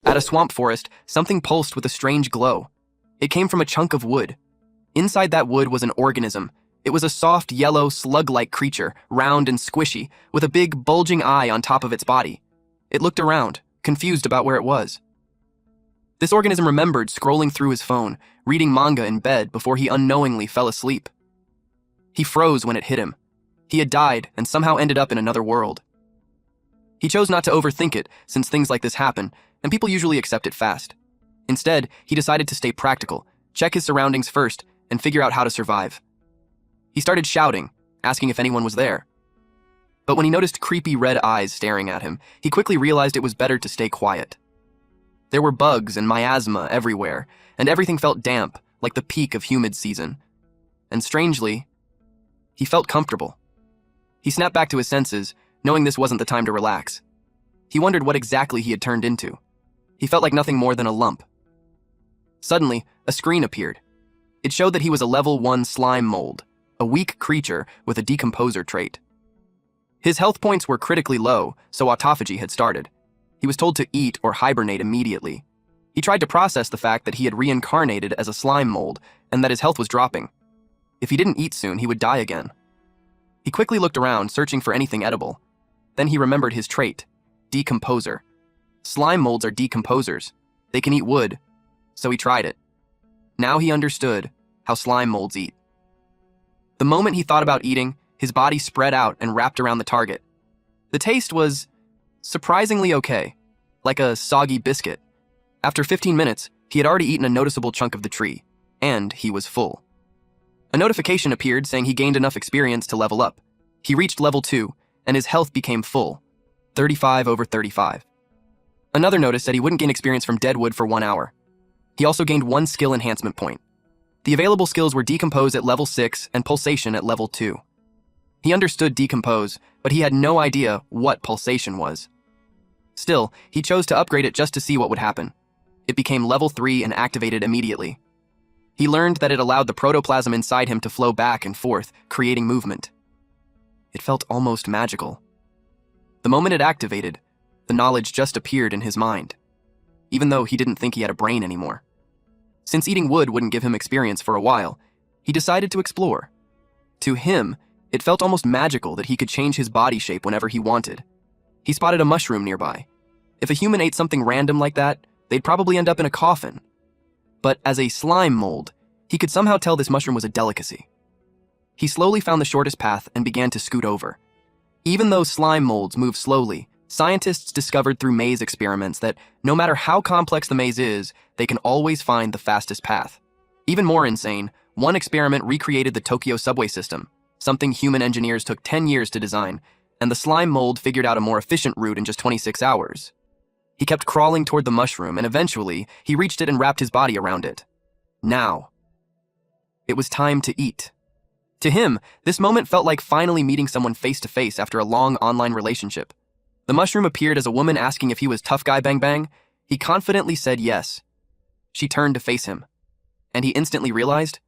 At a swamp forest, something pulsed with a strange glow. It came from a chunk of wood. Inside that wood was an organism. It was a soft, yellow, slug-like creature, round and squishy, with a big, bulging eye on top of its body. It looked around, confused about where it was. This organism remembered scrolling through his phone, reading manga in bed before he unknowingly fell asleep. He froze when it hit him. He had died and somehow ended up in another world. He chose not to overthink it, since things like this happen, and people usually accept it fast. Instead, he decided to stay practical, check his surroundings first, and figure out how to survive. He started shouting, asking if anyone was there. But when he noticed creepy red eyes staring at him, he quickly realized it was better to stay quiet. There were bugs and miasma everywhere, and everything felt damp, like the peak of humid season. And strangely, he felt comfortable. He snapped back to his senses, knowing this wasn't the time to relax. He wondered what exactly he had turned into. He felt like nothing more than a lump. Suddenly, a screen appeared. It showed that he was a level 1 slime mold, a weak creature with a decomposer trait. His health points were critically low, so autophagy had started. He was told to eat or hibernate immediately. He tried to process the fact that he had reincarnated as a slime mold and that his health was dropping. If he didn't eat soon, he would die again. He quickly looked around, searching for anything edible. Then he remembered his trait, decomposer. Slime molds are decomposers. They can eat wood, so he tried it. Now he understood how slime molds eat. The moment he thought about eating, his body spread out and wrapped around the target. The taste was surprisingly okay, like a soggy biscuit. After 15 minutes, he had already eaten a noticeable chunk of the tree, and he was full. A notification appeared saying he gained enough experience to level up. He reached level 2, and his health became full, 35/35. Another notice said he wouldn't gain experience from dead wood for 1 hour. He also gained 1 skill enhancement point. The available skills were Decompose at level 6 and Pulsation at level 2. He understood Decompose, but he had no idea what Pulsation was. Still, he chose to upgrade it just to see what would happen. It became level 3 and activated immediately. He learned that it allowed the protoplasm inside him to flow back and forth, creating movement. It felt almost magical. The moment it activated, the knowledge just appeared in his mind, even though he didn't think he had a brain anymore. Since eating wood wouldn't give him experience for a while, he decided to explore. To him, it felt almost magical that he could change his body shape whenever he wanted. He spotted a mushroom nearby. If a human ate something random like that, they'd probably end up in a coffin. But as a slime mold, he could somehow tell this mushroom was a delicacy. He slowly found the shortest path and began to scoot over. Even though slime molds move slowly, scientists discovered through maze experiments that no matter how complex the maze is, they can always find the fastest path. Even more insane, one experiment recreated the Tokyo subway system, something human engineers took 10 years to design, and the slime mold figured out a more efficient route in just 26 hours. He kept crawling toward the mushroom, and eventually, he reached it and wrapped his body around it. Now, it was time to eat. To him, this moment felt like finally meeting someone face-to-face after a long online relationship. The mushroom appeared as a woman asking if he was tough guy bang bang. He confidently said yes. She turned to face him, and he instantly realized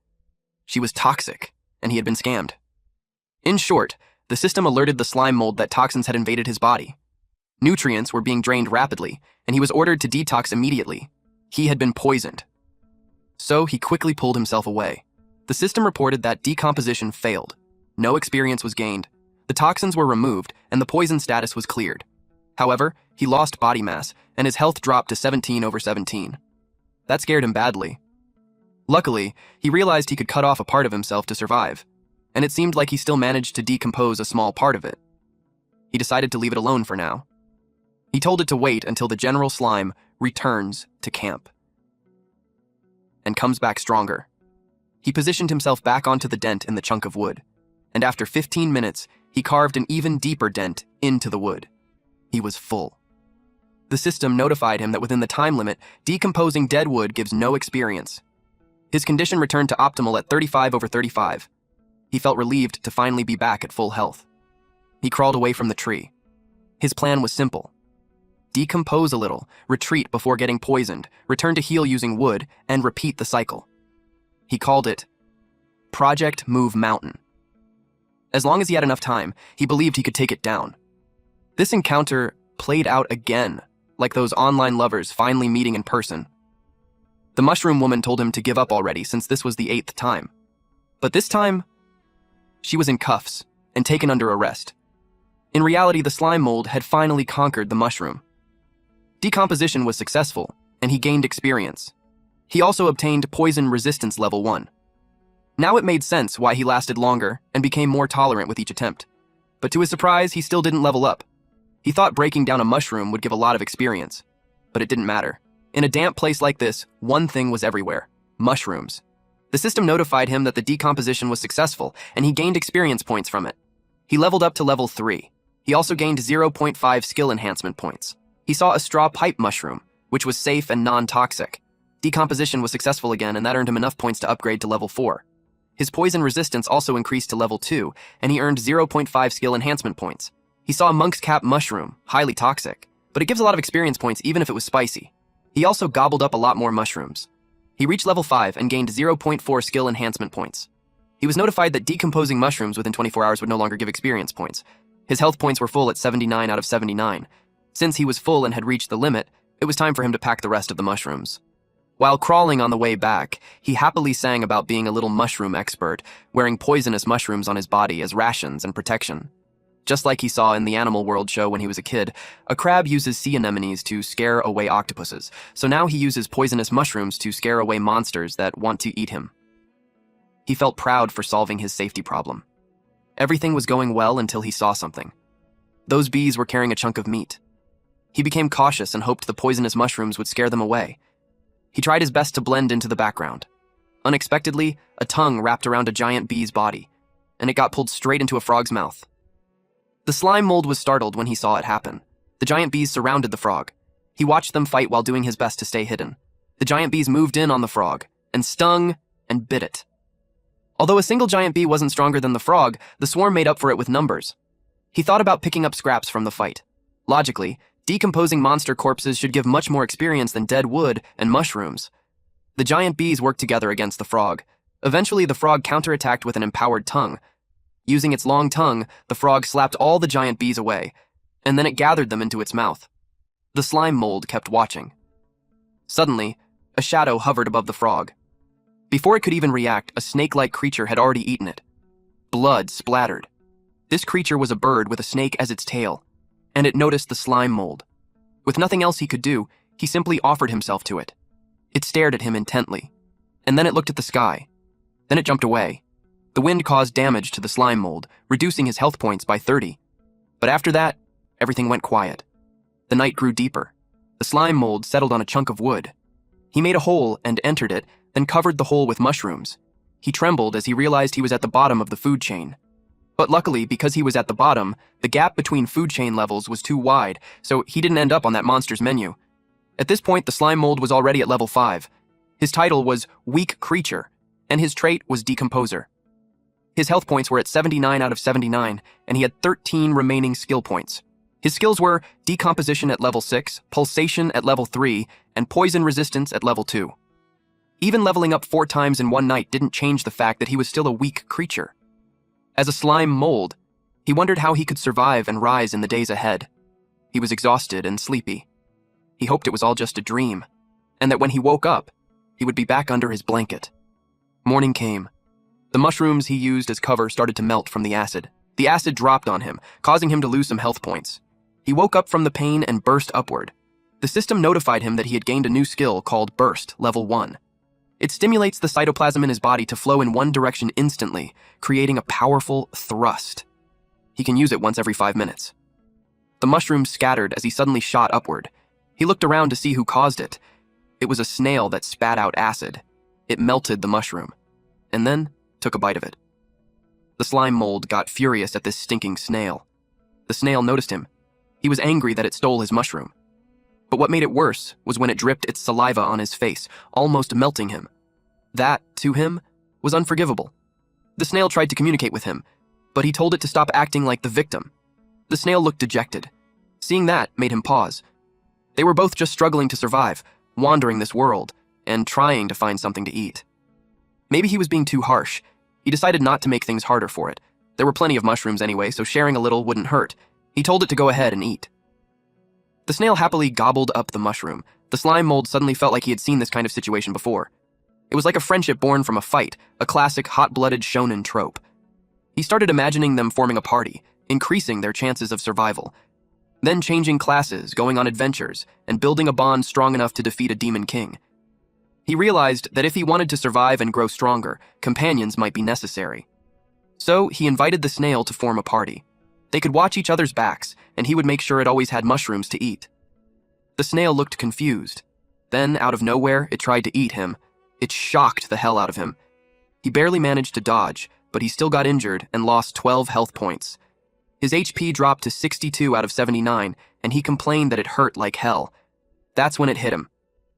she was toxic, and he had been scammed. In short, the system alerted the slime mold that toxins had invaded his body. Nutrients were being drained rapidly, and he was ordered to detox immediately. He had been poisoned. So he quickly pulled himself away. The system reported that decomposition failed. No experience was gained. The toxins were removed, and the poison status was cleared. However, he lost body mass, and his health dropped to 17/17. That scared him badly. Luckily, he realized he could cut off a part of himself to survive, and it seemed like he still managed to decompose a small part of it. He decided to leave it alone for now. He told it to wait until the general slime returns to camp and comes back stronger. He positioned himself back onto the dent in the chunk of wood, and after 15 minutes, he carved an even deeper dent into the wood. He was full. The system notified him that within the time limit, decomposing dead wood gives no experience. His condition returned to optimal at 35/35. He felt relieved to finally be back at full health. He crawled away from the tree. His plan was simple. Decompose a little, retreat before getting poisoned, return to heal using wood, and repeat the cycle. He called it Project Move Mountain. As long as he had enough time, he believed he could take it down. This encounter played out again, like those online lovers finally meeting in person. The mushroom woman told him to give up already since this was the 8th time. But this time, she was in cuffs and taken under arrest. In reality, the slime mold had finally conquered the mushroom. Decomposition was successful, and he gained experience. He also obtained poison resistance level 1. Now it made sense why he lasted longer and became more tolerant with each attempt. But to his surprise, he still didn't level up. He thought breaking down a mushroom would give a lot of experience, but it didn't matter. In a damp place like this, one thing was everywhere: mushrooms. The system notified him that the decomposition was successful, and he gained experience points from it. He leveled up to level 3. He also gained 0.5 skill enhancement points. He saw a straw pipe mushroom, which was safe and non-toxic. Decomposition was successful again, and that earned him enough points to upgrade to level 4. His poison resistance also increased to level 2, and he earned 0.5 skill enhancement points. He saw a monk's cap mushroom, highly toxic, but it gives a lot of experience points even if it was spicy. He also gobbled up a lot more mushrooms. He reached level 5 and gained 0.4 skill enhancement points. He was notified that decomposing mushrooms within 24 hours would no longer give experience points. His health points were full at 79 out of 79. Since he was full and had reached the limit, it was time for him to pack the rest of the mushrooms. While crawling on the way back, he happily sang about being a little mushroom expert, wearing poisonous mushrooms on his body as rations and protection. Just like he saw in the Animal World show when he was a kid, a crab uses sea anemones to scare away octopuses, so now he uses poisonous mushrooms to scare away monsters that want to eat him. He felt proud for solving his safety problem. Everything was going well until he saw something. Those bees were carrying a chunk of meat. He became cautious and hoped the poisonous mushrooms would scare them away. He tried his best to blend into the background. Unexpectedly, a tongue wrapped around a giant bee's body, and it got pulled straight into a frog's mouth. The slime mold was startled when he saw it happen. The giant bees surrounded the frog. He watched them fight while doing his best to stay hidden. The giant bees moved in on the frog, and stung and bit it. Although a single giant bee wasn't stronger than the frog, the swarm made up for it with numbers. He thought about picking up scraps from the fight. Logically, decomposing monster corpses should give much more experience than dead wood and mushrooms. The giant bees worked together against the frog. Eventually, the frog counterattacked with an empowered tongue. Using its long tongue, the frog slapped all the giant bees away, and then it gathered them into its mouth. The slime mold kept watching. Suddenly, a shadow hovered above the frog. Before it could even react, a snake-like creature had already eaten it. Blood splattered. This creature was a bird with a snake as its tail, and it noticed the slime mold. With nothing else he could do, he simply offered himself to it. It stared at him intently, and then it looked at the sky. Then it jumped away. The wind caused damage to the slime mold, reducing his health points by 30. But after that, everything went quiet. The night grew deeper. The slime mold settled on a chunk of wood. He made a hole and entered it, then covered the hole with mushrooms. He trembled as he realized he was at the bottom of the food chain. But luckily, because he was at the bottom, the gap between food chain levels was too wide, so he didn't end up on that monster's menu. At this point, the slime mold was already at level 5. His title was Weak Creature, and his trait was Decomposer. His health points were at 79 out of 79, and he had 13 remaining skill points. His skills were Decomposition at level 6, Pulsation at level 3, and Poison Resistance at level 2. Even leveling up 4 times in one night didn't change the fact that he was still a weak creature. As a slime mold, he wondered how he could survive and rise in the days ahead. He was exhausted and sleepy. He hoped it was all just a dream, and that when he woke up, he would be back under his blanket. Morning came. The mushrooms he used as cover started to melt from the acid. The acid dropped on him, causing him to lose some health points. He woke up from the pain and burst upward. The system notified him that he had gained a new skill called Burst, level 1. It stimulates the cytoplasm in his body to flow in one direction instantly, creating a powerful thrust. He can use it once every 5 minutes. The mushrooms scattered as he suddenly shot upward. He looked around to see who caused it. It was a snail that spat out acid. It melted the mushroom, and then took a bite of it. The slime mold got furious at this stinking snail. The snail noticed him. He was angry that it stole his mushroom. But what made it worse was when it dripped its saliva on his face, almost melting him. That, to him, was unforgivable. The snail tried to communicate with him, but he told it to stop acting like the victim. The snail looked dejected. Seeing that made him pause. They were both just struggling to survive, wandering this world, and trying to find something to eat. Maybe he was being too harsh. He decided not to make things harder for it. There were plenty of mushrooms anyway, so sharing a little wouldn't hurt. He told it to go ahead and eat. The snail happily gobbled up the mushroom. The slime mold suddenly felt like he had seen this kind of situation before. It was like a friendship born from a fight, a classic hot-blooded shonen trope. He started imagining them forming a party, increasing their chances of survival. Then changing classes, going on adventures, and building a bond strong enough to defeat a demon king. He realized that if he wanted to survive and grow stronger, companions might be necessary. So he invited the snail to form a party. They could watch each other's backs, and he would make sure it always had mushrooms to eat. The snail looked confused. Then, out of nowhere, it tried to eat him. It shocked the hell out of him. He barely managed to dodge, but he still got injured and lost 12 health points. His HP dropped to 62 out of 79, and he complained that it hurt like hell. That's when it hit him.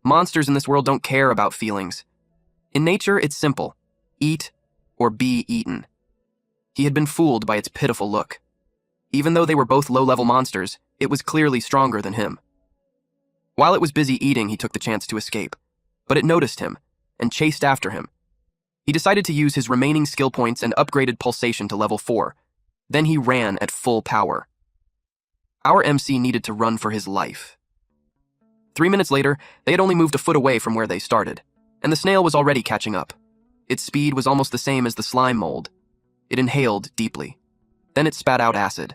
Monsters in this world don't care about feelings. In nature, it's simple. Eat or be eaten. He had been fooled by its pitiful look. Even though they were both low-level monsters, it was clearly stronger than him. While it was busy eating, he took the chance to escape. But it noticed him and chased after him. He decided to use his remaining skill points and upgraded pulsation to level 4. Then he ran at full power. Our MC needed to run for his life. 3 minutes later, they had only moved a foot away from where they started, and the snail was already catching up. Its speed was almost the same as the slime mold. It inhaled deeply. Then it spat out acid.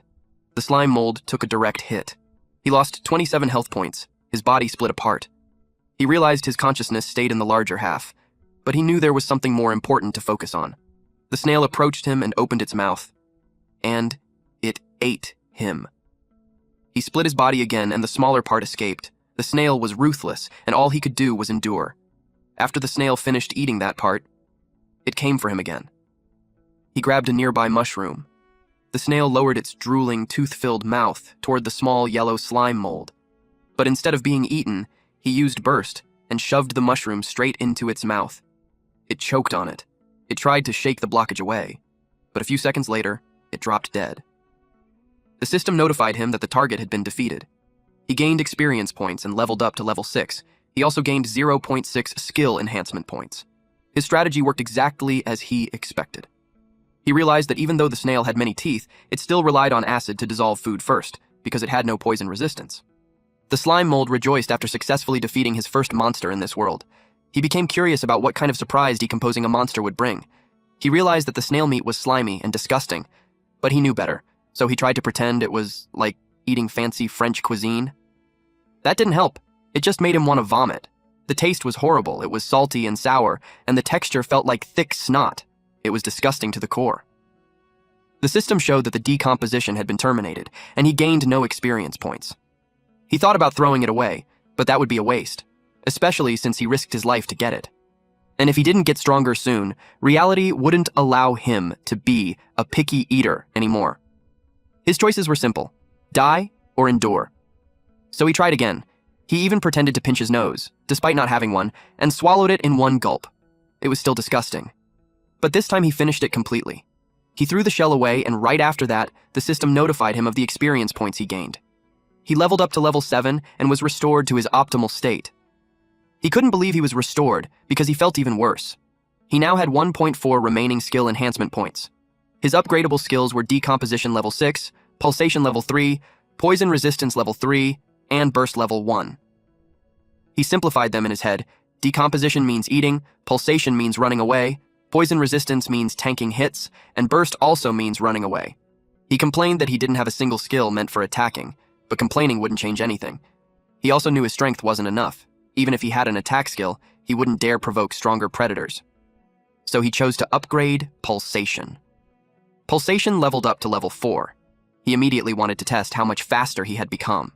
The slime mold took a direct hit. He lost 27 health points. His body split apart. He realized his consciousness stayed in the larger half, but he knew there was something more important to focus on. The snail approached him and opened its mouth. And it ate him. He split his body again, and the smaller part escaped. The snail was ruthless, and all he could do was endure. After the snail finished eating that part, it came for him again. He grabbed a nearby mushroom. The snail lowered its drooling, tooth-filled mouth toward the small yellow slime mold. But instead of being eaten, he used burst and shoved the mushroom straight into its mouth. It choked on it. It tried to shake the blockage away, but a few seconds later, it dropped dead. The system notified him that the target had been defeated. He gained experience points and leveled up to level 6. He also gained 0.6 skill enhancement points. His strategy worked exactly as he expected. He realized that even though the snail had many teeth, it still relied on acid to dissolve food first, because it had no poison resistance. The slime mold rejoiced after successfully defeating his first monster in this world. He became curious about what kind of surprise decomposing a monster would bring. He realized that the snail meat was slimy and disgusting, but he knew better, so he tried to pretend it was like eating fancy French cuisine. That didn't help. It just made him want to vomit. The taste was horrible. It was salty and sour, and the texture felt like thick snot. It was disgusting to the core. The system showed that the decomposition had been terminated, and he gained no experience points. He thought about throwing it away, but that would be a waste, especially since he risked his life to get it. And if he didn't get stronger soon, reality wouldn't allow him to be a picky eater anymore. His choices were simple: die or endure. So he tried again. He even pretended to pinch his nose, despite not having one, and swallowed it in one gulp. It was still disgusting. But this time he finished it completely. He threw the shell away, and right after that, the system notified him of the experience points he gained. He leveled up to level 7 and was restored to his optimal state. He couldn't believe he was restored because he felt even worse. He now had 1.4 remaining skill enhancement points. His upgradable skills were decomposition level 6, pulsation level 3, poison resistance level 3, and burst level 1. He simplified them in his head. Decomposition means eating, pulsation means running away, poison resistance means tanking hits, and burst also means running away. He complained that he didn't have a single skill meant for attacking, but complaining wouldn't change anything. He also knew his strength wasn't enough. Even if he had an attack skill, he wouldn't dare provoke stronger predators. So he chose to upgrade Pulsation. Pulsation leveled up to level 4. He immediately wanted to test how much faster he had become.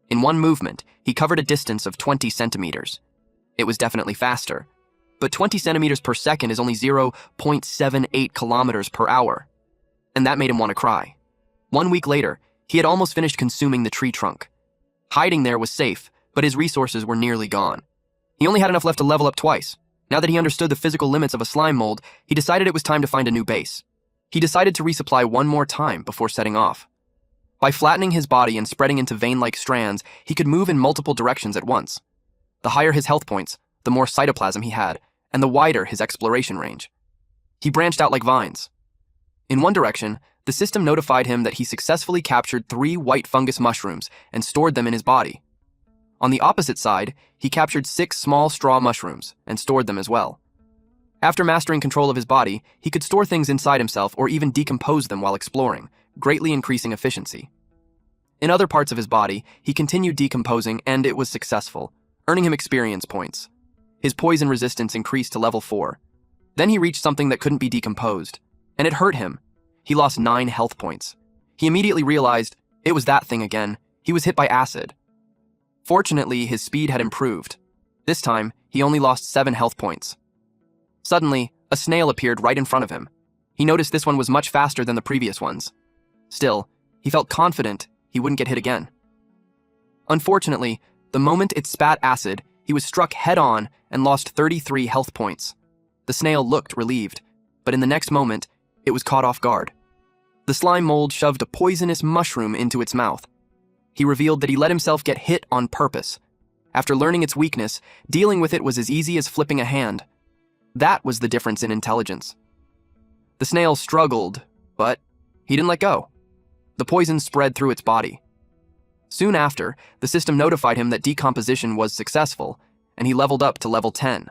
In one movement, he covered a distance of 20 centimeters. It was definitely faster, but 20 centimeters per second is only 0.78 kilometers per hour. And that made him want to cry. 1 week later, he had almost finished consuming the tree trunk. Hiding there was safe, but his resources were nearly gone. He only had enough left to level up twice. Now that he understood the physical limits of a slime mold, he decided it was time to find a new base. He decided to resupply one more time before setting off. By flattening his body and spreading into vein-like strands, he could move in multiple directions at once. The higher his health points, the more cytoplasm he had, and the wider his exploration range. He branched out like vines. In one direction, The system notified him that he successfully captured 3 white fungus mushrooms and stored them in his body. On the opposite side, he captured 6 small straw mushrooms and stored them as well. After mastering control of his body, he could store things inside himself or even decompose them while exploring, greatly increasing efficiency. In other parts of his body, he continued decomposing and it was successful, earning him experience points. His poison resistance increased to level 4. Then he reached something that couldn't be decomposed, and it hurt him. He lost 9 health points. He immediately realized it was that thing again. He was hit by acid. Fortunately, his speed had improved. This time, he only lost 7 health points. Suddenly, a snail appeared right in front of him. He noticed this one was much faster than the previous ones. Still, he felt confident he wouldn't get hit again. Unfortunately, the moment it spat acid, he was struck head-on and lost 33 health points. The snail looked relieved, but in the next moment, it was caught off guard. The slime mold shoved a poisonous mushroom into its mouth. He revealed that he let himself get hit on purpose. After learning its weakness, dealing with it was as easy as flipping a hand. That was the difference in intelligence. The snail struggled, but he didn't let go. The poison spread through its body. Soon after, the system notified him that decomposition was successful, and he leveled up to level 10.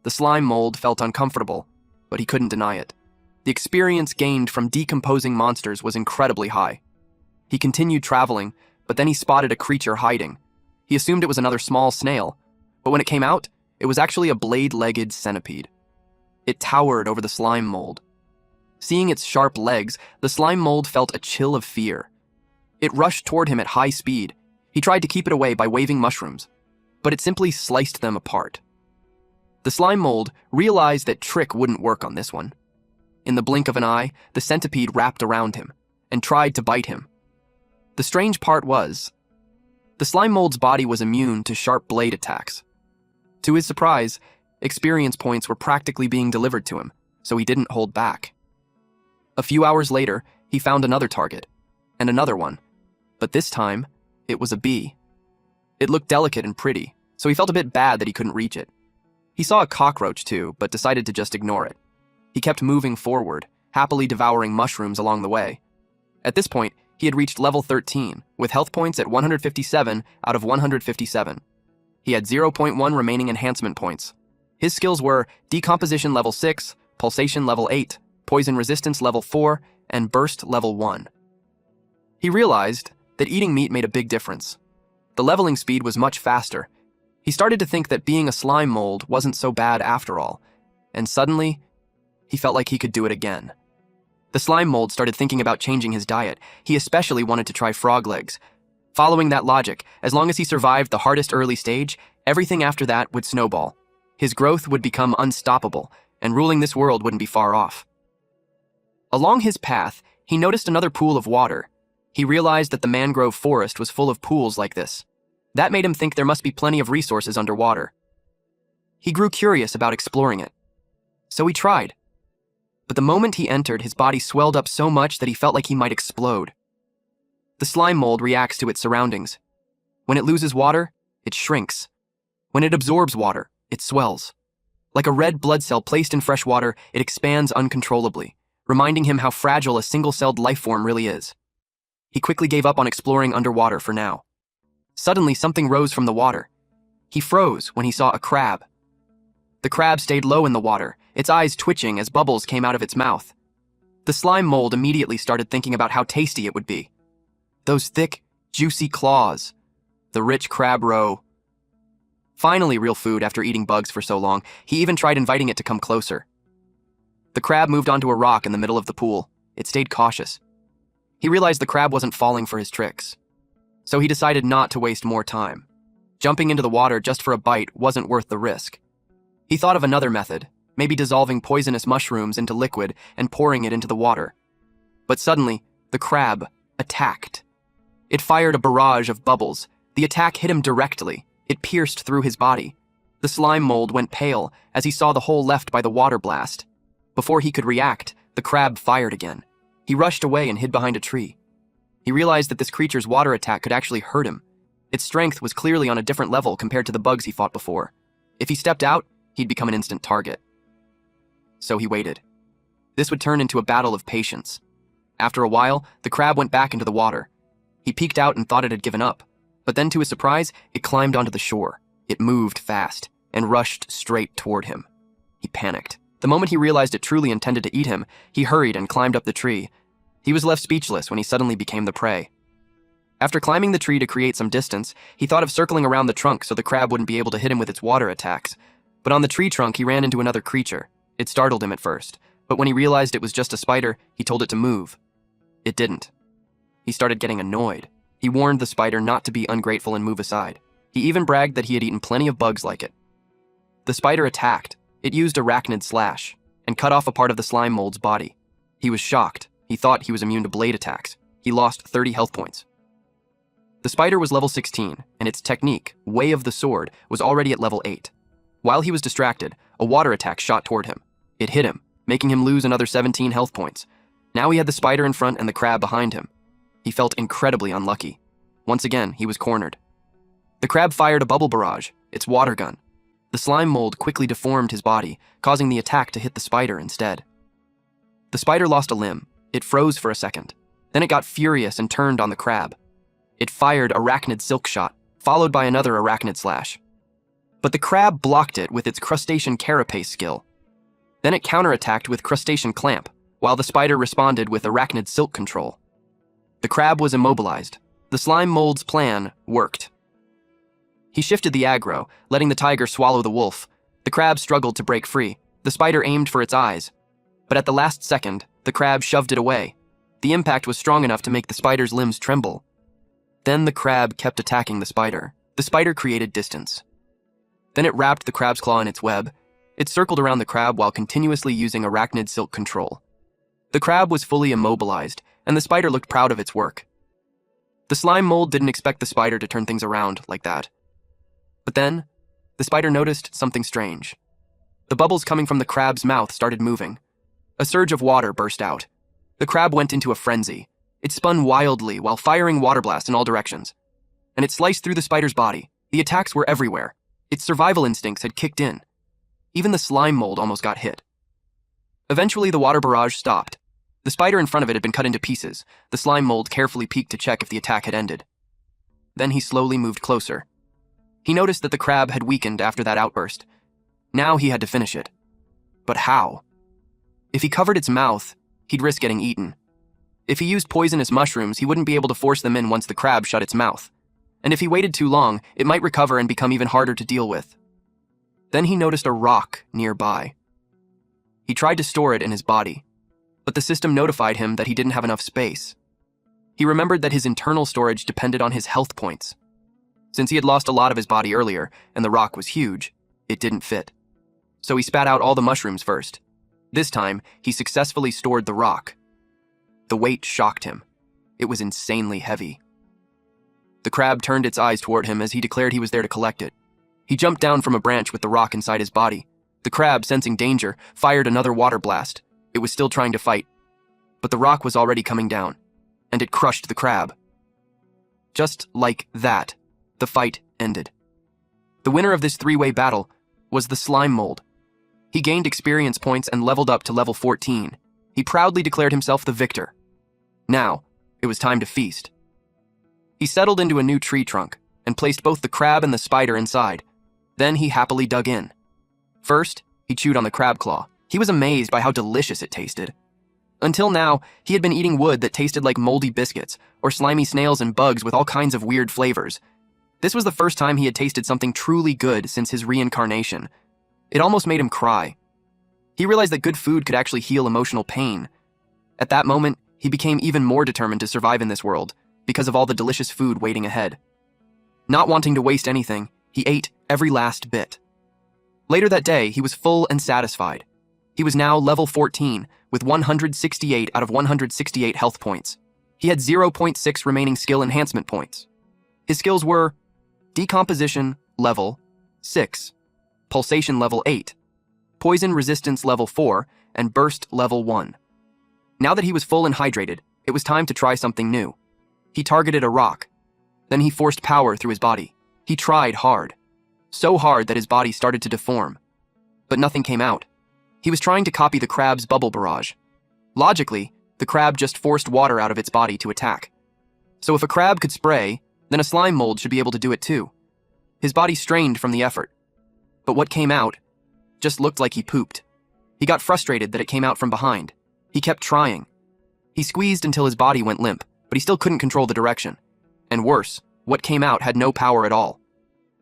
The slime mold felt uncomfortable, but he couldn't deny it. The experience gained from decomposing monsters was incredibly high. He continued traveling, but then he spotted a creature hiding. He assumed it was another small snail, but when it came out, it was actually a blade-legged centipede. It towered over the slime mold. Seeing its sharp legs, the slime mold felt a chill of fear. It rushed toward him at high speed. He tried to keep it away by waving mushrooms, but it simply sliced them apart. The slime mold realized that trick wouldn't work on this one. In the blink of an eye, the centipede wrapped around him and tried to bite him. The strange part was, the slime mold's body was immune to sharp blade attacks. To his surprise, experience points were practically being delivered to him, so he didn't hold back. A few hours later, he found another target, and another one, but this time, it was a bee. It looked delicate and pretty, so he felt a bit bad that he couldn't reach it. He saw a cockroach too, but decided to just ignore it. He kept moving forward, happily devouring mushrooms along the way. At this point, he had reached level 13, with health points at 157 out of 157. He had 0.1 remaining enhancement points. His skills were Decomposition level 6, Pulsation level 8, Poison Resistance level 4, and Burst level 1. He realized that eating meat made a big difference. The leveling speed was much faster. He started to think that being a slime mold wasn't so bad after all, and suddenly, he felt like he could do it again. The slime mold started thinking about changing his diet. He especially wanted to try frog legs. Following that logic, as long as he survived the hardest early stage, everything after that would snowball. His growth would become unstoppable, and ruling this world wouldn't be far off. Along his path, he noticed another pool of water. He realized that the mangrove forest was full of pools like this. That made him think there must be plenty of resources underwater. He grew curious about exploring it. So he tried. But the moment he entered, his body swelled up so much that he felt like he might explode. The slime mold reacts to its surroundings. When it loses water, it shrinks. When it absorbs water, it swells. Like a red blood cell placed in fresh water, it expands uncontrollably, reminding him how fragile a single-celled life form really is. He quickly gave up on exploring underwater for now. Suddenly, something rose from the water. He froze when he saw a crab. The crab stayed low in the water, its eyes twitching as bubbles came out of its mouth. The slime mold immediately started thinking about how tasty it would be. Those thick, juicy claws. The rich crab roe. Finally real food after eating bugs for so long, he even tried inviting it to come closer. The crab moved onto a rock in the middle of the pool. It stayed cautious. He realized the crab wasn't falling for his tricks. So he decided not to waste more time. Jumping into the water just for a bite wasn't worth the risk. He thought of another method, maybe dissolving poisonous mushrooms into liquid and pouring it into the water. But suddenly, the crab attacked. It fired a barrage of bubbles. The attack hit him directly. It pierced through his body. The slime mold went pale as he saw the hole left by the water blast. Before he could react, the crab fired again. He rushed away and hid behind a tree. He realized that this creature's water attack could actually hurt him. Its strength was clearly on a different level compared to the bugs he fought before. If he stepped out, he'd become an instant target. So he waited. This would turn into a battle of patience. After a while, the crab went back into the water. He peeked out and thought it had given up. But then, to his surprise, it climbed onto the shore. It moved fast and rushed straight toward him. He panicked. The moment he realized it truly intended to eat him, he hurried and climbed up the tree. He was left speechless when he suddenly became the prey. After climbing the tree to create some distance, he thought of circling around the trunk so the crab wouldn't be able to hit him with its water attacks. But on the tree trunk, he ran into another creature. It startled him at first, but when he realized it was just a spider, he told it to move. It didn't. He started getting annoyed. He warned the spider not to be ungrateful and move aside. He even bragged that he had eaten plenty of bugs like it. The spider attacked. It used arachnid slash and cut off a part of the slime mold's body. He was shocked. He thought he was immune to blade attacks. He lost 30 health points. The spider was level 16, and its technique, Way of the Sword, was already at level 8. While he was distracted, a water attack shot toward him. It hit him, making him lose another 17 health points. Now he had the spider in front and the crab behind him. He felt incredibly unlucky. Once again, he was cornered. The crab fired a bubble barrage, its water gun. The slime mold quickly deformed his body, causing the attack to hit the spider instead. The spider lost a limb. It froze for a second. Then it got furious and turned on the crab. It fired arachnid silk shot, followed by another arachnid slash. But the crab blocked it with its crustacean carapace skill. Then it counterattacked with crustacean clamp, while the spider responded with arachnid silk control. The crab was immobilized. The slime mold's plan worked. He shifted the aggro, letting the tiger swallow the wolf. The crab struggled to break free. The spider aimed for its eyes. But at the last second, the crab shoved it away. The impact was strong enough to make the spider's limbs tremble. Then the crab kept attacking the spider. The spider created distance. Then it wrapped the crab's claw in its web. It circled around the crab while continuously using arachnid silk control. The crab was fully immobilized, and the spider looked proud of its work. The slime mold didn't expect the spider to turn things around like that. But then, the spider noticed something strange. The bubbles coming from the crab's mouth started moving. A surge of water burst out. The crab went into a frenzy. It spun wildly while firing water blasts in all directions. And it sliced through the spider's body. The attacks were everywhere. Its survival instincts had kicked in. Even the slime mold almost got hit. Eventually, the water barrage stopped. The spider in front of it had been cut into pieces. The slime mold carefully peeked to check if the attack had ended. Then he slowly moved closer. He noticed that the crab had weakened after that outburst. Now he had to finish it. But how? If he covered its mouth, he'd risk getting eaten. If he used poisonous mushrooms, he wouldn't be able to force them in once the crab shut its mouth. And if he waited too long, it might recover and become even harder to deal with. Then he noticed a rock nearby. He tried to store it in his body, but the system notified him that he didn't have enough space. He remembered that his internal storage depended on his health points. Since he had lost a lot of his body earlier, and the rock was huge, it didn't fit. So he spat out all the mushrooms first. This time, he successfully stored the rock. The weight shocked him. It was insanely heavy. The crab turned its eyes toward him as he declared he was there to collect it. He jumped down from a branch with the rock inside his body. The crab, sensing danger, fired another water blast. It was still trying to fight. But the rock was already coming down, and it crushed the crab. Just like that, the fight ended. The winner of this three-way battle was the slime mold. He gained experience points and leveled up to level 14. He proudly declared himself the victor. Now, it was time to feast. He settled into a new tree trunk and placed both the crab and the spider inside. Then he happily dug in. First, he chewed on the crab claw. He was amazed by how delicious it tasted. Until now, he had been eating wood that tasted like moldy biscuits or slimy snails and bugs with all kinds of weird flavors. This was the first time he had tasted something truly good since his reincarnation. It almost made him cry. He realized that good food could actually heal emotional pain. At that moment, he became even more determined to survive in this world because of all the delicious food waiting ahead. Not wanting to waste anything, he ate every last bit. Later that day, he was full and satisfied. He was now level 14 with 168 out of 168 health points. He had 0.6 remaining skill enhancement points. His skills were Decomposition level 6, Pulsation level 8, Poison resistance level 4, and Burst level 1. Now that he was full and hydrated, it was time to try something new. He targeted a rock. Then he forced power through his body. He tried hard. So hard that his body started to deform. But nothing came out. He was trying to copy the crab's bubble barrage. Logically, The crab just forced water out of its body to attack. So if a crab could spray, then a slime mold should be able to do it too. His body strained from the effort. But what came out just looked like he pooped. He got frustrated that it came out from behind. He kept trying. He squeezed until his body went limp, but he still couldn't control the direction. And worse, what came out had no power at all.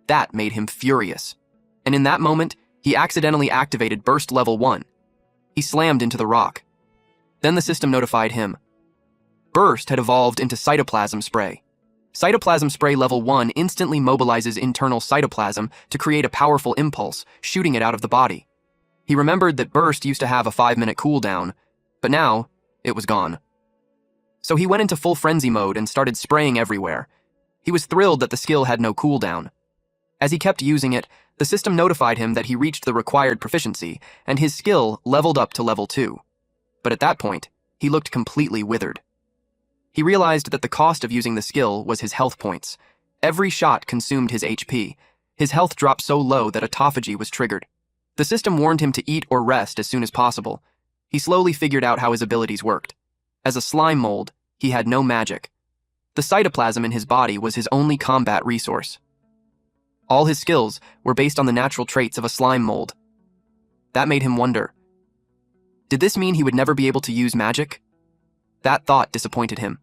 That made him furious. And in that moment, he accidentally activated Burst Level 1. He slammed into the rock. Then the system notified him. Burst had evolved into Cytoplasm Spray. Cytoplasm Spray Level 1 instantly mobilizes internal cytoplasm to create a powerful impulse, shooting it out of the body. He remembered that Burst used to have a 5-minute cooldown, but now it was gone. So he went into full frenzy mode and started spraying everywhere. He was thrilled that the skill had no cooldown. As he kept using it, the system notified him that he reached the required proficiency, and his skill leveled up to level 2. But at that point, he looked completely withered. He realized that the cost of using the skill was his health points. Every shot consumed his HP. His health dropped so low that autophagy was triggered. The system warned him to eat or rest as soon as possible. He slowly figured out how his abilities worked. As a slime mold, he had no magic. The cytoplasm in his body was his only combat resource. All his skills were based on the natural traits of a slime mold. That made him wonder. Did this mean he would never be able to use magic? That thought disappointed him.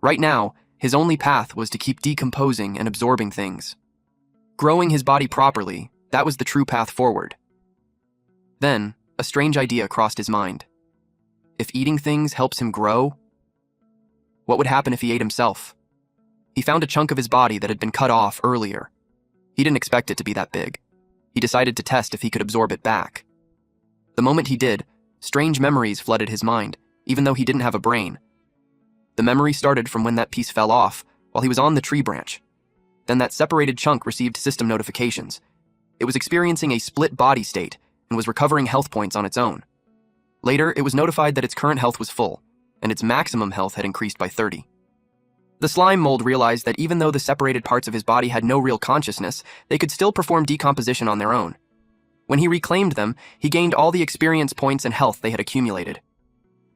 Right now, his only path was to keep decomposing and absorbing things. Growing his body properly, that was the true path forward. Then, a strange idea crossed his mind. If eating things helps him grow, what would happen if he ate himself? He found a chunk of his body that had been cut off earlier. He didn't expect it to be that big. He decided to test if he could absorb it back. The moment he did, strange memories flooded his mind, even though he didn't have a brain. The memory started from when that piece fell off, while he was on the tree branch. Then that separated chunk received system notifications. It was experiencing a split body state and was recovering health points on its own. Later, it was notified that its current health was full, and its maximum health had increased by 30. The slime mold realized that even though the separated parts of his body had no real consciousness, they could still perform decomposition on their own. When he reclaimed them, he gained all the experience points and health they had accumulated.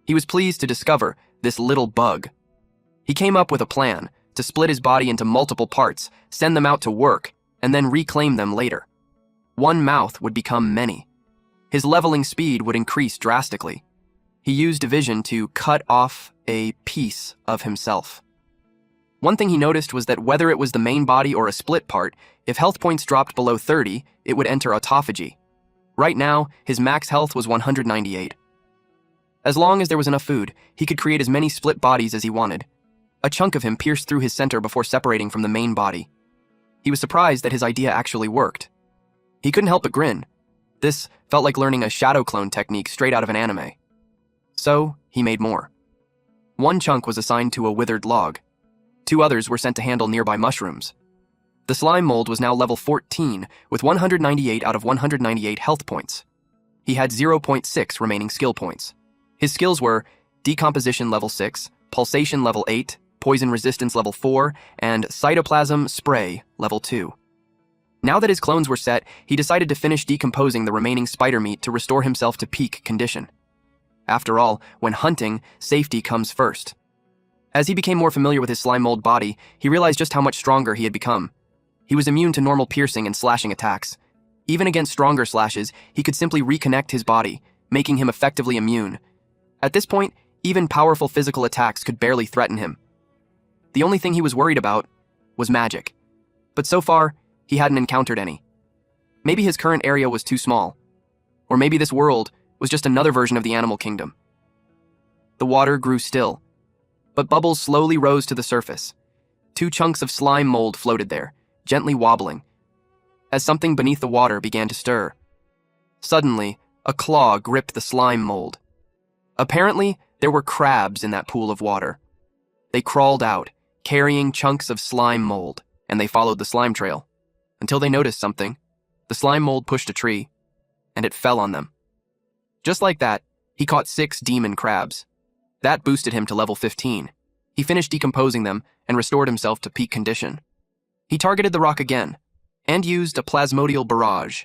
He was pleased to discover this little bug. He came up with a plan to split his body into multiple parts, send them out to work, and then reclaim them later. One mouth would become many. His leveling speed would increase drastically. He used division to cut off a piece of himself. One thing he noticed was that whether it was the main body or a split part, if health points dropped below 30, it would enter autophagy. Right now, his max health was 198. As long as there was enough food, he could create as many split bodies as he wanted. A chunk of him pierced through his center before separating from the main body. He was surprised that his idea actually worked. He couldn't help but grin. This felt like learning a shadow clone technique straight out of an anime. So, he made more. One chunk was assigned to a withered log. 2 others were sent to handle nearby mushrooms. The slime mold was now level 14, with 198 out of 198 health points. He had 0.6 remaining skill points. His skills were Decomposition level 6, Pulsation level 8, Poison Resistance level 4, and Cytoplasm Spray level 2. Now that his clones were set, he decided to finish decomposing the remaining spider meat to restore himself to peak condition. After all, when hunting, safety comes first. As he became more familiar with his slime mold body, he realized just how much stronger he had become. He was immune to normal piercing and slashing attacks. Even against stronger slashes, he could simply reconnect his body, making him effectively immune. At this point, even powerful physical attacks could barely threaten him. The only thing he was worried about was magic. But so far, he hadn't encountered any. Maybe his current area was too small. Or maybe this world was just another version of the animal kingdom. The water grew still, but bubbles slowly rose to the surface. 2 chunks of slime mold floated there, gently wobbling, as something beneath the water began to stir. Suddenly, a claw gripped the slime mold. Apparently, there were crabs in that pool of water. They crawled out, carrying chunks of slime mold, and they followed the slime trail. Until they noticed something. The slime mold pushed a tree, and it fell on them. Just like that, he caught 6 demon crabs. That boosted him to level 15. He finished decomposing them and restored himself to peak condition. He targeted the rock again, and used a plasmodial barrage.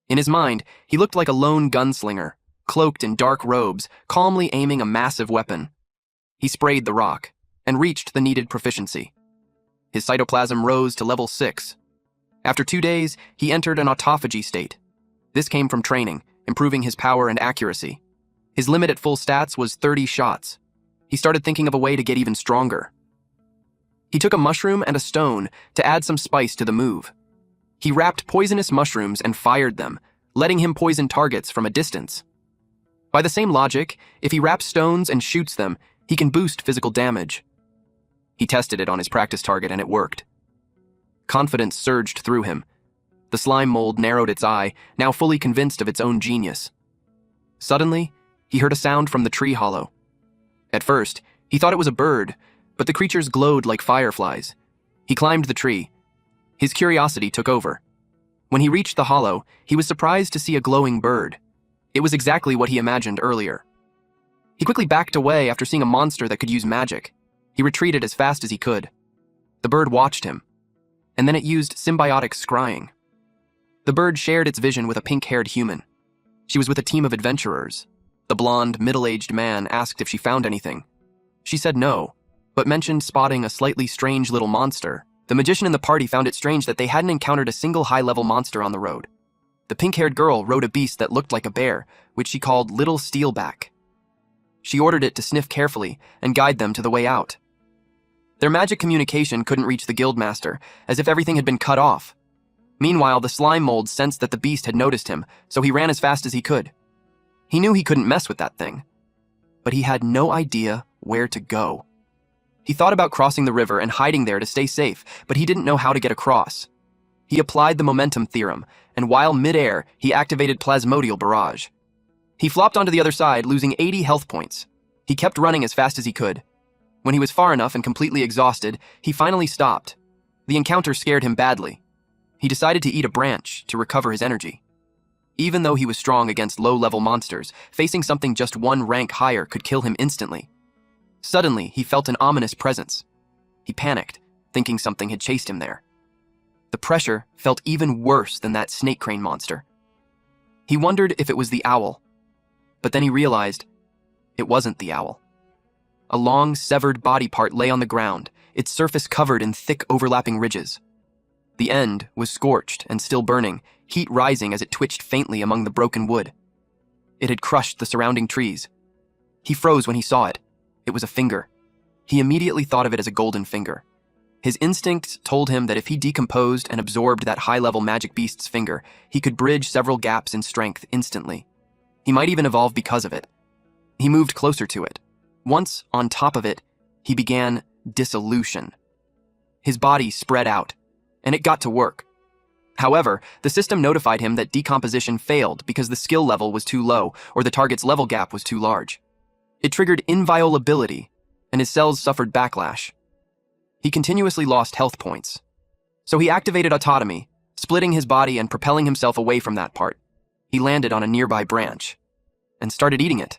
In his mind, he looked like a lone gunslinger, cloaked in dark robes, calmly aiming a massive weapon. He sprayed the rock and reached the needed proficiency. His cytoplasm rose to level 6. After 2 days, he entered an autophagy state. This came from training, improving his power and accuracy. His limit at full stats was 30 shots. He started thinking of a way to get even stronger. He took a mushroom and a stone to add some spice to the move. He wrapped poisonous mushrooms and fired them, letting him poison targets from a distance. By the same logic, if he wraps stones and shoots them, he can boost physical damage. He tested it on his practice target and it worked. Confidence surged through him. The slime mold narrowed its eye, now fully convinced of its own genius. Suddenly, he heard a sound from the tree hollow. At first, he thought it was a bird, but the creatures glowed like fireflies. He climbed the tree. His curiosity took over. When he reached the hollow, he was surprised to see a glowing bird. It was exactly what he imagined earlier. He quickly backed away after seeing a monster that could use magic. He retreated as fast as he could. The bird watched him, and then it used symbiotic scrying. The bird shared its vision with a pink-haired human. She was with a team of adventurers. The blonde, middle-aged man asked if she found anything. She said no, but mentioned spotting a slightly strange little monster. The magician in the party found it strange that they hadn't encountered a single high-level monster on the road. The pink-haired girl rode a beast that looked like a bear, which she called Little Steelback. She ordered it to sniff carefully and guide them to the way out. Their magic communication couldn't reach the guildmaster, as if everything had been cut off. Meanwhile, the slime mold sensed that the beast had noticed him, so he ran as fast as he could. He knew he couldn't mess with that thing, but he had no idea where to go. He thought about crossing the river and hiding there to stay safe, but he didn't know how to get across. He applied the momentum theorem, and while mid-air, he activated Plasmodial Barrage. He flopped onto the other side, losing 80 health points. He kept running as fast as he could. When he was far enough and completely exhausted, he finally stopped. The encounter scared him badly. He decided to eat a branch to recover his energy. Even though he was strong against low-level monsters, facing something just one rank higher could kill him instantly. Suddenly, he felt an ominous presence. He panicked, thinking something had chased him there. The pressure felt even worse than that snake crane monster. He wondered if it was the owl, but then he realized it wasn't the owl. A long, severed body part lay on the ground, its surface covered in thick, overlapping ridges. The end was scorched and still burning, heat rising as it twitched faintly among the broken wood. It had crushed the surrounding trees. He froze when he saw it. It was a finger. He immediately thought of it as a golden finger. His instincts told him that if he decomposed and absorbed that high-level magic beast's finger, he could bridge several gaps in strength instantly. He might even evolve because of it. He moved closer to it. Once on top of it, he began dissolution. His body spread out, and it got to work. However, the system notified him that decomposition failed because the skill level was too low or the target's level gap was too large. It triggered inviolability, and his cells suffered backlash. He continuously lost health points. So he activated autotomy, splitting his body and propelling himself away from that part. He landed on a nearby branch and started eating it.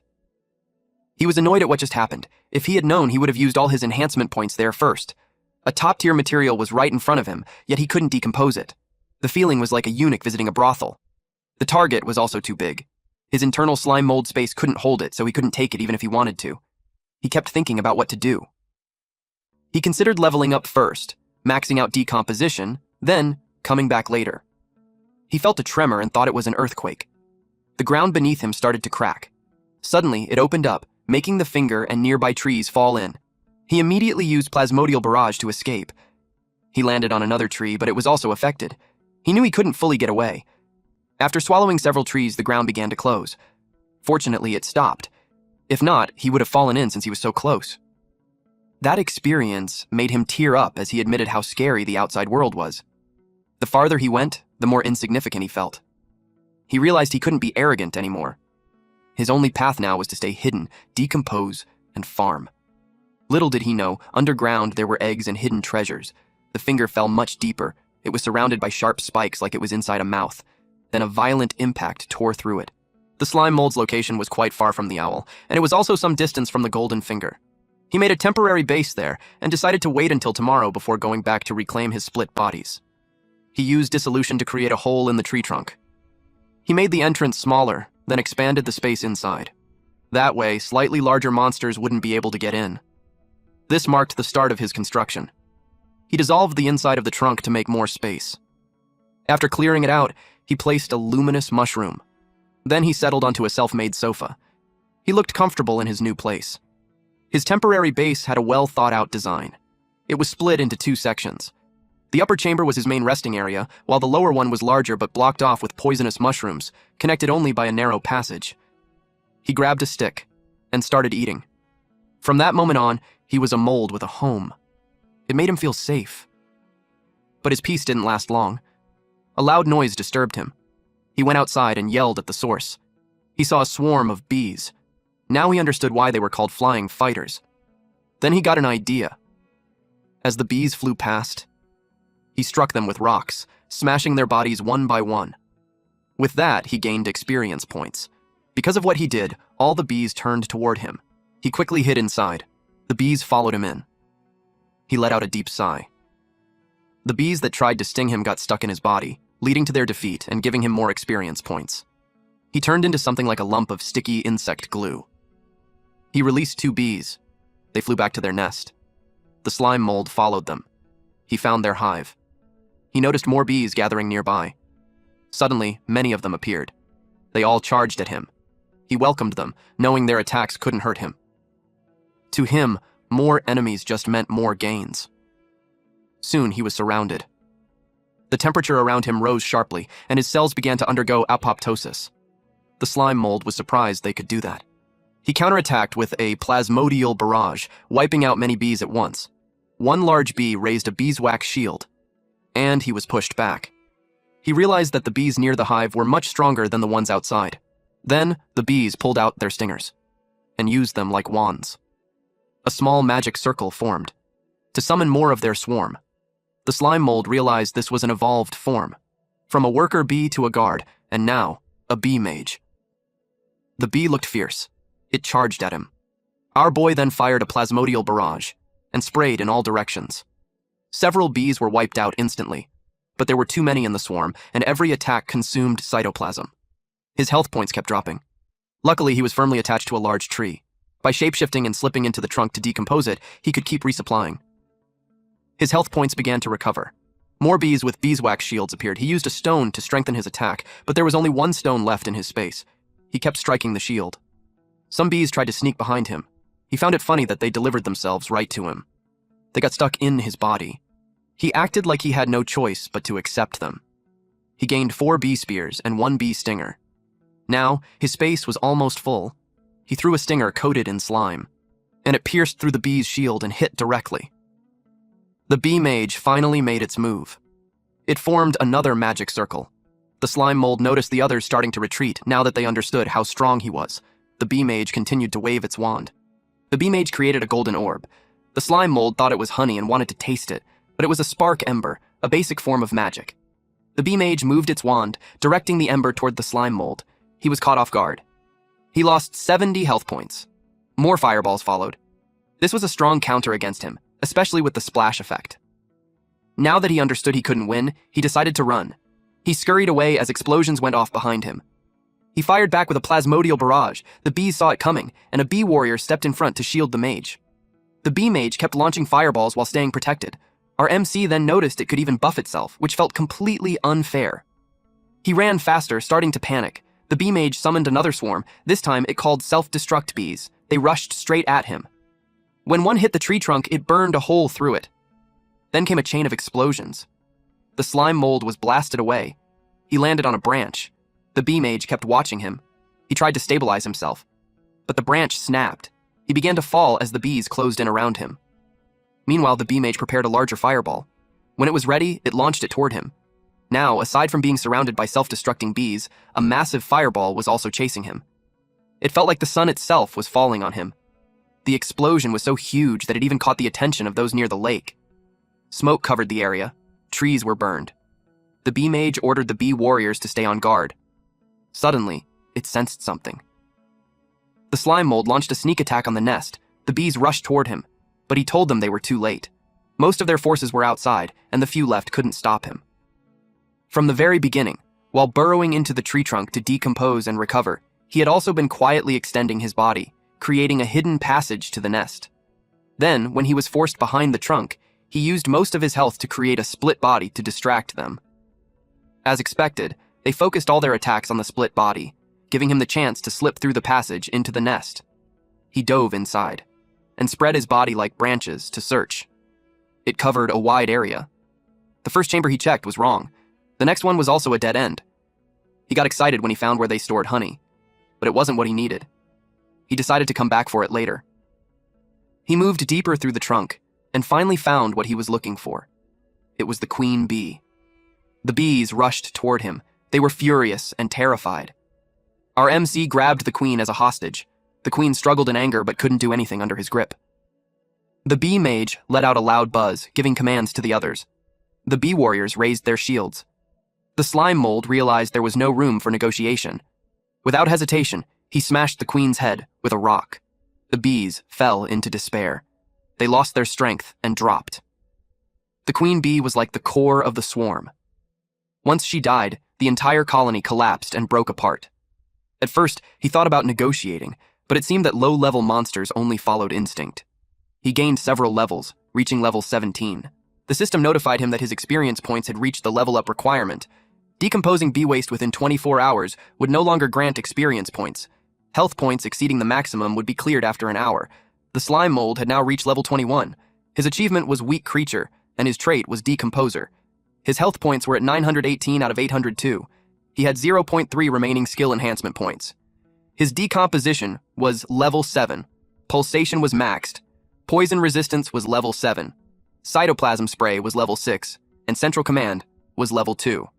He was annoyed at what just happened. If he had known, he would have used all his enhancement points there first. A top-tier material was right in front of him, yet he couldn't decompose it. The feeling was like a eunuch visiting a brothel. The target was also too big. His internal slime mold space couldn't hold it, so he couldn't take it even if he wanted to. He kept thinking about what to do. He considered leveling up first, maxing out decomposition, then coming back later. He felt a tremor and thought it was an earthquake. The ground beneath him started to crack. Suddenly, it opened up, making the finger and nearby trees fall in. He immediately used Plasmodial Barrage to escape. He landed on another tree, but it was also affected. He knew he couldn't fully get away. After swallowing several trees, the ground began to close. Fortunately, it stopped. If not, he would have fallen in since he was so close. That experience made him tear up as he admitted how scary the outside world was. The farther he went, the more insignificant he felt. He realized he couldn't be arrogant anymore. His only path now was to stay hidden, decompose, and farm. Little did he know, underground there were eggs and hidden treasures. The finger fell much deeper. It was surrounded by sharp spikes like it was inside a mouth. Then a violent impact tore through it. The slime mold's location was quite far from the owl, and it was also some distance from the golden finger. He made a temporary base there and decided to wait until tomorrow before going back to reclaim his split bodies. He used dissolution to create a hole in the tree trunk. He made the entrance smaller, then expanded the space inside. That way, slightly larger monsters wouldn't be able to get in. This marked the start of his construction. He dissolved the inside of the trunk to make more space. After clearing it out, he placed a luminous mushroom. Then he settled onto a self-made sofa. He looked comfortable in his new place. His temporary base had a well-thought-out design. It was split into two sections. The upper chamber was his main resting area, while the lower one was larger but blocked off with poisonous mushrooms, connected only by a narrow passage. He grabbed a stick and started eating. From that moment on, he was a mold with a home. It made him feel safe. But his peace didn't last long. A loud noise disturbed him. He went outside and yelled at the source. He saw a swarm of bees. Now he understood why they were called flying fighters. Then he got an idea. As the bees flew past, he struck them with rocks, smashing their bodies one by one. With that, he gained experience points. Because of what he did, all the bees turned toward him. He quickly hid inside. The bees followed him in. He let out a deep sigh. The bees that tried to sting him got stuck in his body, leading to their defeat and giving him more experience points. He turned into something like a lump of sticky insect glue. He released 2 bees. They flew back to their nest. The slime mold followed them. He found their hive. He noticed more bees gathering nearby. Suddenly, many of them appeared. They all charged at him. He welcomed them, knowing their attacks couldn't hurt him. To him, more enemies just meant more gains. Soon he was surrounded. The temperature around him rose sharply, and his cells began to undergo apoptosis. The slime mold was surprised they could do that. He counterattacked with a plasmodial barrage, wiping out many bees at once. One large bee raised a beeswax shield, and he was pushed back. He realized that the bees near the hive were much stronger than the ones outside. Then, the bees pulled out their stingers and used them like wands. A small magic circle formed to summon more of their swarm. The slime mold realized this was an evolved form, from a worker bee to a guard, and now, a bee mage. The bee looked fierce. It charged at him. Our boy then fired a plasmodial barrage and sprayed in all directions. Several bees were wiped out instantly, but there were too many in the swarm, and every attack consumed cytoplasm. His health points kept dropping. Luckily, he was firmly attached to a large tree. By shapeshifting and slipping into the trunk to decompose it, he could keep resupplying. His health points began to recover. More bees with beeswax shields appeared. He used a stone to strengthen his attack, but there was only one stone left in his space. He kept striking the shield. Some bees tried to sneak behind him. He found it funny that they delivered themselves right to him. They got stuck in his body. He acted like he had no choice but to accept them. He gained 4 bee spears and 1 bee stinger. Now, his space was almost full. He threw a stinger coated in slime, and it pierced through the bee's shield and hit directly. The bee mage finally made its move. It formed another magic circle. The slime mold noticed the others starting to retreat now that they understood how strong he was. The bee mage continued to wave its wand. The bee mage created a golden orb. The slime mold thought it was honey and wanted to taste it, but it was a spark ember, a basic form of magic. The bee mage moved its wand, directing the ember toward the slime mold. He was caught off guard. He lost 70 health points. More fireballs followed. This was a strong counter against him, especially with the splash effect. Now that he understood he couldn't win, he decided to run. He scurried away as explosions went off behind him. He fired back with a plasmodial barrage. The bees saw it coming, and a bee warrior stepped in front to shield the mage. The bee mage kept launching fireballs while staying protected. Our MC then noticed it could even buff itself, which felt completely unfair. He ran faster, starting to panic. The bee mage summoned another swarm. This time, it called self-destruct bees. They rushed straight at him. When one hit the tree trunk, it burned a hole through it. Then came a chain of explosions. The slime mold was blasted away. He landed on a branch. The bee mage kept watching him. He tried to stabilize himself, but the branch snapped. He began to fall as the bees closed in around him. Meanwhile, the bee mage prepared a larger fireball. When it was ready, it launched it toward him. Now, aside from being surrounded by self-destructing bees, a massive fireball was also chasing him. It felt like the sun itself was falling on him. The explosion was so huge that it even caught the attention of those near the lake. Smoke covered the area. Trees were burned. The bee mage ordered the bee warriors to stay on guard. Suddenly, it sensed something. The slime mold launched a sneak attack on the nest. The bees rushed toward him, but he told them they were too late. Most of their forces were outside, and the few left couldn't stop him. From the very beginning, while burrowing into the tree trunk to decompose and recover, He had also been quietly extending his body, creating a hidden passage to the nest. Then, when he was forced behind the trunk, he used most of his health to create a split body to distract them. As expected, they focused all their attacks on the split body, giving him the chance to slip through the passage into the nest. He dove inside, and spread his body like branches to search. It covered a wide area. The first chamber he checked was wrong. The next one was also a dead end. He got excited when he found where they stored honey, but it wasn't what he needed. He decided to come back for it later. He moved deeper through the trunk, and finally found what he was looking for. It was the queen bee. The bees rushed toward him. They were furious and terrified. Our MC grabbed the queen as a hostage. The queen struggled in anger but couldn't do anything under his grip. The bee mage let out a loud buzz, giving commands to the others. The bee warriors raised their shields. The slime mold realized there was no room for negotiation. Without hesitation, he smashed the queen's head with a rock. The bees fell into despair. They lost their strength and dropped. The queen bee was like the core of the swarm. Once she died, the entire colony collapsed and broke apart. At first, he thought about negotiating, but it seemed that low-level monsters only followed instinct. He gained several levels, reaching level 17. The system notified him that his experience points had reached the level-up requirement. Decomposing bee waste within 24 hours would no longer grant experience points. Health points exceeding the maximum would be cleared after an hour. The slime mold had now reached level 21. His achievement was Weak Creature, and his trait was Decomposer. His health points were at 918 out of 802. He had 0.3 remaining skill enhancement points. His decomposition was level 7. Pulsation was maxed. Poison resistance was level 7. Cytoplasm spray was level 6, and central command was level 2.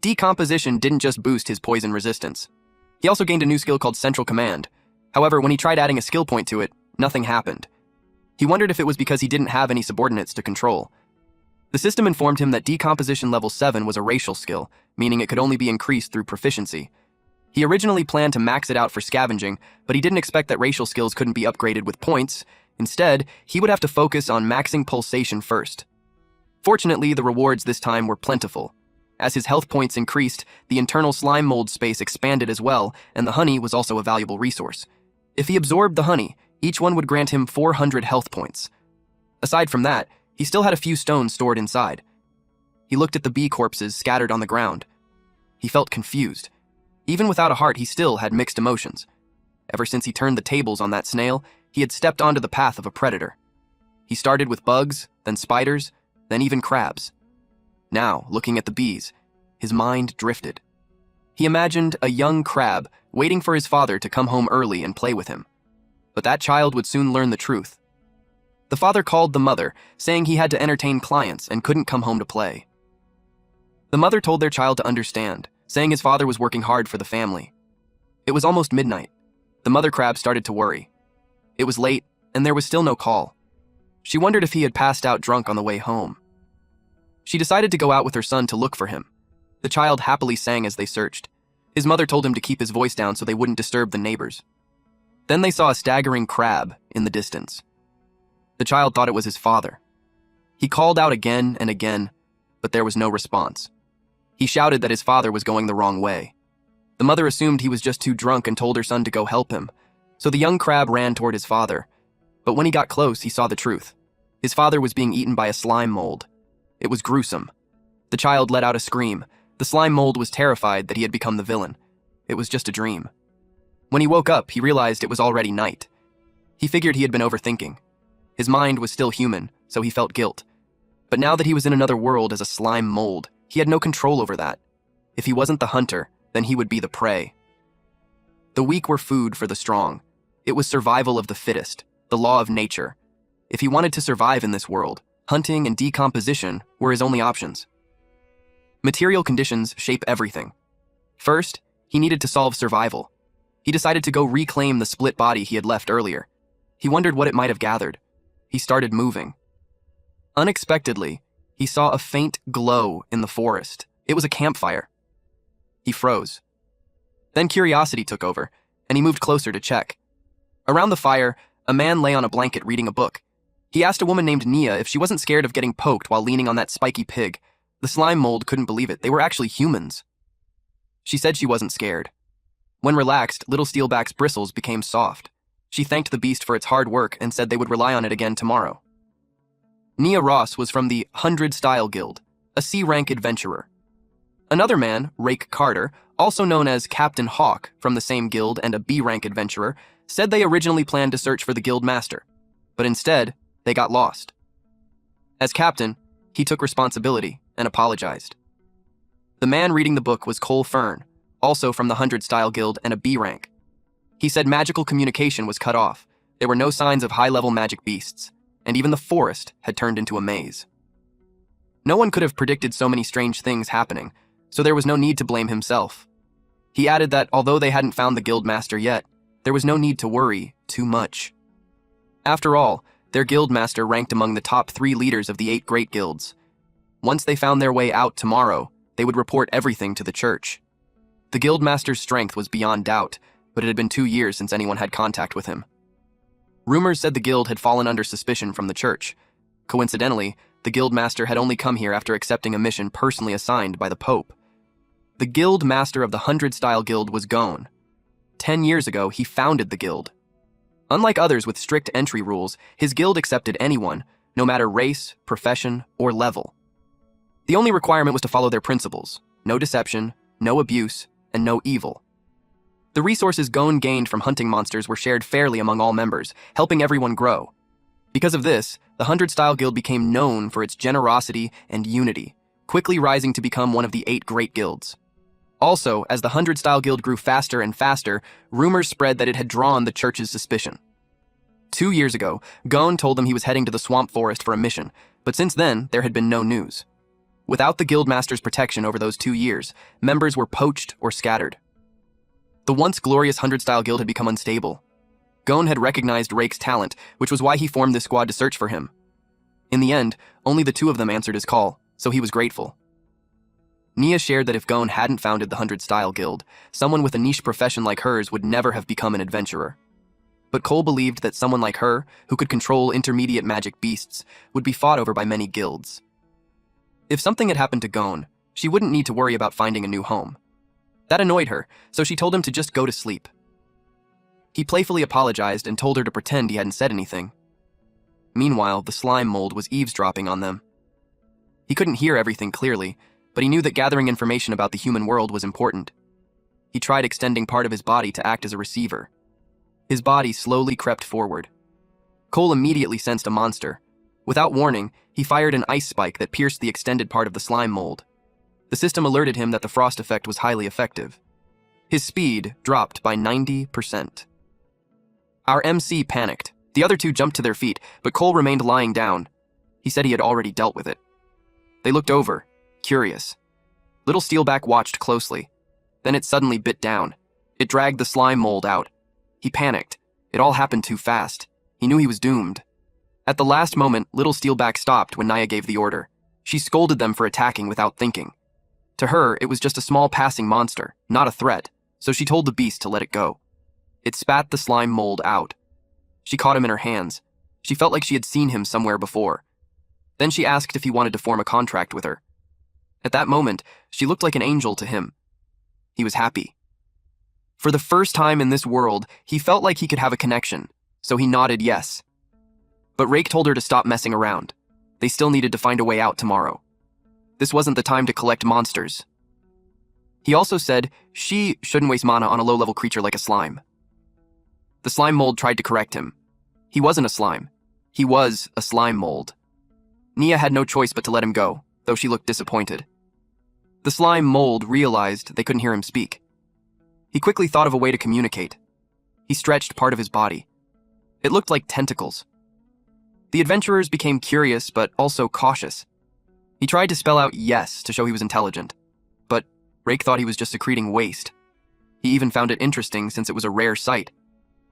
Decomposition didn't just boost his poison resistance. He also gained a new skill called central command. However, when he tried adding a skill point to it, nothing happened. He wondered if it was because he didn't have any subordinates to control. The system informed him that decomposition level 7 was a racial skill, meaning it could only be increased through proficiency. He originally planned to max it out for scavenging, but he didn't expect that racial skills couldn't be upgraded with points. Instead, he would have to focus on maxing pulsation first. Fortunately, the rewards this time were plentiful. As his health points increased, the internal slime mold space expanded as well, and the honey was also a valuable resource. If he absorbed the honey, each one would grant him 400 health points. Aside from that, he still had a few stones stored inside. He looked at the bee corpses scattered on the ground. He felt confused. Even without a heart, he still had mixed emotions. Ever since he turned the tables on that snail, he had stepped onto the path of a predator. He started with bugs, then spiders, then even crabs. Now, looking at the bees, his mind drifted. He imagined a young crab waiting for his father to come home early and play with him. But that child would soon learn the truth. The father called the mother, saying he had to entertain clients and couldn't come home to play. The mother told their child to understand, saying his father was working hard for the family. It was almost midnight. The mother crab started to worry. It was late, and there was still no call. She wondered if he had passed out drunk on the way home. She decided to go out with her son to look for him. The child happily sang as they searched. His mother told him to keep his voice down so they wouldn't disturb the neighbors. Then they saw a staggering crab in the distance. The child thought it was his father. He called out again and again, but there was no response. He shouted that his father was going the wrong way. The mother assumed he was just too drunk and told her son to go help him, so the young crab ran toward his father. But when he got close, he saw the truth. His father was being eaten by a slime mold. It was gruesome. The child let out a scream. The slime mold was terrified that he had become the villain. It was just a dream. When he woke up, he realized it was already night. He figured he had been overthinking. His mind was still human, so he felt guilt. But now that he was in another world as a slime mold, he had no control over that. If he wasn't the hunter, then he would be the prey. The weak were food for the strong. It was survival of the fittest, the law of nature. If he wanted to survive in this world, hunting and decomposition were his only options. Material conditions shape everything. First, he needed to solve survival. He decided to go reclaim the split body he had left earlier. He wondered what it might have gathered. He started moving. Unexpectedly, he saw a faint glow in the forest. It was a campfire. He froze. Then curiosity took over, and he moved closer to check. Around the fire, a man lay on a blanket reading a book. He asked a woman named Nia if she wasn't scared of getting poked while leaning on that spiky pig. The slime mold couldn't believe it. They were actually humans. She said she wasn't scared. When relaxed, Little Steelback's bristles became soft. She thanked the beast for its hard work and said they would rely on it again tomorrow. Nia Ross was from the 100 Guild, a C-rank adventurer. Another man, Rake Carter, also known as Captain Hawk from the same guild and a B-rank adventurer, said they originally planned to search for the guild master, but instead, they got lost. As captain, he took responsibility and apologized. The man reading the book was Cole Fern, also from the 100 Guild and a B rank. He said magical communication was cut off, there were no signs of high-level magic beasts, and even the forest had turned into a maze. No one could have predicted so many strange things happening, so there was no need to blame himself. He added that although they hadn't found the guild master yet, there was no need to worry too much. After all, their guild master ranked among the top 3 leaders of the 8 great guilds. Once they found their way out tomorrow, they would report everything to the church. The guild master's strength was beyond doubt, but it had been 2 years since anyone had contact with him. Rumors said the guild had fallen under suspicion from the church. Coincidentally, the guild master had only come here after accepting a mission personally assigned by the Pope. The guild master of the 100 Guild was Gon. 10 years ago, he founded the guild. Unlike others with strict entry rules, his guild accepted anyone, no matter race, profession, or level. The only requirement was to follow their principles: no deception, no abuse, and no evil. The resources Gon gained from hunting monsters were shared fairly among all members, helping everyone grow. Because of this, the 100 Guild became known for its generosity and unity, quickly rising to become one of the 8 great guilds. Also, as the 100 Guild grew faster and faster, rumors spread that it had drawn the church's suspicion. 2 years ago, Gon told them he was heading to the swamp forest for a mission, but since then, there had been no news. Without the guildmaster's protection over those 2 years, members were poached or scattered. The once glorious 100 Guild had become unstable. Gon had recognized Rake's talent, which was why he formed this squad to search for him. In the end, only the 2 of them answered his call, so he was grateful. Nia shared that if Gon hadn't founded the 100 Guild, someone with a niche profession like hers would never have become an adventurer. But Cole believed that someone like her, who could control intermediate magic beasts, would be fought over by many guilds. If something had happened to Gon, she wouldn't need to worry about finding a new home. That annoyed her, so she told him to just go to sleep. He playfully apologized and told her to pretend he hadn't said anything. Meanwhile, the slime mold was eavesdropping on them. He couldn't hear everything clearly, but he knew that gathering information about the human world was important. He tried extending part of his body to act as a receiver. His body slowly crept forward. Cole immediately sensed a monster. Without warning, he fired an ice spike that pierced the extended part of the slime mold. The system alerted him that the frost effect was highly effective. His speed dropped by 90%. Our MC panicked. The other 2 jumped to their feet, but Cole remained lying down. He said he had already dealt with it. They looked over, curious. Little Steelback watched closely. Then it suddenly bit down. It dragged the slime mold out. He panicked. It all happened too fast. He knew he was doomed. At the last moment, Little Steelback stopped when Nia gave the order. She scolded them for attacking without thinking. To her, it was just a small passing monster, not a threat, so she told the beast to let it go. It spat the slime mold out. She caught him in her hands. She felt like she had seen him somewhere before. Then she asked if he wanted to form a contract with her. At that moment, she looked like an angel to him. He was happy. For the first time in this world, he felt like he could have a connection, so he nodded yes. But Rake told her to stop messing around. They still needed to find a way out tomorrow. This wasn't the time to collect monsters. He also said she shouldn't waste mana on a low-level creature like a slime. The slime mold tried to correct him. He wasn't a slime. He was a slime mold. Nia had no choice but to let him go, though she looked disappointed. The slime mold realized they couldn't hear him speak. He quickly thought of a way to communicate. He stretched part of his body. It looked like tentacles. The adventurers became curious, but also cautious. He tried to spell out yes to show he was intelligent, but Rake thought he was just secreting waste. He even found it interesting since it was a rare sight.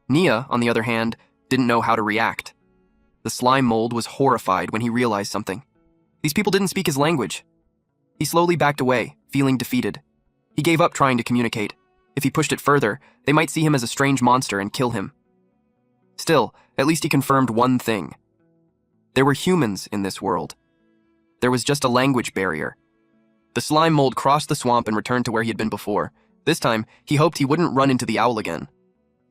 Nia, on the other hand, didn't know how to react. The slime mold was horrified when he realized something. These people didn't speak his language. He slowly backed away, feeling defeated. He gave up trying to communicate. If he pushed it further, they might see him as a strange monster and kill him. Still, at least he confirmed one thing. There were humans in this world. There was just a language barrier. The slime mold crossed the swamp and returned to where he had been before, This time, he hoped he wouldn't run into the owl again.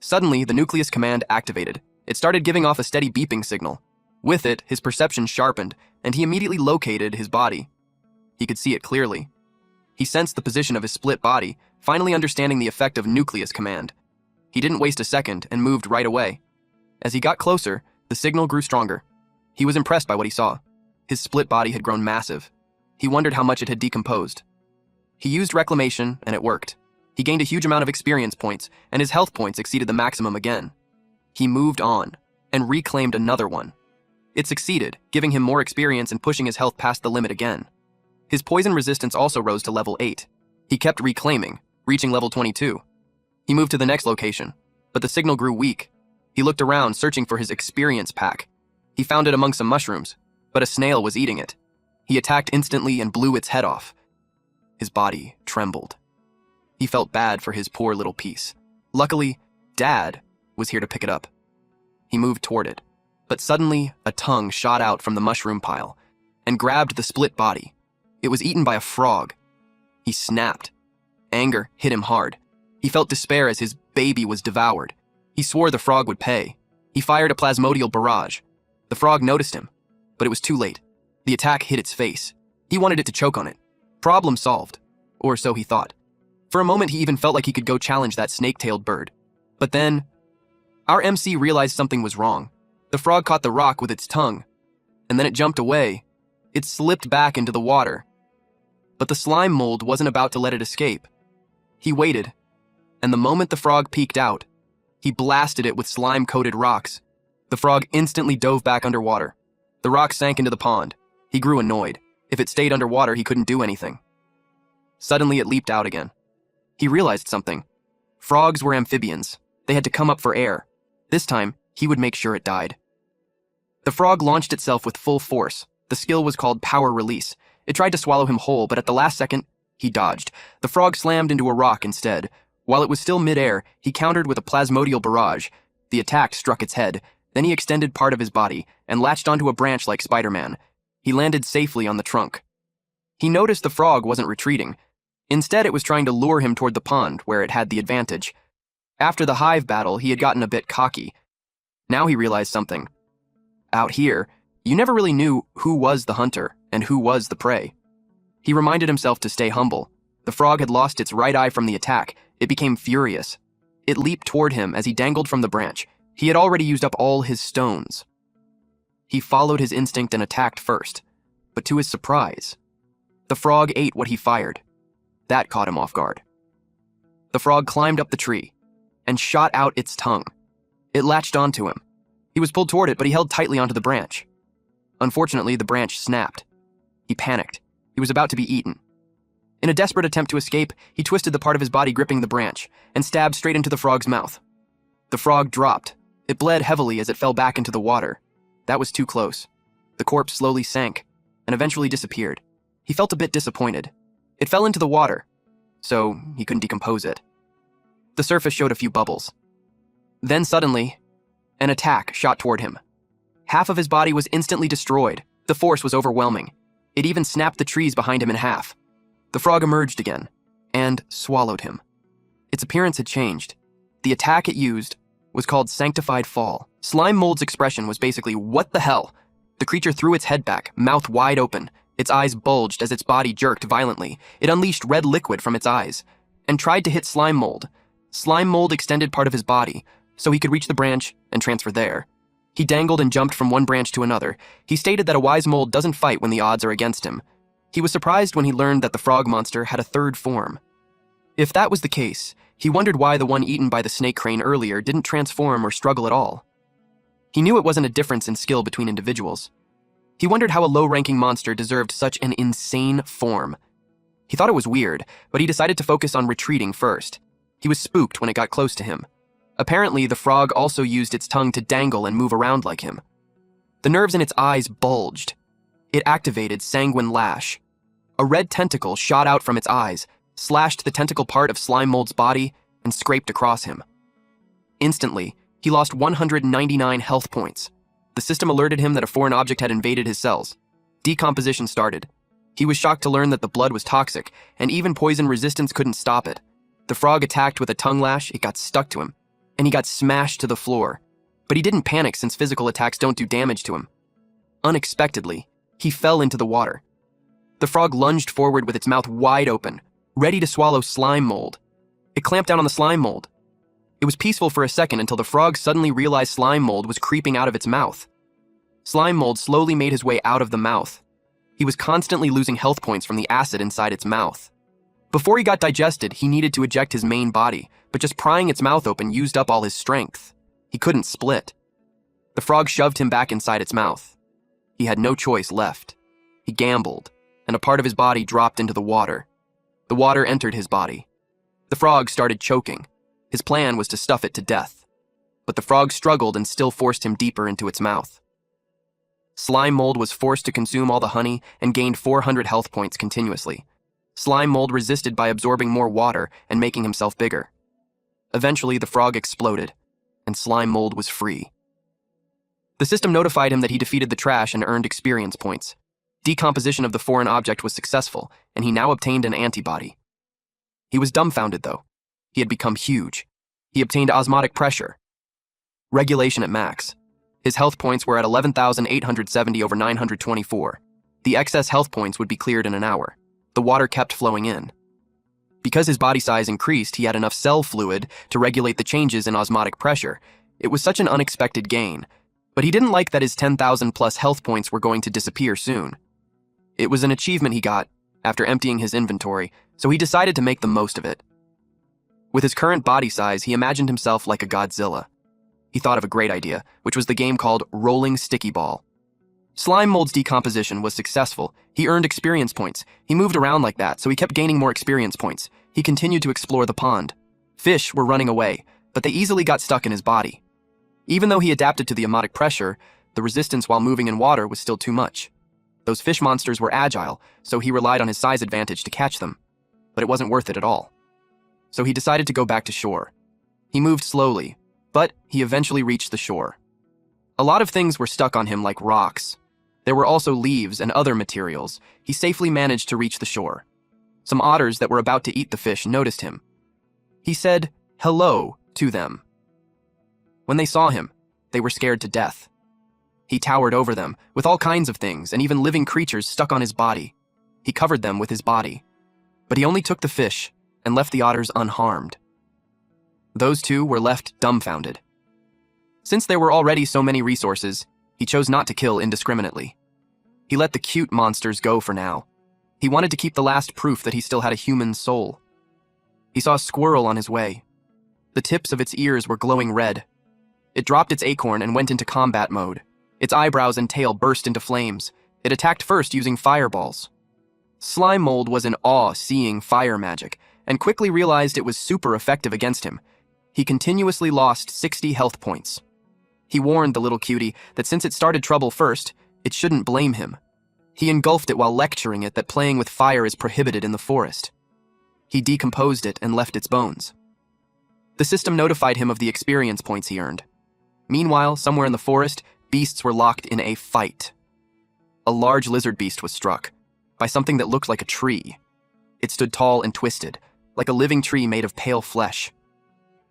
Suddenly, the nucleus command activated. It started giving off a steady beeping signal. With it, his perception sharpened, and he immediately located his body. He could see it clearly. He sensed the position of his split body, finally understanding the effect of nucleus command. He didn't waste a second and moved right away. As he got closer, the signal grew stronger. He was impressed by what he saw. His split body had grown massive. He wondered how much it had decomposed. He used reclamation, and it worked. He gained a huge amount of experience points, and his health points exceeded the maximum again. He moved on, and reclaimed another one. It succeeded, giving him more experience and pushing his health past the limit again. His poison resistance also rose to level 8. He kept reclaiming, reaching level 22. He moved to the next location, but the signal grew weak. He looked around, searching for his experience pack. He found it among some mushrooms, but a snail was eating it. He attacked instantly and blew its head off. His body trembled. He felt bad for his poor little piece. Luckily, Dad was here to pick it up. He moved toward it, but suddenly a tongue shot out from the mushroom pile and grabbed the split body. It was eaten by a frog. He snapped. Anger hit him hard. He felt despair as his baby was devoured. He swore the frog would pay. He fired a plasmodial barrage. The frog noticed him, but it was too late. The attack hit its face. He wanted it to choke on it. Problem solved, or so he thought. For a moment, he even felt like he could go challenge that snake-tailed bird. But then, our MC realized something was wrong. The frog caught the rock with its tongue, and then it jumped away. It slipped back into the water. But the slime mold wasn't about to let it escape. He waited, and the moment the frog peeked out, he blasted it with slime-coated rocks. The frog instantly dove back underwater. The rocks sank into the pond. He grew annoyed. If it stayed underwater, he couldn't do anything. Suddenly, it leaped out again. He realized something. Frogs were amphibians. They had to come up for air. This time, he would make sure it died. The frog launched itself with full force. The skill was called Power Release. It tried to swallow him whole, but at the last second, he dodged. The frog slammed into a rock instead. While it was still mid-air, he countered with a plasmodial barrage. The attack struck its head. Then he extended part of his body and latched onto a branch like Spider-Man. He landed safely on the trunk. He noticed the frog wasn't retreating. Instead, it was trying to lure him toward the pond, where it had the advantage. After the hive battle, he had gotten a bit cocky. Now he realized something. Out here, you never really knew who was the hunter and who was the prey. He reminded himself to stay humble. The frog had lost its right eye from the attack. It became furious. It leaped toward him as he dangled from the branch. He had already used up all his stones. He followed his instinct and attacked first, but to his surprise, the frog ate what he fired. That caught him off guard. The frog climbed up the tree and shot out its tongue. It latched onto him. He was pulled toward it, but he held tightly onto the branch. Unfortunately, the branch snapped. He panicked. He was about to be eaten. In a desperate attempt to escape, he twisted the part of his body gripping the branch and stabbed straight into the frog's mouth. The frog dropped. It bled heavily as it fell back into the water. That was too close. The corpse slowly sank and eventually disappeared. He felt a bit disappointed. It fell into the water, so he couldn't decompose it. The surface showed a few bubbles. Then suddenly, an attack shot toward him. Half of his body was instantly destroyed. The force was overwhelming. It even snapped the trees behind him in half. The frog emerged again and swallowed him. Its appearance had changed. The attack it used was called Sanctified Fall. Slime Mold's expression was basically, "What the hell?" The creature threw its head back, mouth wide open. Its eyes bulged as its body jerked violently. It unleashed red liquid from its eyes and tried to hit Slime Mold. Slime Mold extended part of his body so he could reach the branch and transfer there. He dangled and jumped from one branch to another. He stated that a wise mold doesn't fight when the odds are against him. He was surprised when he learned that the frog monster had a third form. If that was the case, he wondered why the one eaten by the snake crane earlier didn't transform or struggle at all. He knew it wasn't a difference in skill between individuals. He wondered how a low-ranking monster deserved such an insane form. He thought it was weird, but he decided to focus on retreating first. He was spooked when it got close to him. Apparently, the frog also used its tongue to dangle and move around like him. The nerves in its eyes bulged. It activated Sanguine Lash. A red tentacle shot out from its eyes, slashed the tentacle part of Slime Mold's body, and scraped across him. Instantly, he lost 199 health points. The system alerted him that a foreign object had invaded his cells. Decomposition started. He was shocked to learn that the blood was toxic, and even poison resistance couldn't stop it. The frog attacked with a tongue lash, it got stuck to him, and he got smashed to the floor. But he didn't panic since physical attacks don't do damage to him. Unexpectedly, he fell into the water. The frog lunged forward with its mouth wide open, ready to swallow slime mold. It clamped down on the slime mold. It was peaceful for a second until the frog suddenly realized slime mold was creeping out of its mouth. Slime mold slowly made his way out of the mouth. He was constantly losing health points from the acid inside its mouth. Before he got digested, he needed to eject his main body, but just prying its mouth open used up all his strength. He couldn't split. The frog shoved him back inside its mouth. He had no choice left. He gambled, and a part of his body dropped into the water. The water entered his body. The frog started choking. His plan was to stuff it to death. But the frog struggled and still forced him deeper into its mouth. Slime mold was forced to consume all the honey and gained 400 health points continuously. Slime mold resisted by absorbing more water and making himself bigger. Eventually, the frog exploded, and slime mold was free. The system notified him that he defeated the trash and earned experience points. Decomposition of the foreign object was successful, and he now obtained an antibody. He was dumbfounded, though. He had become huge. He obtained osmotic pressure. Regulation at max. His health points were at 11,870 over 924. The excess health points would be cleared in an hour. The water kept flowing in. Because his body size increased, he had enough cell fluid to regulate the changes in osmotic pressure. It was such an unexpected gain, but he didn't like that his 10,000 plus health points were going to disappear soon. It was an achievement he got after emptying his inventory, so he decided to make the most of it. With his current body size, he imagined himself like a Godzilla. He thought of a great idea, which was the game called Rolling Sticky Ball. Slime mold's decomposition was successful. He earned experience points. He moved around like that, so he kept gaining more experience points. He continued to explore the pond. Fish were running away, but they easily got stuck in his body. Even though he adapted to the osmotic pressure, the resistance while moving in water was still too much. Those fish monsters were agile, so he relied on his size advantage to catch them. But it wasn't worth it at all. So he decided to go back to shore. He moved slowly, but he eventually reached the shore. A lot of things were stuck on him like rocks. There were also leaves and other materials. He safely managed to reach the shore. Some otters that were about to eat the fish noticed him. He said hello to them. When they saw him, they were scared to death. He towered over them with all kinds of things and even living creatures stuck on his body. He covered them with his body. But he only took the fish and left the otters unharmed. Those two were left dumbfounded. Since there were already so many resources, he chose not to kill indiscriminately. He let the cute monsters go for now. He wanted to keep the last proof that he still had a human soul. He saw a squirrel on his way. The tips of its ears were glowing red. It dropped its acorn and went into combat mode. Its eyebrows and tail burst into flames. It attacked first using fireballs. Slime mold was in awe seeing fire magic, and quickly realized it was super effective against him. He continuously lost 60 health points. He warned the little cutie that since it started trouble first, it shouldn't blame him. He engulfed it while lecturing it that playing with fire is prohibited in the forest. He decomposed it and left its bones. The system notified him of the experience points he earned. Meanwhile, somewhere in the forest, beasts were locked in a fight. A large lizard beast was struck by something that looked like a tree. It stood tall and twisted, like a living tree made of pale flesh.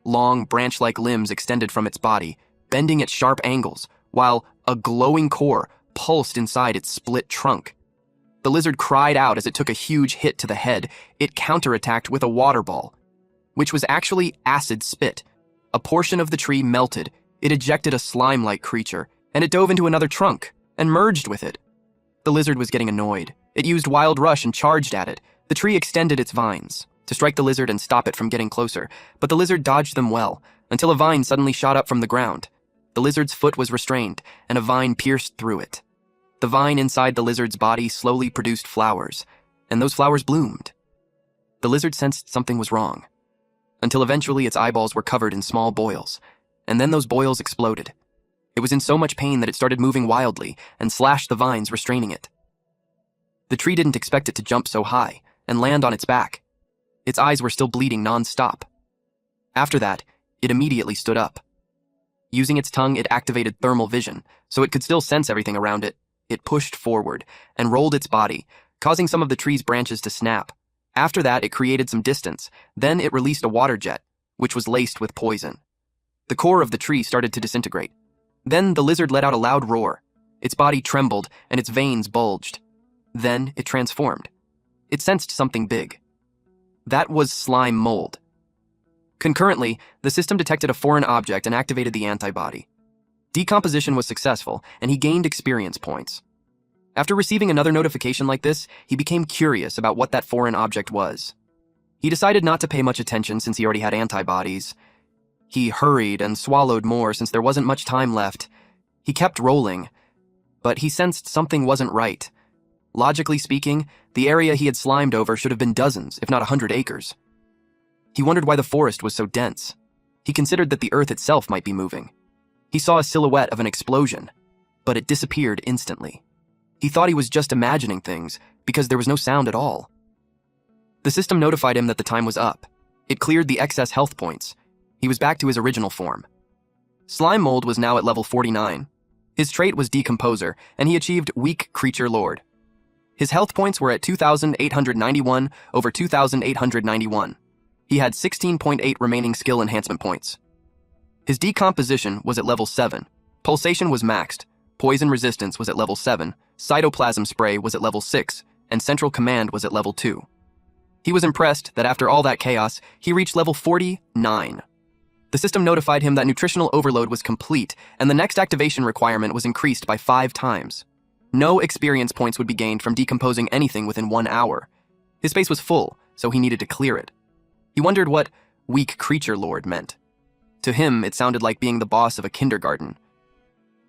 Long, branch-like limbs extended from its body, bending at sharp angles, while a glowing core pulsed inside its split trunk. The lizard cried out as it took a huge hit to the head. It counterattacked with a water ball, which was actually acid spit. A portion of the tree melted. It ejected a slime-like creature, and it dove into another trunk and merged with it. The lizard was getting annoyed. It used Wild Rush and charged at it. The tree extended its vines to strike the lizard and stop it from getting closer, but the lizard dodged them well, until a vine suddenly shot up from the ground. The lizard's foot was restrained, and a vine pierced through it. The vine inside the lizard's body slowly produced flowers, and those flowers bloomed. The lizard sensed something was wrong, until eventually its eyeballs were covered in small boils, and then those boils exploded. It was in so much pain that it started moving wildly and slashed the vines restraining it. The tree didn't expect it to jump so high and land on its back. Its eyes were still bleeding non-stop. After that, it immediately stood up. Using its tongue, it activated thermal vision, so it could still sense everything around it. It pushed forward and rolled its body, causing some of the tree's branches to snap. After that, it created some distance. Then it released a water jet, which was laced with poison. The core of the tree started to disintegrate. Then the lizard let out a loud roar. Its body trembled and its veins bulged. Then it transformed. It sensed something big. That was slime mold. Concurrently, the system detected a foreign object and activated the antibody. Decomposition was successful, and he gained experience points. After receiving another notification like this, he became curious about what that foreign object was. He decided not to pay much attention since he already had antibodies. He hurried and swallowed more since there wasn't much time left. He kept rolling, but he sensed something wasn't right. Logically speaking, the area he had slimed over should have been dozens, if not 100 acres. He wondered why the forest was so dense. He considered that the earth itself might be moving. He saw a silhouette of an explosion, but it disappeared instantly. He thought he was just imagining things because there was no sound at all. The system notified him that the time was up. It cleared the excess health points. He was back to his original form. Slime Mold was now at level 49. His trait was Decomposer, and he achieved Weak Creature Lord. His health points were at 2,891 over 2,891. He had 16.8 remaining skill enhancement points. His decomposition was at level 7. Pulsation was maxed. Poison resistance was at level 7. Cytoplasm spray was at level 6. And central command was at level 2. He was impressed that after all that chaos, he reached level 49. The system notified him that nutritional overload was complete, and the next activation requirement was increased by 5 times. No experience points would be gained from decomposing anything within 1 hour. His space was full, so he needed to clear it. He wondered what Weak Creature Lord meant. To him, it sounded like being the boss of a kindergarten.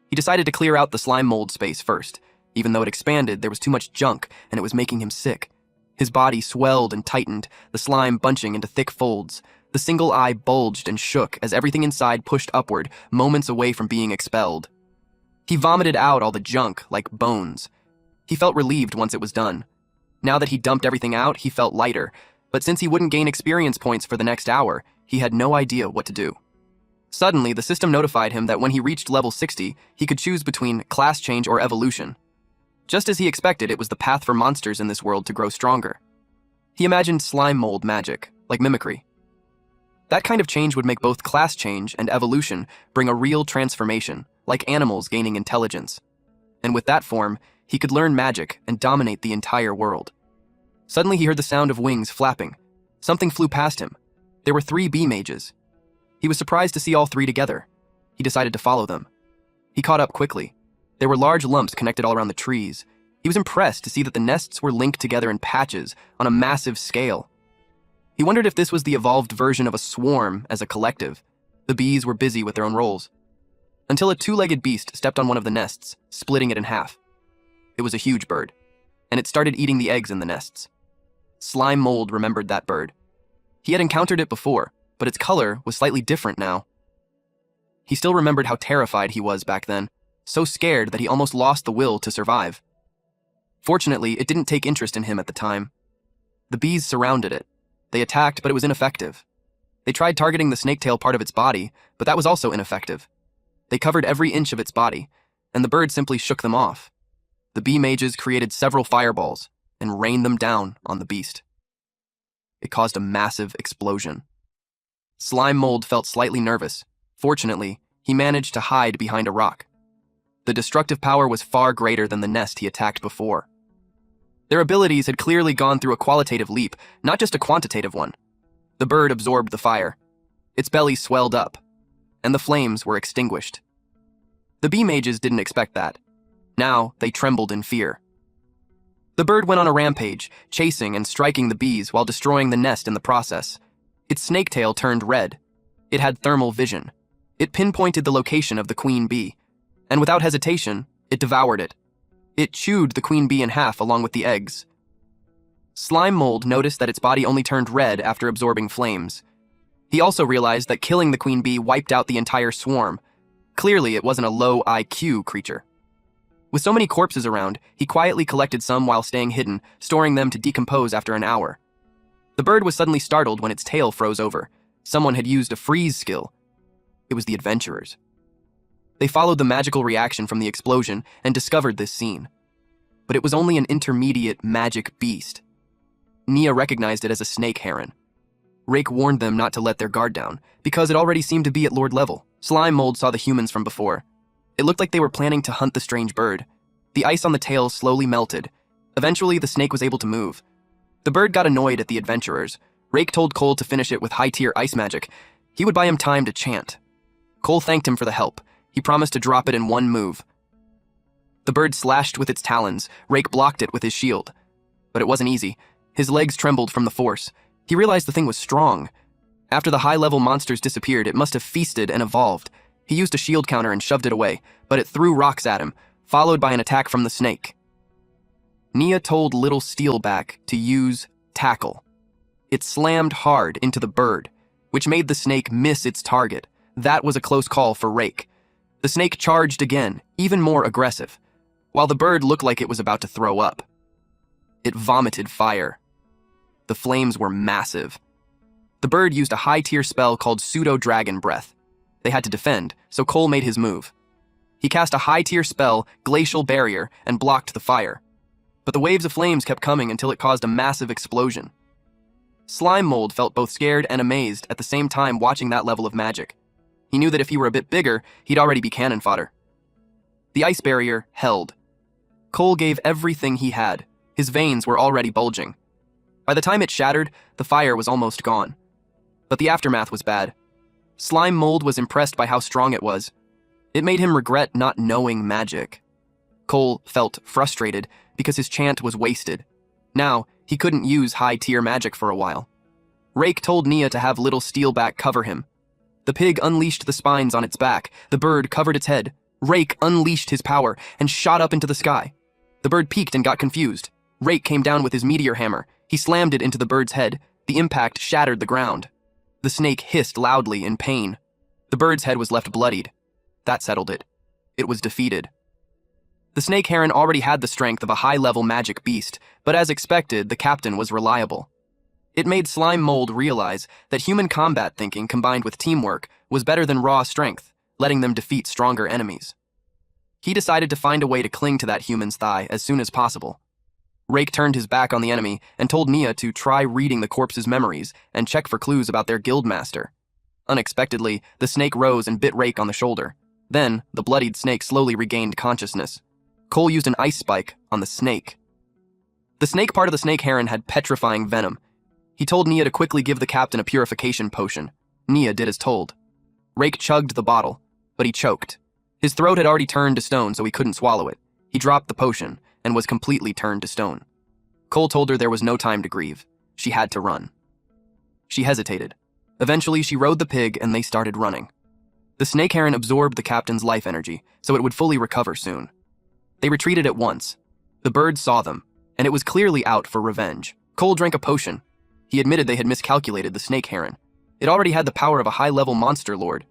He decided to clear out the slime mold space first. Even though it expanded, there was too much junk, and it was making him sick. His body swelled and tightened, the slime bunching into thick folds. The single eye bulged and shook as everything inside pushed upward, moments away from being expelled. He vomited out all the junk, like bones. He felt relieved once it was done. Now that he dumped everything out, he felt lighter, but since he wouldn't gain experience points for the next hour, he had no idea what to do. Suddenly, the system notified him that when he reached level 60, he could choose between class change or evolution. Just as he expected, it was the path for monsters in this world to grow stronger. He imagined slime mold magic, like mimicry. That kind of change would make both class change and evolution bring a real transformation, like animals gaining intelligence. And with that form, he could learn magic and dominate the entire world. Suddenly he heard the sound of wings flapping. Something flew past him. There were 3 bee mages. He was surprised to see all 3 together. He decided to follow them. He caught up quickly. There were large lumps connected all around the trees. He was impressed to see that the nests were linked together in patches on a massive scale. He wondered if this was the evolved version of a swarm as a collective. The bees were busy with their own roles. Until a 2-legged beast stepped on one of the nests, splitting it in half. It was a huge bird, and it started eating the eggs in the nests. Slime Mold remembered that bird. He had encountered it before, but its color was slightly different now. He still remembered how terrified he was back then, so scared that he almost lost the will to survive. Fortunately, it didn't take interest in him at the time. The bees surrounded it. They attacked, but it was ineffective. They tried targeting the snaketail part of its body, but that was also ineffective. They covered every inch of its body, and the bird simply shook them off. The bee mages created several fireballs and rained them down on the beast. It caused a massive explosion. Slime Mold felt slightly nervous. Fortunately, he managed to hide behind a rock. The destructive power was far greater than the nest he attacked before. Their abilities had clearly gone through a qualitative leap, not just a quantitative one. The bird absorbed the fire. Its belly swelled up, and the flames were extinguished. The bee mages didn't expect that. Now, they trembled in fear. The bird went on a rampage, chasing and striking the bees while destroying the nest in the process. Its snaketail turned red. It had thermal vision. It pinpointed the location of the queen bee, and without hesitation, it devoured it. It chewed the queen bee in half along with the eggs. Slime Mold noticed that its body only turned red after absorbing flames. He also realized that killing the queen bee wiped out the entire swarm. Clearly, it wasn't a low IQ creature. With so many corpses around, he quietly collected some while staying hidden, storing them to decompose after an hour. The bird was suddenly startled when its tail froze over. Someone had used a freeze skill. It was the adventurers. They followed the magical reaction from the explosion and discovered this scene. But it was only an intermediate magic beast. Nia recognized it as a snake heron. Rake warned them not to let their guard down, because it already seemed to be at Lord level. Slime Mold saw the humans from before. It looked like they were planning to hunt the strange bird. The ice on the tail slowly melted. Eventually, the snake was able to move. The bird got annoyed at the adventurers. Rake told Cole to finish it with high-tier ice magic. He would buy him time to chant. Cole thanked him for the help. He promised to drop it in one move. The bird slashed with its talons. Rake blocked it with his shield. But it wasn't easy. His legs trembled from the force. He realized the thing was strong. After the high-level monsters disappeared, it must have feasted and evolved. He used a shield counter and shoved it away, but it threw rocks at him, followed by an attack from the snake. Nia told Little Steelback to use Tackle. It slammed hard into the bird, which made the snake miss its target. That was a close call for Rake. The snake charged again, even more aggressive, while the bird looked like it was about to throw up. It vomited fire. The flames were massive. The bird used a high-tier spell called Pseudo-Dragon Breath. They had to defend, so Cole made his move. He cast a high-tier spell, Glacial Barrier, and blocked the fire. But the waves of flames kept coming until it caused a massive explosion. Slime Mold felt both scared and amazed at the same time watching that level of magic. He knew that if he were a bit bigger, he'd already be cannon fodder. The ice barrier held. Cole gave everything he had. His veins were already bulging. By the time it shattered, the fire was almost gone. But the aftermath was bad. Slime Mold was impressed by how strong it was. It made him regret not knowing magic. Cole felt frustrated because his chant was wasted. Now, he couldn't use high-tier magic for a while. Rake told Nia to have Little Steelback cover him. The pig unleashed the spines on its back. The bird covered its head. Rake unleashed his power and shot up into the sky. The bird peeked and got confused. Rake came down with his meteor hammer. He slammed it into the bird's head. The impact shattered the ground. The snake hissed loudly in pain. The bird's head was left bloodied. That settled it. It was defeated. The snake heron already had the strength of a high-level magic beast, but as expected, the captain was reliable. It made Slime Mold realize that human combat thinking combined with teamwork was better than raw strength, letting them defeat stronger enemies. He decided to find a way to cling to that human's thigh as soon as possible. Rake turned his back on the enemy and told Nia to try reading the corpse's memories and check for clues about their guildmaster. Unexpectedly, the snake rose and bit Rake on the shoulder. Then, the bloodied snake slowly regained consciousness. Cole used an ice spike on the snake. The snake part of the snake heron had petrifying venom. He told Nia to quickly give the captain a purification potion. Nia did as told. Rake chugged the bottle, but he choked. His throat had already turned to stone, so he couldn't swallow it. He dropped the potion and was completely turned to stone. Cole told her there was no time to grieve. She had to run. She hesitated. Eventually, she rode the pig and they started running. The snake heron absorbed the captain's life energy, so it would fully recover soon. They retreated at once. The bird saw them, and it was clearly out for revenge. Cole drank a potion. He admitted they had miscalculated the snake heron. It already had the power of a high-level monster lord,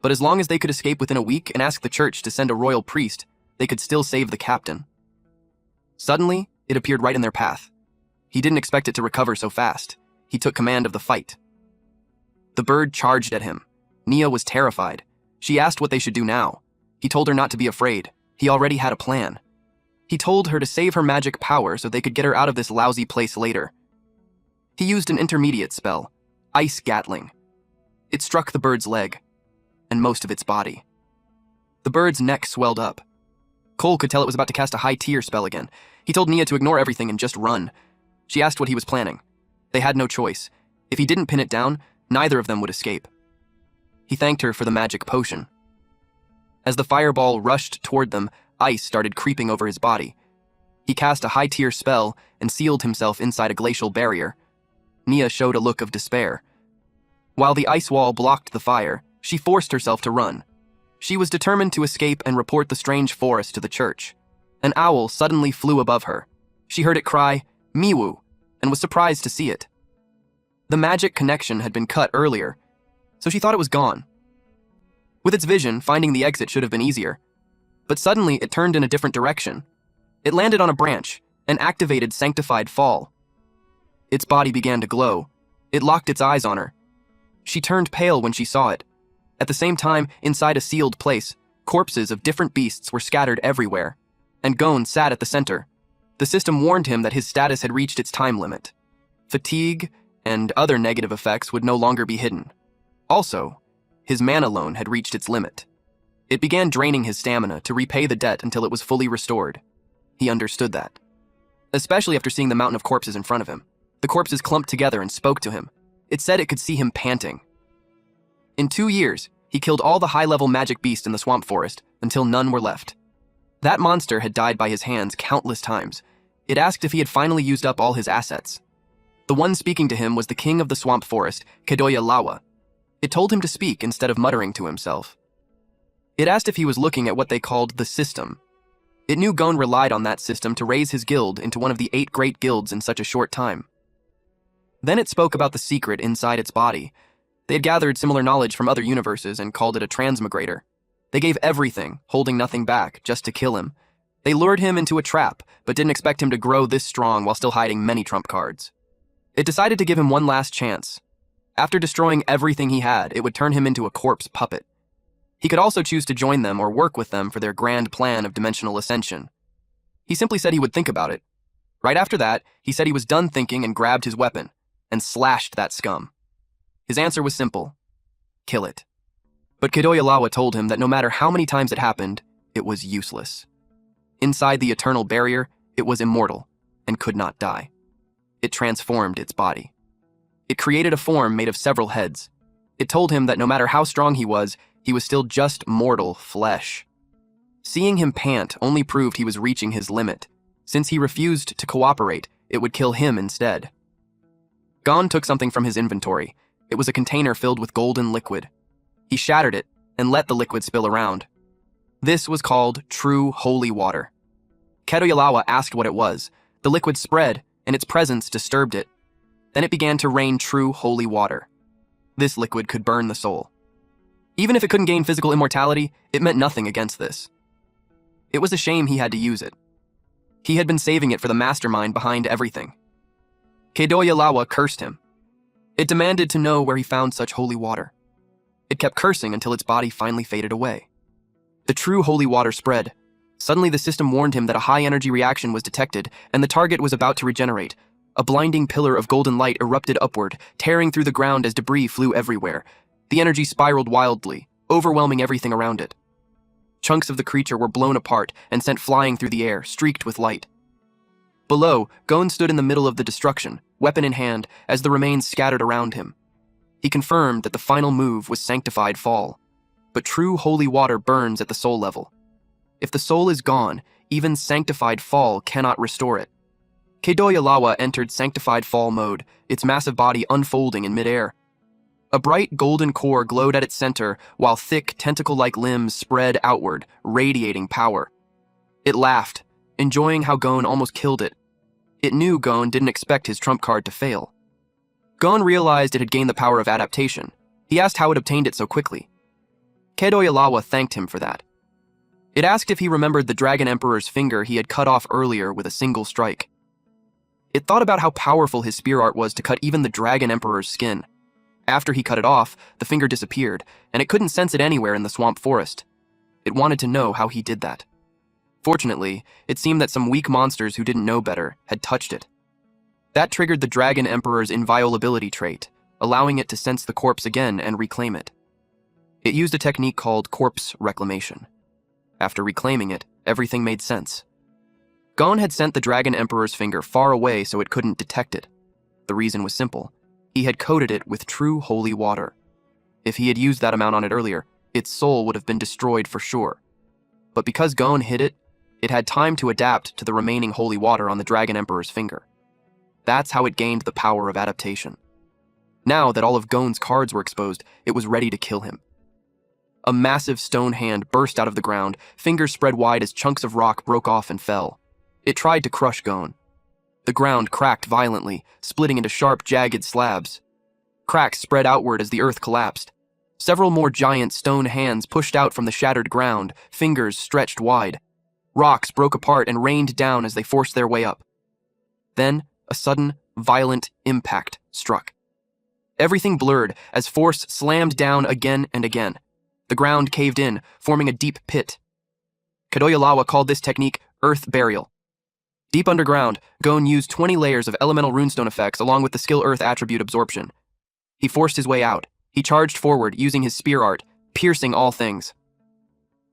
but as long as they could escape within a week and ask the church to send a royal priest, they could still save the captain. Suddenly, it appeared right in their path. He didn't expect it to recover so fast. He took command of the fight. The bird charged at him. Nia was terrified. She asked what they should do now. He told her not to be afraid. He already had a plan. He told her to save her magic power so they could get her out of this lousy place later. He used an intermediate spell, Ice Gatling. It struck the bird's leg, and most of its body. The bird's neck swelled up. Cole could tell it was about to cast a high-tier spell again. He told Nia to ignore everything and just run. She asked what he was planning. They had no choice. If he didn't pin it down, neither of them would escape. He thanked her for the magic potion. As the fireball rushed toward them, ice started creeping over his body. He cast a high-tier spell and sealed himself inside a glacial barrier. Nia showed a look of despair. While the ice wall blocked the fire, she forced herself to run. She was determined to escape and report the strange forest to the church. An owl suddenly flew above her. She heard it cry, "Miwu," and was surprised to see it. The magic connection had been cut earlier, so she thought it was gone. With its vision, finding the exit should have been easier. But suddenly, it turned in a different direction. It landed on a branch and activated Sanctified Fall. Its body began to glow. It locked its eyes on her. She turned pale when she saw it. At the same time, inside a sealed place, corpses of different beasts were scattered everywhere, and Gon sat at the center. The system warned him that his status had reached its time limit. Fatigue and other negative effects would no longer be hidden. Also, his mana loan had reached its limit. It began draining his stamina to repay the debt until it was fully restored. He understood that. Especially after seeing the mountain of corpses in front of him. The corpses clumped together and spoke to him. It said it could see him panting. In 2 years, he killed all the high-level magic beasts in the swamp forest until none were left. That monster had died by his hands countless times. It asked if he had finally used up all his assets. The one speaking to him was the king of the swamp forest, Kedoya Lawa. It told him to speak instead of muttering to himself. It asked if he was looking at what they called the system. It knew Gon relied on that system to raise his guild into one of the 8 great guilds in such a short time. Then it spoke about the secret inside its body. They had gathered similar knowledge from other universes and called it a transmigrator. They gave everything, holding nothing back, just to kill him. They lured him into a trap, but didn't expect him to grow this strong while still hiding many trump cards. It decided to give him one last chance. After destroying everything he had, it would turn him into a corpse puppet. He could also choose to join them or work with them for their grand plan of dimensional ascension. He simply said he would think about it. Right after that, he said he was done thinking and grabbed his weapon and slashed that scum. His answer was simple: kill it. But Kedoya Lawa told him that no matter how many times it happened, it was useless. Inside the eternal barrier, it was immortal and could not die. It transformed its body. It created a form made of several heads. It told him that no matter how strong he was still just mortal flesh. Seeing him pant only proved he was reaching his limit. Since he refused to cooperate, it would kill him instead. Gon took something from his inventory. It was a container filled with golden liquid. He shattered it and let the liquid spill around. This was called true holy water. Kedoya Lawa asked what it was. The liquid spread, and its presence disturbed it. Then it began to rain true holy water. This liquid could burn the soul. Even if it couldn't gain physical immortality, it meant nothing against this. It was a shame he had to use it. He had been saving it for the mastermind behind everything. Kedoya Lawa cursed him. It demanded to know where he found such holy water. It kept cursing until its body finally faded away. The true holy water spread. Suddenly the system warned him that a high-energy reaction was detected, and the target was about to regenerate. A blinding pillar of golden light erupted upward, tearing through the ground as debris flew everywhere. The energy spiraled wildly, overwhelming everything around it. Chunks of the creature were blown apart and sent flying through the air, streaked with light. Below, Gon stood in the middle of the destruction, weapon in hand, as the remains scattered around him. He confirmed that the final move was sanctified fall. But true holy water burns at the soul level. If the soul is gone, even sanctified fall cannot restore it. Kedoya Lawa entered sanctified fall mode, its massive body unfolding in midair. A bright golden core glowed at its center, while thick, tentacle-like limbs spread outward, radiating power. It laughed, enjoying how Gon almost killed it. It knew Gon didn't expect his trump card to fail. Gon realized it had gained the power of adaptation. He asked how it obtained it so quickly. Kedoya Lawa thanked him for that. It asked if he remembered the Dragon Emperor's finger he had cut off earlier with a single strike. It thought about how powerful his spear art was to cut even the Dragon Emperor's skin. After he cut it off, the finger disappeared, and it couldn't sense it anywhere in the swamp forest. It wanted to know how he did that. Fortunately, it seemed that some weak monsters who didn't know better had touched it. That triggered the Dragon Emperor's inviolability trait, allowing it to sense the corpse again and reclaim it. It used a technique called corpse reclamation. After reclaiming it, everything made sense. Gon had sent the Dragon Emperor's finger far away so it couldn't detect it. The reason was simple. He had coated it with true holy water. If he had used that amount on it earlier, its soul would have been destroyed for sure. But because Gon hid it, it had time to adapt to the remaining holy water on the Dragon Emperor's finger. That's how it gained the power of adaptation. Now that all of Gon's cards were exposed, it was ready to kill him. A massive stone hand burst out of the ground, fingers spread wide as chunks of rock broke off and fell. It tried to crush Gon. The ground cracked violently, splitting into sharp, jagged slabs. Cracks spread outward as the earth collapsed. Several more giant stone hands pushed out from the shattered ground, fingers stretched wide. Rocks broke apart and rained down as they forced their way up. Then, a sudden, violent impact struck. Everything blurred as force slammed down again and again. The ground caved in, forming a deep pit. Kedoya Lawa called this technique earth burial. Deep underground, Gon used 20 layers of elemental runestone effects along with the skill earth attribute absorption. He forced his way out. He charged forward using his spear art, piercing all things.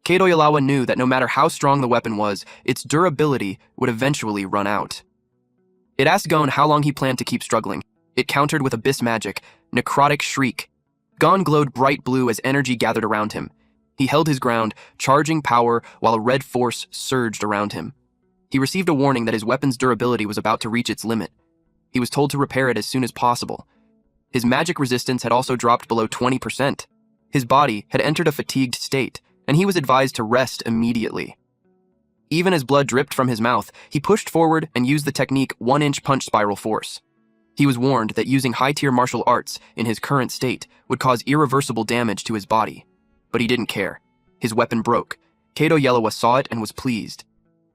Kato Yalawa knew that no matter how strong the weapon was, its durability would eventually run out. It asked Gon how long he planned to keep struggling. It countered with abyss magic, necrotic shriek. Gon glowed bright blue as energy gathered around him. He held his ground, charging power while a red force surged around him. He received a warning that his weapon's durability was about to reach its limit. He was told to repair it as soon as possible. His magic resistance had also dropped below 20%. His body had entered a fatigued state, and he was advised to rest immediately. Even as blood dripped from his mouth, he pushed forward and used the technique 1-inch punch spiral force. He was warned that using high-tier martial arts in his current state would cause irreversible damage to his body. But he didn't care. His weapon broke. Kato Yalawa saw it and was pleased.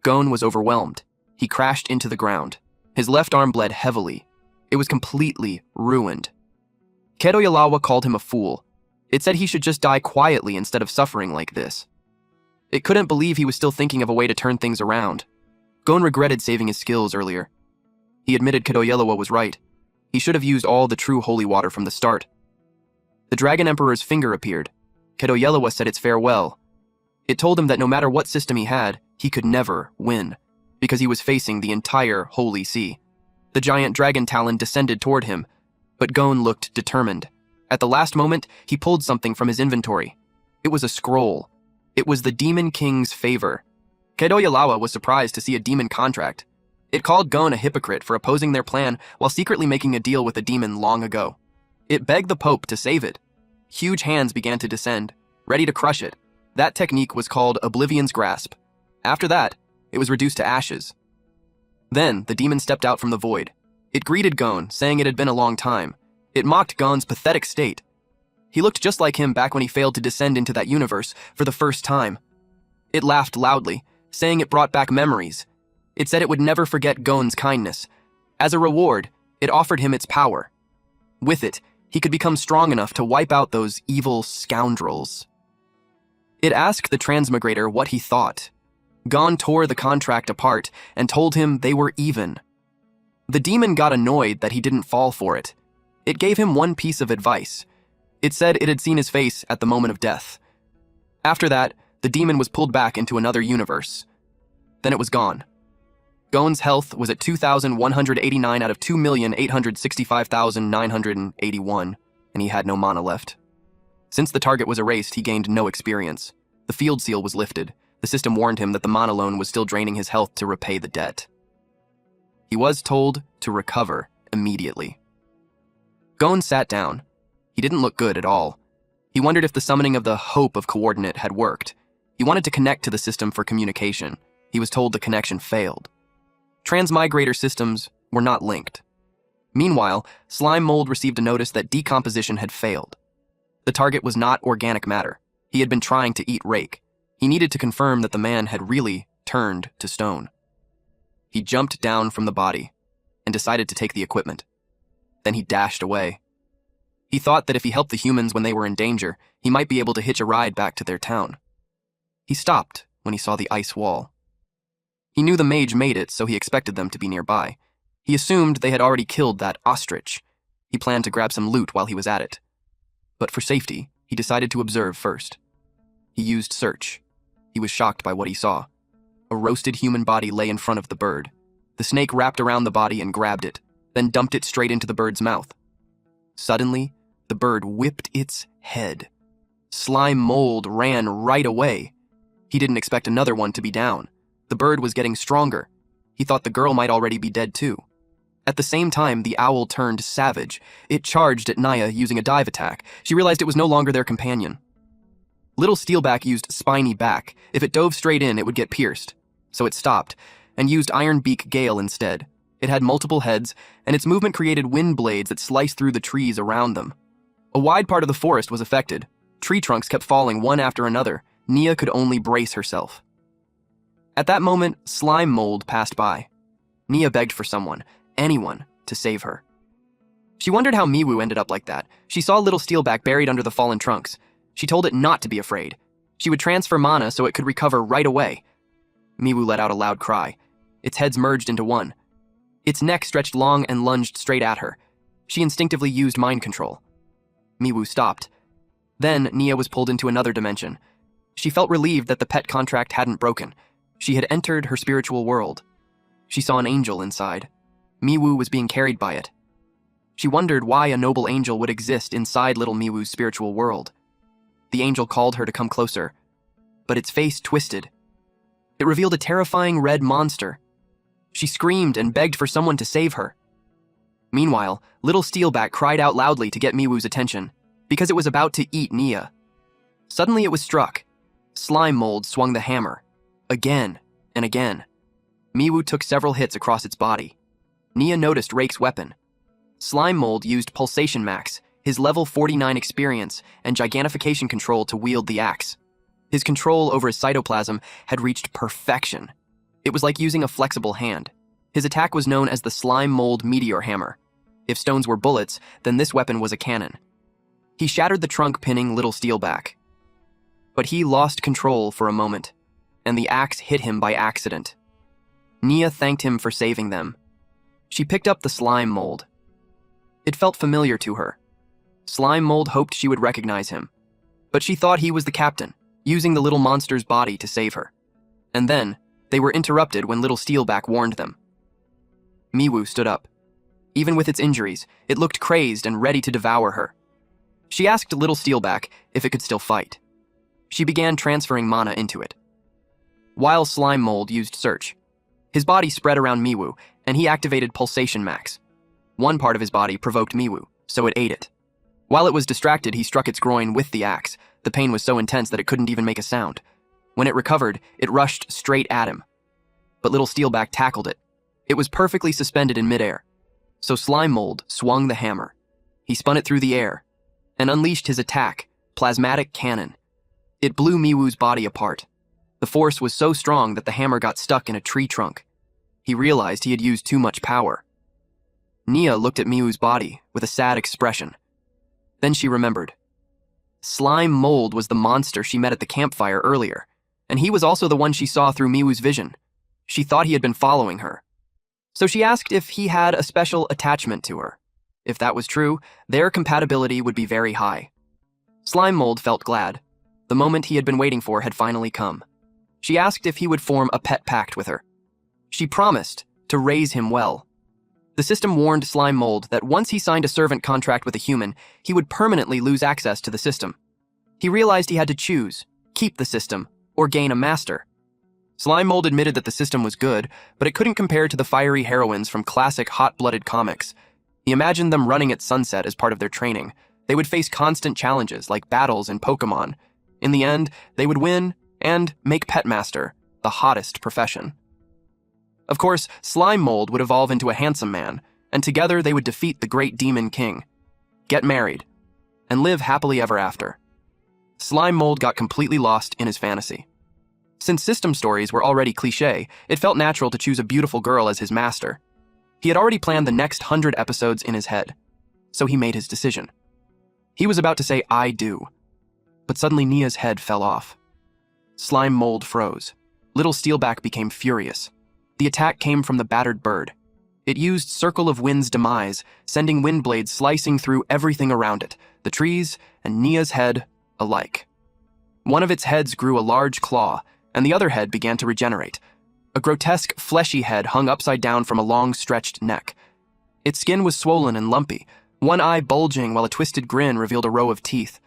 Gon was overwhelmed. He crashed into the ground. His left arm bled heavily. It was completely ruined. Kato Yalawa called him a fool. It said he should just die quietly instead of suffering like this. It couldn't believe he was still thinking of a way to turn things around. Gon regretted saving his skills earlier. He admitted Kato Yalawa was right. He should have used all the true holy water from the start. The Dragon Emperor's finger appeared. Kato Yalawa said its farewell. It told him that no matter what system he had, he could never win, because he was facing the entire Holy Sea. The giant dragon talon descended toward him, but Gon looked determined. At the last moment, he pulled something from his inventory. It was a scroll. It was the Demon King's favor. Kato Yalawa was surprised to see a demon contract. It called Gon a hypocrite for opposing their plan while secretly making a deal with a demon long ago. It begged the Pope to save it. Huge hands began to descend, ready to crush it. That technique was called Oblivion's Grasp. After that, it was reduced to ashes. Then, the demon stepped out from the void. It greeted Gon, saying it had been a long time. It mocked Gon's pathetic state. He looked just like him back when he failed to descend into that universe for the first time. It laughed loudly, saying it brought back memories. It said it would never forget Gon's kindness. As a reward, it offered him its power. With it, he could become strong enough to wipe out those evil scoundrels. It asked the transmigrator what he thought. Gon tore the contract apart and told him they were even. The demon got annoyed that he didn't fall for it. It gave him one piece of advice. It said it had seen his face at the moment of death. After that, the demon was pulled back into another universe. Then it was gone. Gon's health was at 2,189 out of 2,865,981, and he had no mana left. Since the target was erased, he gained no experience. The field seal was lifted. The system warned him that the mana loan was still draining his health to repay the debt. He was told to recover immediately. Gon sat down. He didn't look good at all. He wondered if the summoning of the Hope of Coordinate had worked. He wanted to connect to the system for communication. He was told the connection failed. Transmigrator systems were not linked. Meanwhile, Slime Mold received a notice that decomposition had failed. The target was not organic matter. He had been trying to eat Rake. He needed to confirm that the man had really turned to stone. He jumped down from the body and decided to take the equipment. Then he dashed away. He thought that if he helped the humans when they were in danger, he might be able to hitch a ride back to their town. He stopped when he saw the ice wall. He knew the mage made it, so he expected them to be nearby. He assumed they had already killed that ostrich. He planned to grab some loot while he was at it. But for safety, he decided to observe first. He used search. He was shocked by what he saw. A roasted human body lay in front of the bird. The snake wrapped around the body and grabbed it, then dumped it straight into the bird's mouth. Suddenly, the bird whipped its head. Slime Mold ran right away. He didn't expect another one to be down. The bird was getting stronger. He thought the girl might already be dead too. At the same time, the owl turned savage. It charged at Naya using a dive attack. She realized it was no longer their companion. Little Steelback used Spiny Back. If it dove straight in, it would get pierced. So it stopped, and used Iron Beak Gale instead. It had multiple heads, and its movement created wind blades that sliced through the trees around them. A wide part of the forest was affected. Tree trunks kept falling one after another. Nia could only brace herself. At that moment, Slime Mold passed by. Nia begged for someone, anyone, to save her. She wondered how Miwu ended up like that. She saw Little Steelback buried under the fallen trunks. She told it not to be afraid. She would transfer mana so it could recover right away. Miwu let out a loud cry. Its heads merged into one. Its neck stretched long and lunged straight at her. She instinctively used mind control. Miwoo stopped. Then Nia was pulled into another dimension. She felt relieved that the pet contract hadn't broken. She had entered her spiritual world. She saw an angel inside. Miwoo was being carried by it. She wondered why a noble angel would exist inside little Miwoo's spiritual world. The angel called her to come closer, but its face twisted. It revealed a terrifying red monster. She screamed and begged for someone to save her. Meanwhile, little Steelback cried out loudly to get Miwoo's attention, because it was about to eat Nia. Suddenly it was struck. Slime Mold swung the hammer, again and again. Miwoo took several hits across its body. Nia noticed Rake's weapon. Slime Mold used Pulsation Max, his level 49 experience, and gigantification control to wield the axe. His control over his cytoplasm had reached perfection. It was like using a flexible hand. His attack was known as the Slime Mold Meteor Hammer. If stones were bullets, then this weapon was a cannon. He shattered the trunk, pinning little Steelback. But he lost control for a moment, and the axe hit him by accident. Nia thanked him for saving them. She picked up the Slime Mold. It felt familiar to her. Slime Mold hoped she would recognize him, but she thought he was the captain, using the little monster's body to save her. And then, they were interrupted when little Steelback warned them. Miwoo stood up. Even with its injuries, it looked crazed and ready to devour her. She asked little Steelback if it could still fight. She began transferring mana into it. While Slime Mold used Search, his body spread around Miwoo, and he activated Pulsation Max. One part of his body provoked Miwoo, so it ate it. While it was distracted, he struck its groin with the axe. The pain was so intense that it couldn't even make a sound. When it recovered, it rushed straight at him. But little Steelback tackled it. It was perfectly suspended in midair. So Slime Mold swung the hammer. He spun it through the air and unleashed his attack, Plasmatic Cannon. It blew Miwoo's body apart. The force was so strong that the hammer got stuck in a tree trunk. He realized he had used too much power. Nia looked at Miwoo's body with a sad expression. Then she remembered. Slime Mold was the monster she met at the campfire earlier, and he was also the one she saw through Miwoo's vision. She thought he had been following her. So she asked if he had a special attachment to her. If that was true, their compatibility would be very high. Slime Mold felt glad. The moment he had been waiting for had finally come. She asked if he would form a pet pact with her. She promised to raise him well. The system warned Slime Mold that once he signed a servant contract with a human, he would permanently lose access to the system. He realized he had to choose, keep the system, or gain a master. Slime Mold admitted that the system was good, but it couldn't compare to the fiery heroines from classic hot-blooded comics. He imagined them running at sunset as part of their training. They would face constant challenges like battles in Pokemon. In the end, they would win and make Petmaster the hottest profession. Of course, Slime Mold would evolve into a handsome man, and together they would defeat the great Demon King, get married, and live happily ever after. Slime Mold got completely lost in his fantasy. Since system stories were already cliché, it felt natural to choose a beautiful girl as his master. He had already planned the next 100 episodes in his head, so he made his decision. He was about to say, "I do," but suddenly Nia's head fell off. Slime Mold froze. Little Steelback became furious. The attack came from the battered bird. It used Circle of Wind's demise, sending wind blades slicing through everything around it, the trees and Nia's head alike. One of its heads grew a large claw, and the other head began to regenerate. A grotesque, fleshy head hung upside down from a long, stretched neck. Its skin was swollen and lumpy, one eye bulging while a twisted grin revealed a row of teeth.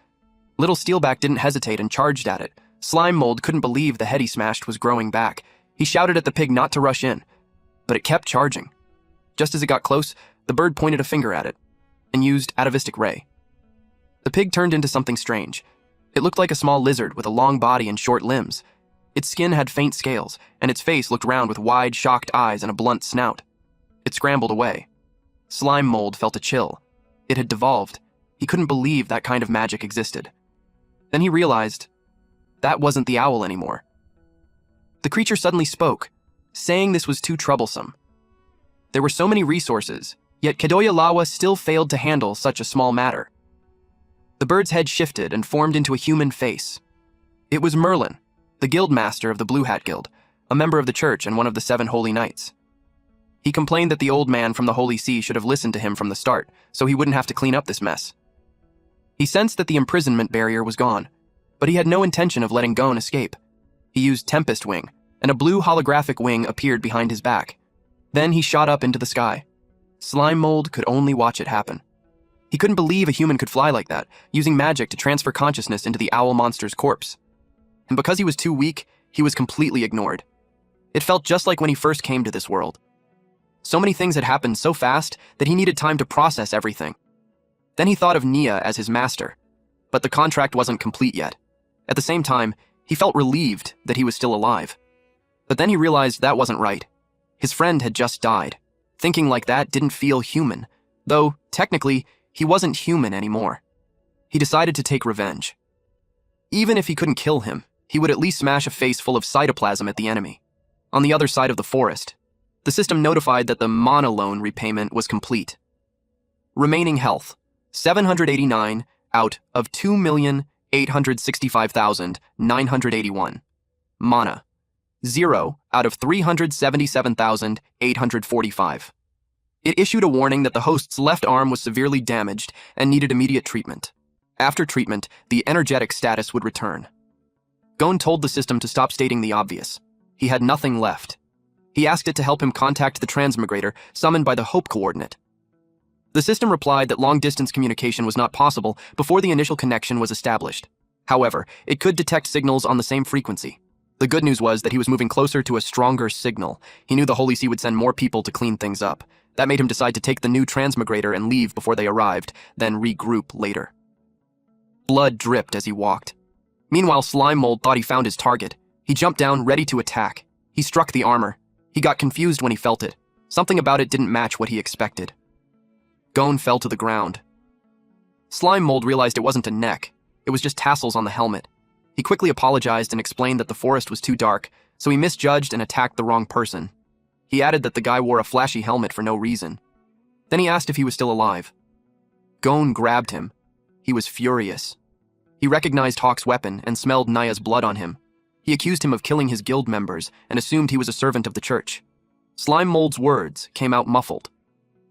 Little Steelback didn't hesitate and charged at it. Slime Mold couldn't believe the head he smashed was growing back. He shouted at the pig not to rush in, but it kept charging. Just as it got close, the bird pointed a finger at it and used Atavistic Ray. The pig turned into something strange. It looked like a small lizard with a long body and short limbs. Its skin had faint scales, and its face looked round with wide, shocked eyes and a blunt snout. It scrambled away. Slime Mold felt a chill. It had devolved. He couldn't believe that kind of magic existed. Then he realized that wasn't the owl anymore. The creature suddenly spoke, saying this was too troublesome. There were so many resources, yet Kadoya Lawa still failed to handle such a small matter. The bird's head shifted and formed into a human face. It was Merlin, the guildmaster of the Blue Hat Guild, a member of the church and one of the 7 holy knights. He complained that the old man from the Holy See should have listened to him from the start, so he wouldn't have to clean up this mess. He sensed that the imprisonment barrier was gone, but he had no intention of letting Gon escape. He used Tempest Wing, and a blue holographic wing appeared behind his back. Then he shot up into the sky. Slime Mold could only watch it happen. He couldn't believe a human could fly like that, using magic to transfer consciousness into the owl monster's corpse. And because he was too weak, he was completely ignored. It felt just like when he first came to this world. So many things had happened so fast that he needed time to process everything. Then he thought of Nia as his master, but the contract wasn't complete yet. At the same time, he felt relieved that he was still alive. But then he realized that wasn't right. His friend had just died. Thinking like that didn't feel human, though, technically, he wasn't human anymore. He decided to take revenge. Even if he couldn't kill him, he would at least smash a face full of cytoplasm at the enemy. On the other side of the forest, the system notified that the mana loan repayment was complete. Remaining health, 789 out of 2,865,981. Mana, 0 out of 377,845. It issued a warning that the host's left arm was severely damaged and needed immediate treatment. After treatment, the energetic status would return. Gon told the system to stop stating the obvious. He had nothing left. He asked it to help him contact the transmigrator summoned by the Hope coordinate. The system replied that long-distance communication was not possible before the initial connection was established. However, it could detect signals on the same frequency. The good news was that he was moving closer to a stronger signal. He knew the Holy See would send more people to clean things up. That made him decide to take the new transmigrator and leave before they arrived, then regroup later. Blood dripped as he walked. Meanwhile, Slime Mold thought he found his target. He jumped down, ready to attack. He struck the armor. He got confused when he felt it. Something about it didn't match what he expected. Gon fell to the ground. Slime Mold realized it wasn't a neck. It was just tassels on the helmet. He quickly apologized and explained that the forest was too dark, so he misjudged and attacked the wrong person. He added that the guy wore a flashy helmet for no reason. Then he asked if he was still alive. Gon grabbed him. He was furious. He recognized Hawk's weapon and smelled Naya's blood on him. He accused him of killing his guild members and assumed he was a servant of the church. Slime Mold's words came out muffled.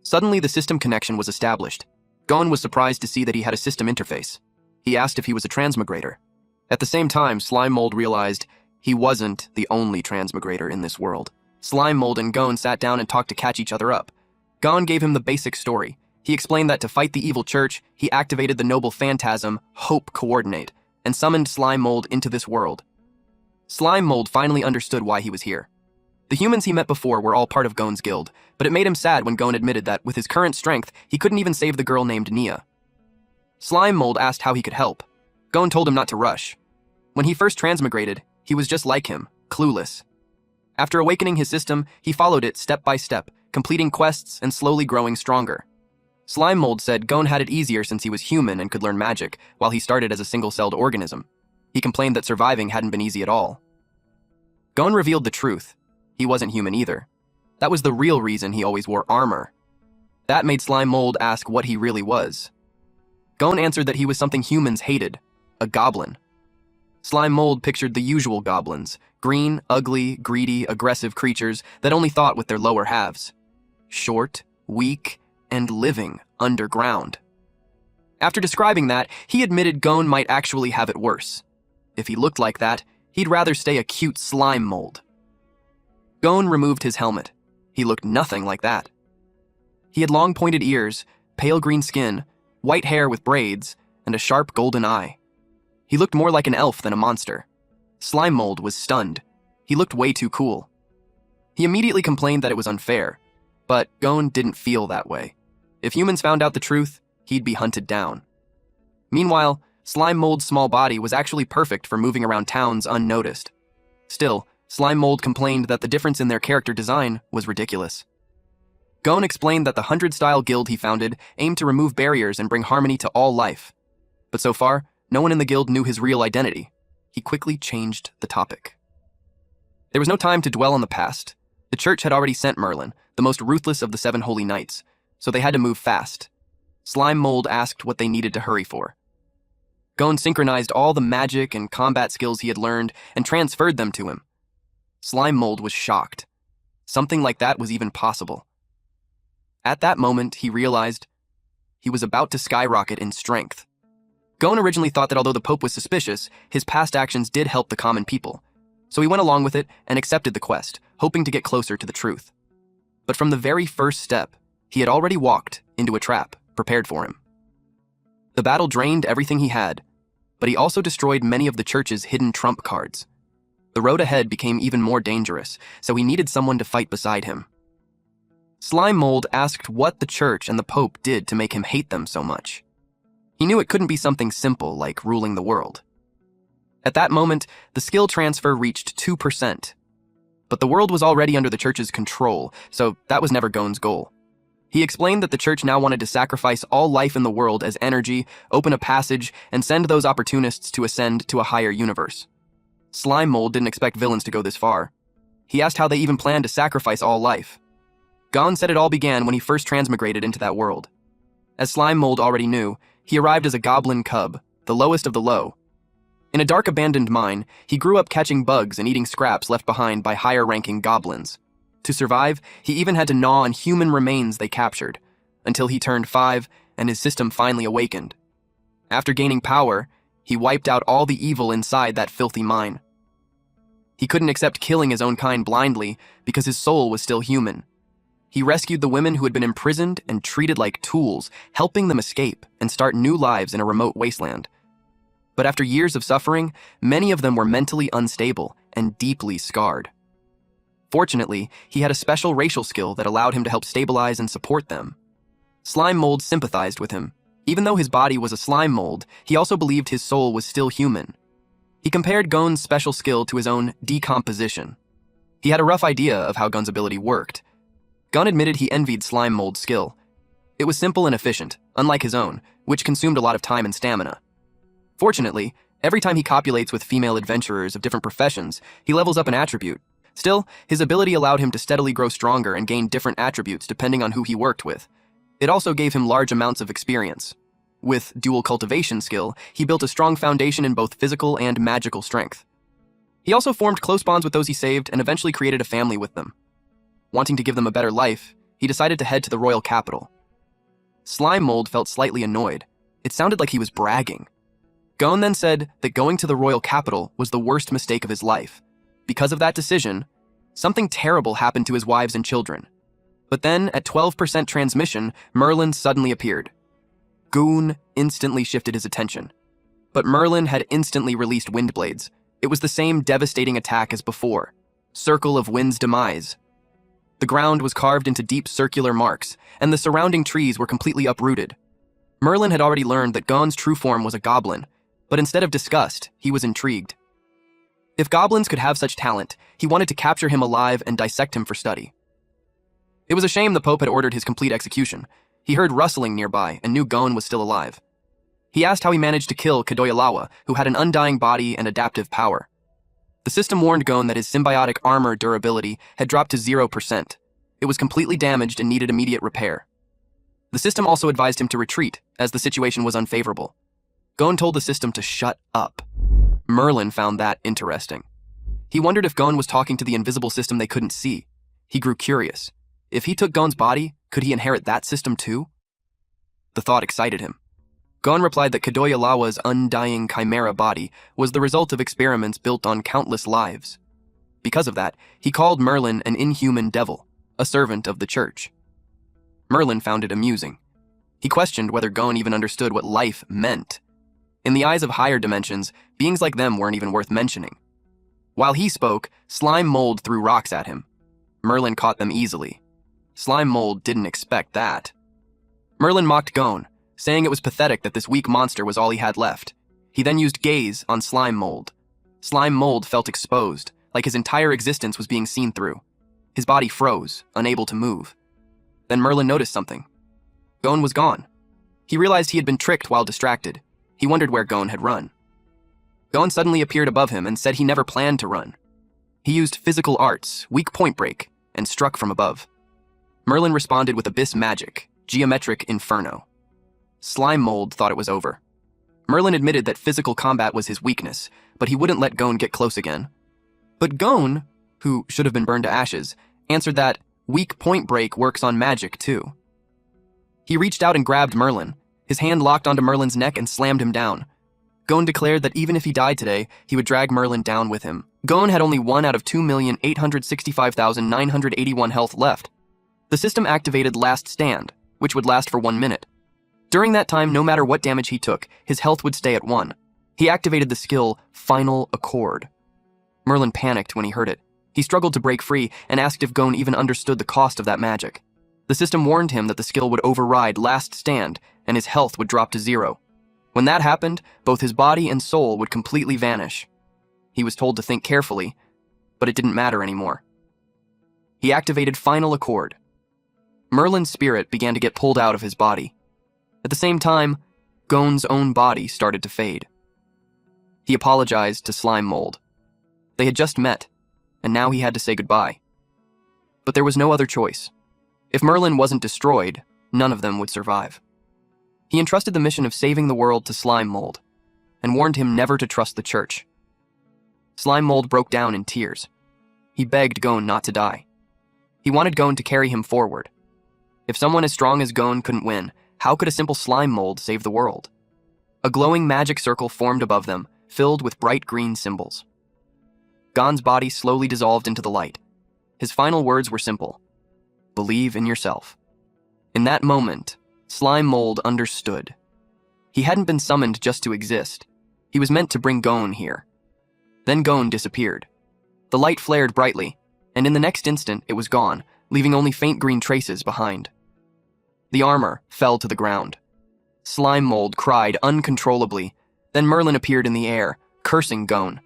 Suddenly, the system connection was established. Gon was surprised to see that he had a system interface. He asked if he was a transmigrator. At the same time, Slime Mold realized he wasn't the only transmigrator in this world. Slime Mold and Gon sat down and talked to catch each other up. Gon gave him the basic story. He explained that to fight the evil church, he activated the noble phantasm, Hope Coordinate, and summoned Slime Mold into this world. Slime Mold finally understood why he was here. The humans he met before were all part of Gon's guild, but it made him sad when Gon admitted that, with his current strength, he couldn't even save the girl named Nia. Slime Mold asked how he could help. Gon told him not to rush. When he first transmigrated, he was just like him, clueless. After awakening his system, he followed it step by step, completing quests and slowly growing stronger. Slime Mold said Gon had it easier since he was human and could learn magic, while he started as a single-celled organism. He complained that surviving hadn't been easy at all. Gon revealed the truth. He wasn't human either. That was the real reason he always wore armor. That made Slime Mold ask what he really was. Gon answered that he was something humans hated, a goblin. Slime Mold pictured the usual goblins, green, ugly, greedy, aggressive creatures that only thought with their lower halves. Short, weak, and living underground. After describing that, he admitted Gon might actually have it worse. If he looked like that, he'd rather stay a cute Slime Mold. Gon removed his helmet. He looked nothing like that. He had long pointed ears, pale green skin, white hair with braids, and a sharp golden eye. He looked more like an elf than a monster. Slime Mold was stunned. He looked way too cool. He immediately complained that it was unfair, but Gon didn't feel that way. If humans found out the truth, he'd be hunted down. Meanwhile, Slime Mold's small body was actually perfect for moving around towns unnoticed. Still, Slime Mold complained that the difference in their character design was ridiculous. Gon explained that the 100-style guild he founded aimed to remove barriers and bring harmony to all life. But so far, no one in the guild knew his real identity. He quickly changed the topic. There was no time to dwell on the past. The church had already sent Merlin, the most ruthless of the 7 holy knights, so they had to move fast. Slime Mold asked what they needed to hurry for. Gon synchronized all the magic and combat skills he had learned and transferred them to him. Slime Mold was shocked. Something like that was even possible. At that moment, he realized he was about to skyrocket in strength. Gon originally thought that although the Pope was suspicious, his past actions did help the common people. So he went along with it and accepted the quest, hoping to get closer to the truth. But from the very first step, he had already walked into a trap prepared for him. The battle drained everything he had, but he also destroyed many of the church's hidden trump cards. The road ahead became even more dangerous, so he needed someone to fight beside him. Slime Mold asked what the church and the Pope did to make him hate them so much. He knew it couldn't be something simple like ruling the world. At that moment, the skill transfer reached 2%. But the world was already under the church's control, so that was never Gon's goal. He explained that the church now wanted to sacrifice all life in the world as energy, open a passage, and send those opportunists to ascend to a higher universe. Slime Mold didn't expect villains to go this far. He asked how they even planned to sacrifice all life. Gon said it all began when he first transmigrated into that world. As Slime Mold already knew, he arrived as a goblin cub, the lowest of the low. In a dark abandoned mine, he grew up catching bugs and eating scraps left behind by higher-ranking goblins. To survive, he even had to gnaw on human remains they captured, until he turned 5 and his system finally awakened. After gaining power, he wiped out all the evil inside that filthy mine. He couldn't accept killing his own kind blindly because his soul was still human. He rescued the women who had been imprisoned and treated like tools, helping them escape and start new lives in a remote wasteland. But after years of suffering, many of them were mentally unstable and deeply scarred. Fortunately, he had a special racial skill that allowed him to help stabilize and support them. Slime Mold sympathized with him. Even though his body was a slime mold, he also believed his soul was still human. He compared Gon's special skill to his own decomposition. He had a rough idea of how Gon's ability worked. Gon admitted he envied Slime Mold's skill. It was simple and efficient, unlike his own, which consumed a lot of time and stamina. Fortunately, every time he copulates with female adventurers of different professions, he levels up an attribute. Still, his ability allowed him to steadily grow stronger and gain different attributes depending on who he worked with. It also gave him large amounts of experience. With dual cultivation skill, he built a strong foundation in both physical and magical strength. He also formed close bonds with those he saved and eventually created a family with them. Wanting to give them a better life, he decided to head to the royal capital. Slime Mold felt slightly annoyed. It sounded like he was bragging. Gon then said that going to the royal capital was the worst mistake of his life. Because of that decision, something terrible happened to his wives and children. But then, at 12% transmission, Merlin suddenly appeared. Gon instantly shifted his attention. But Merlin had instantly released wind blades. It was the same devastating attack as before. Circle of Wind's Demise. The ground was carved into deep circular marks, and the surrounding trees were completely uprooted. Merlin had already learned that Gon's true form was a goblin, but instead of disgust, he was intrigued. If goblins could have such talent, he wanted to capture him alive and dissect him for study. It was a shame the Pope had ordered his complete execution. He heard rustling nearby and knew Gon was still alive. He asked how he managed to kill Kadoyalawa, who had an undying body and adaptive power. The system warned Gon that his symbiotic armor durability had dropped to 0%. It was completely damaged and needed immediate repair. The system also advised him to retreat, as the situation was unfavorable. Gon told the system to shut up. Merlin found that interesting. He wondered if Gon was talking to the invisible system they couldn't see. He grew curious. If he took Gon's body, could he inherit that system too? The thought excited him. Gon replied that Kadoyalawa's undying chimera body was the result of experiments built on countless lives. Because of that, he called Merlin an inhuman devil, a servant of the church. Merlin found it amusing. He questioned whether Gon even understood what life meant. In the eyes of higher dimensions, beings like them weren't even worth mentioning. While he spoke, Slime Mold threw rocks at him. Merlin caught them easily. Slime Mold didn't expect that. Merlin mocked Gon, saying it was pathetic that this weak monster was all he had left. He then used gaze on Slime Mold. Slime Mold felt exposed, like his entire existence was being seen through. His body froze, unable to move. Then Merlin noticed something. Gon was gone. He realized he had been tricked while distracted. He wondered where Gon had run. Gon suddenly appeared above him and said he never planned to run. He used physical arts, weak point break, and struck from above. Merlin responded with abyss magic, geometric inferno. Slime Mold thought it was over. Merlin admitted that physical combat was his weakness, but he wouldn't let Gon get close again. But Gon who should have been burned to ashes, answered that weak point break works on magic too. He reached out and grabbed Merlin. His hand locked onto Merlin's neck and slammed him down. Gon declared that even if he died today, he would drag Merlin down with him. Gon had only 1 out of 2,865,981 health left. The system activated Last Stand, which would last for 1 minute. During that time, no matter what damage he took, his health would stay at 1. He activated the skill Final Accord. Merlin panicked when he heard it. He struggled to break free and asked if Gon even understood the cost of that magic. The system warned him that the skill would override Last Stand and his health would drop to 0. When that happened, both his body and soul would completely vanish. He was told to think carefully, but it didn't matter anymore. He activated Final Accord. Merlin's spirit began to get pulled out of his body. At the same time, Gon's own body started to fade. He apologized to Slime Mold. They had just met, and now he had to say goodbye. But there was no other choice. If Merlin wasn't destroyed, none of them would survive. He entrusted the mission of saving the world to Slime Mold, and warned him never to trust the church. Slime Mold broke down in tears. He begged Gon not to die. He wanted Gon to carry him forward. If someone as strong as Gon couldn't win, how could a simple slime mold save the world? A glowing magic circle formed above them, filled with bright green symbols. Gon's body slowly dissolved into the light. His final words were simple: believe in yourself. In that moment, Slime Mold understood. He hadn't been summoned just to exist. He was meant to bring Gon here. Then Gon disappeared. The light flared brightly, and in the next instant it was gone, leaving only faint green traces behind. The armor fell to the ground. Slime Mold cried uncontrollably. Then Merlin appeared in the air, cursing Gon.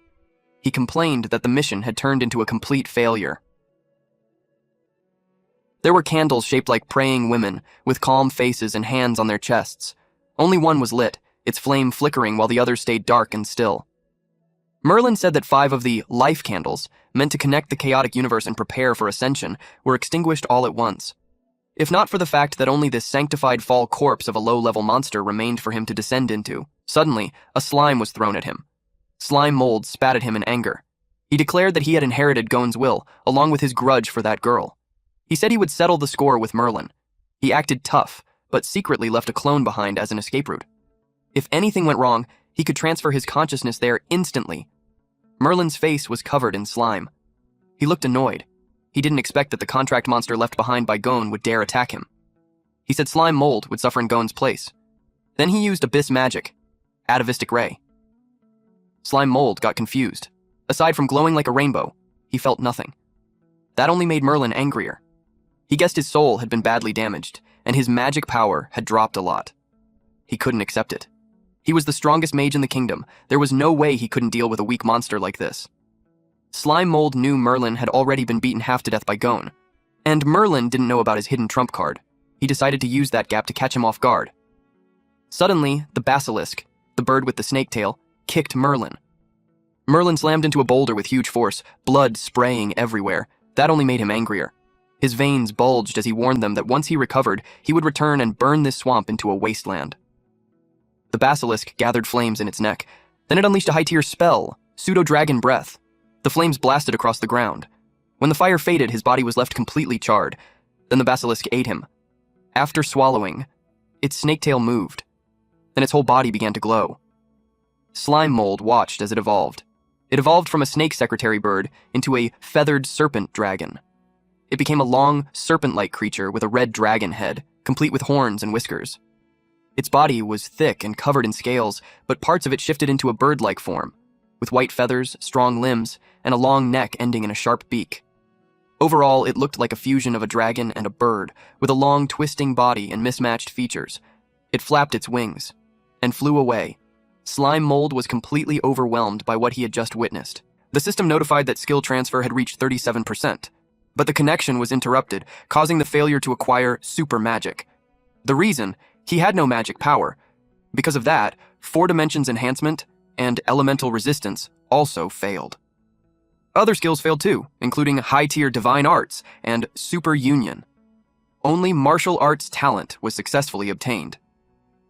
He complained that the mission had turned into a complete failure. There were candles shaped like praying women, with calm faces and hands on their chests. Only one was lit, its flame flickering while the others stayed dark and still. Merlin said that 5 of the life candles, meant to connect the chaotic universe and prepare for ascension, were extinguished all at once. If not for the fact that only this sanctified fall corpse of a low-level monster remained for him to descend into, suddenly, a slime was thrown at him. Slime Mold spat at him in anger. He declared that he had inherited Gon's will, along with his grudge for that girl. He said he would settle the score with Merlin. He acted tough, but secretly left a clone behind as an escape route. If anything went wrong, he could transfer his consciousness there instantly. Merlin's face was covered in slime. He looked annoyed. He didn't expect that the contract monster left behind by Gon would dare attack him. He said Slime Mold would suffer in Gon's place. Then he used Abyss Magic, Atavistic Ray. Slime Mold got confused. Aside from glowing like a rainbow, he felt nothing. That only made Merlin angrier. He guessed his soul had been badly damaged, and his magic power had dropped a lot. He couldn't accept it. He was the strongest mage in the kingdom. There was no way he couldn't deal with a weak monster like this. Slime Mold knew Merlin had already been beaten half to death by Gon, and Merlin didn't know about his hidden trump card. He decided to use that gap to catch him off guard. Suddenly, the basilisk, the bird with the snake tail, kicked Merlin. Merlin slammed into a boulder with huge force, blood spraying everywhere. That only made him angrier. His veins bulged as he warned them that once he recovered, he would return and burn this swamp into a wasteland. The basilisk gathered flames in its neck. Then it unleashed a high-tier spell, Pseudo-Dragon Breath. The flames blasted across the ground. When the fire faded, his body was left completely charred. Then the basilisk ate him. After swallowing, its snake tail moved. Then its whole body began to glow. Slime Mold watched as it evolved. It evolved from a snake secretary bird into a feathered serpent dragon. It became a long, serpent-like creature with a red dragon head, complete with horns and whiskers. Its body was thick and covered in scales, but parts of it shifted into a bird-like form, with white feathers, strong limbs, and a long neck ending in a sharp beak. Overall, it looked like a fusion of a dragon and a bird, with a long, twisting body and mismatched features. It flapped its wings and flew away. Slime Mold was completely overwhelmed by what he had just witnessed. The system notified that skill transfer had reached 37%, but the connection was interrupted, causing the failure to acquire super magic. The reason? He had no magic power. Because of that, 4 dimensions enhancement and elemental resistance also failed. Other skills failed too, including high-tier divine arts and super union. Only martial arts talent was successfully obtained.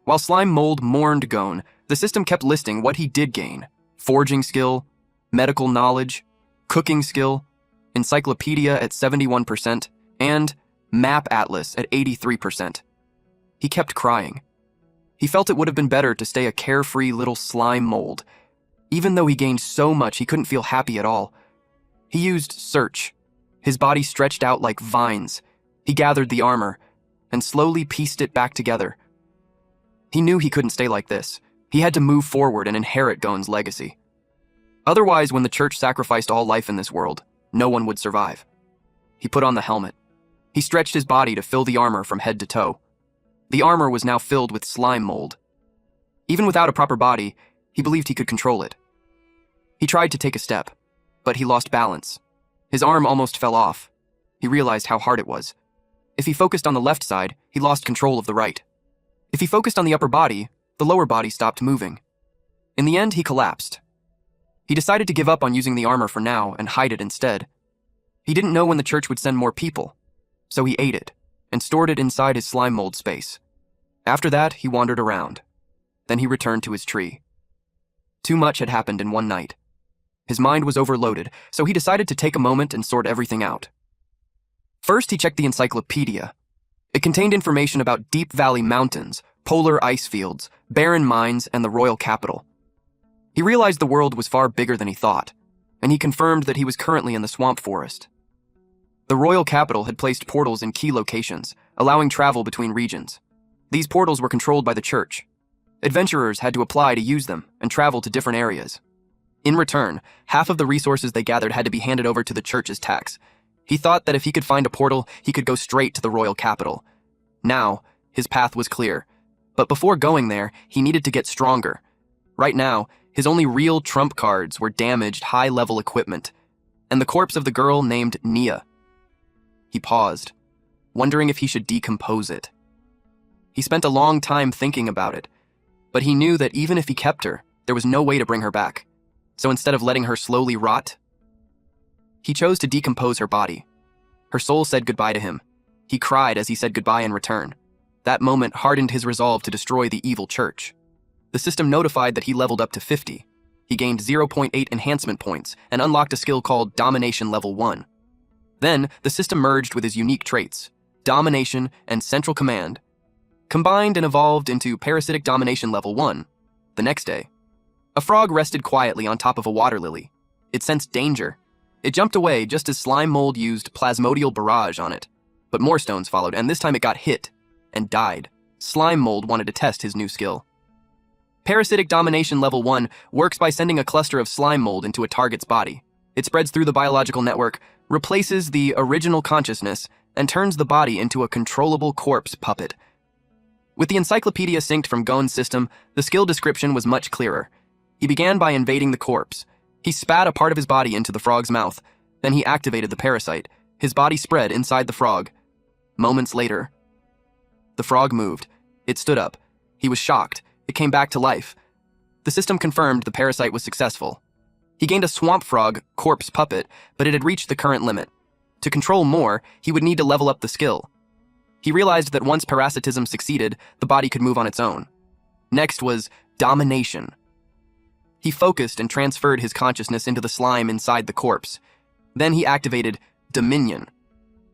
While Slime Mold mourned Gon, the system kept listing what he did gain: forging skill, medical knowledge, cooking skill, encyclopedia at 71%, and map atlas at 83%. He kept crying. He felt it would have been better to stay a carefree little slime mold. Even though he gained so much, he couldn't feel happy at all. He used search. His body stretched out like vines. He gathered the armor and slowly pieced it back together. He knew he couldn't stay like this. He had to move forward and inherit Gon's legacy. Otherwise, when the church sacrificed all life in this world, no one would survive. He put on the helmet. He stretched his body to fill the armor from head to toe. The armor was now filled with slime mold. Even without a proper body, he believed he could control it. He tried to take a step, but he lost balance. His arm almost fell off. He realized how hard it was. If he focused on the left side, he lost control of the right. If he focused on the upper body, the lower body stopped moving. In the end, he collapsed. He decided to give up on using the armor for now and hide it instead. He didn't know when the church would send more people, so he ate it and stored it inside his slime mold space. After that, he wandered around. Then he returned to his tree. Too much had happened in one night. His mind was overloaded, so he decided to take a moment and sort everything out. First, he checked the encyclopedia. It contained information about Deep Valley Mountains, polar ice fields, barren mines, and the royal capital. He realized the world was far bigger than he thought, and he confirmed that he was currently in the swamp forest. The royal capital had placed portals in key locations, allowing travel between regions. These portals were controlled by the church. Adventurers had to apply to use them and travel to different areas. In return, half of the resources they gathered had to be handed over to the church's tax. He thought that if he could find a portal, he could go straight to the royal capital. Now, his path was clear. But before going there, he needed to get stronger. Right now, his only real trump cards were damaged high-level equipment, and the corpse of the girl named Nia. He paused, wondering if he should decompose it. He spent a long time thinking about it, but he knew that even if he kept her, there was no way to bring her back. So instead of letting her slowly rot, he chose to decompose her body. Her soul said goodbye to him. He cried as he said goodbye in return. That moment hardened his resolve to destroy the evil church. The system notified that he leveled up to 50. He gained 0.8 enhancement points and unlocked a skill called Domination Level 1. Then, the system merged with his unique traits, Domination and Central Command, combined and evolved into Parasitic Domination Level 1. The next day, a frog rested quietly on top of a water lily. It sensed danger. It jumped away just as slime mold used Plasmodial Barrage on it. But more stones followed, and this time it got hit and died. Slime mold wanted to test his new skill. Parasitic Domination Level 1 works by sending a cluster of slime mold into a target's body. It spreads through the biological network, replaces the original consciousness, and turns the body into a controllable corpse puppet. With the encyclopedia synced from Gon's system, the skill description was much clearer. He began by invading the corpse. He spat a part of his body into the frog's mouth. Then he activated the parasite. His body spread inside the frog. Moments later, the frog moved. It stood up. He was shocked. It came back to life. The system confirmed the parasite was successful. He gained a swamp frog corpse puppet, but it had reached the current limit. To control more, he would need to level up the skill. He realized that once parasitism succeeded, the body could move on its own. Next was domination. He focused and transferred his consciousness into the slime inside the corpse. Then he activated dominion.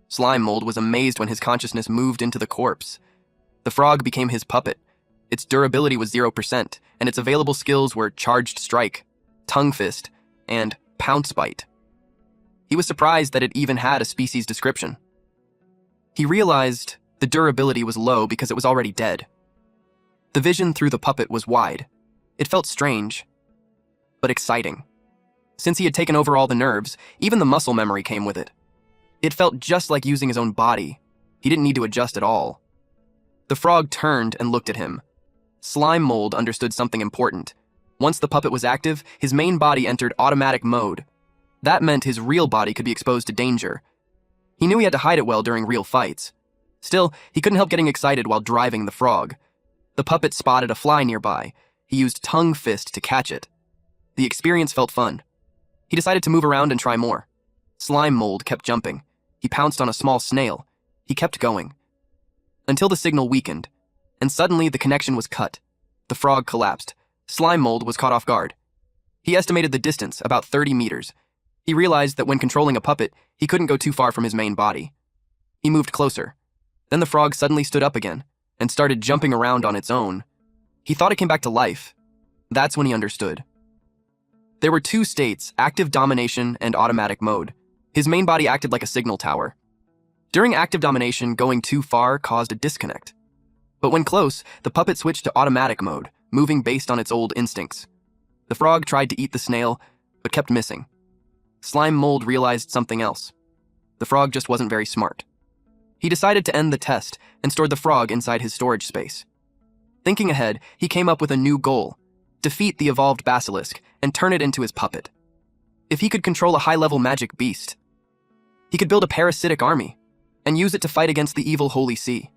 Slime mold was amazed when his consciousness moved into the corpse. The frog became his puppet. Its durability was 0%, and its available skills were Charged Strike, Tongue Fist, and Pounce Bite. He was surprised that it even had a species description. He realized the durability was low because it was already dead. The vision through the puppet was wide. It felt strange, but exciting. Since he had taken over all the nerves, even the muscle memory came with it. It felt just like using his own body. He didn't need to adjust at all. The frog turned and looked at him. Slime mold understood something important. Once the puppet was active, his main body entered automatic mode. That meant his real body could be exposed to danger. He knew he had to hide it well during real fights. Still, he couldn't help getting excited while driving the frog. The puppet spotted a fly nearby. He used Tongue Fist to catch it. The experience felt fun. He decided to move around and try more. Slime mold kept jumping. He pounced on a small snail. He kept going. Until the signal weakened, and suddenly the connection was cut. The frog collapsed. Slime mold was caught off guard. He estimated the distance, about 30 meters. He realized that when controlling a puppet, he couldn't go too far from his main body. He moved closer. Then the frog suddenly stood up again and started jumping around on its own. He thought it came back to life. That's when he understood. There were two states, active domination and automatic mode. His main body acted like a signal tower. During active domination, going too far caused a disconnect. But when close, the puppet switched to automatic mode, moving based on its old instincts. The frog tried to eat the snail, but kept missing. Slime Mold realized something else. The frog just wasn't very smart. He decided to end the test and stored the frog inside his storage space. Thinking ahead, he came up with a new goal: defeat the evolved basilisk and turn it into his puppet. If he could control a high-level magic beast, he could build a parasitic army and use it to fight against the evil Holy See.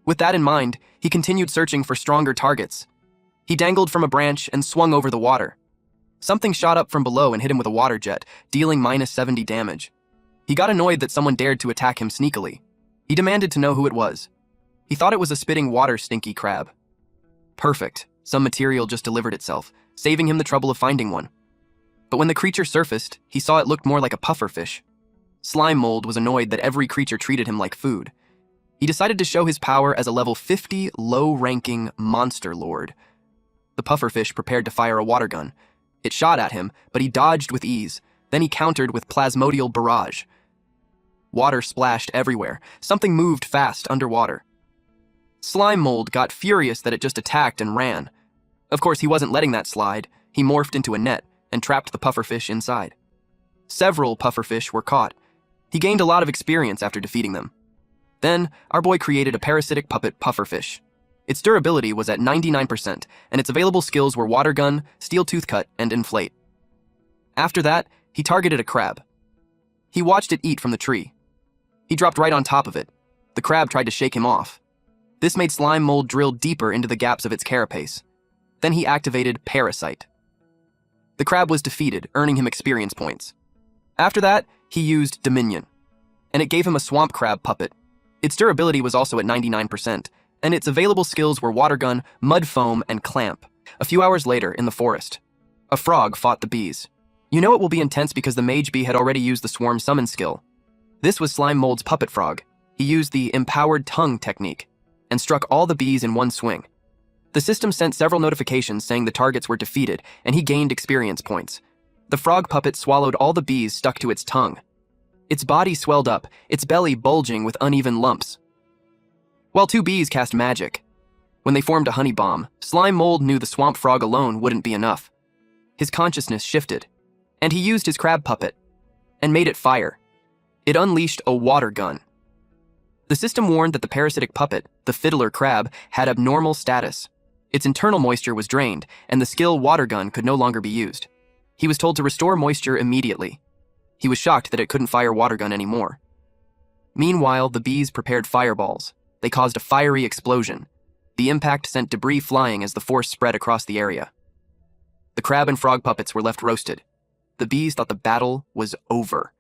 With that in mind, he continued searching for stronger targets. He dangled from a branch and swung over the water. Something shot up from below and hit him with a water jet, dealing -70 damage. He got annoyed that someone dared to attack him sneakily. He demanded to know who it was. He thought it was a spitting water stinky crab. Perfect. Some material just delivered itself, saving him the trouble of finding one. But when the creature surfaced, he saw it looked more like a pufferfish. Slime Mold was annoyed that every creature treated him like food. He decided to show his power as a level 50 low-ranking monster lord. The pufferfish prepared to fire a water gun. It shot at him, but he dodged with ease. Then he countered with plasmodial barrage. Water splashed everywhere. Something moved fast underwater. Slime Mold got furious that it just attacked and ran. Of course, he wasn't letting that slide. He morphed into a net and trapped the pufferfish inside. Several pufferfish were caught. He gained a lot of experience after defeating them. Then, our boy created a parasitic puppet pufferfish. Its durability was at 99%, and its available skills were water gun, steel tooth cut, and inflate. After that, he targeted a crab. He watched it eat from the tree. He dropped right on top of it. The crab tried to shake him off. This made Slime Mold drill deeper into the gaps of its carapace. Then he activated Parasite. The crab was defeated, earning him experience points. After that, he used Dominion, and it gave him a swamp crab puppet. Its durability was also at 99%, and its available skills were water gun, mud foam, and clamp. A few hours later, in the forest, a frog fought the bees. You know it will be intense because the mage bee had already used the swarm summon skill. This was Slime Mold's puppet frog. He used the empowered tongue technique and struck all the bees in one swing. The system sent several notifications saying the targets were defeated, and he gained experience points. The frog puppet swallowed all the bees stuck to its tongue. Its body swelled up, its belly bulging with uneven lumps. While two bees cast magic. When they formed a honey bomb, Slime Mold knew the swamp frog alone wouldn't be enough. His consciousness shifted, and he used his crab puppet and made it fire. It unleashed a water gun. The system warned that the parasitic puppet, the fiddler crab, had abnormal status. Its internal moisture was drained, and the skill water gun could no longer be used. He was told to restore moisture immediately. He was shocked that it couldn't fire water gun anymore. Meanwhile, the bees prepared fireballs. They caused a fiery explosion. The impact sent debris flying as the force spread across the area. The crab and frog puppets were left roasted. The bees thought the battle was over.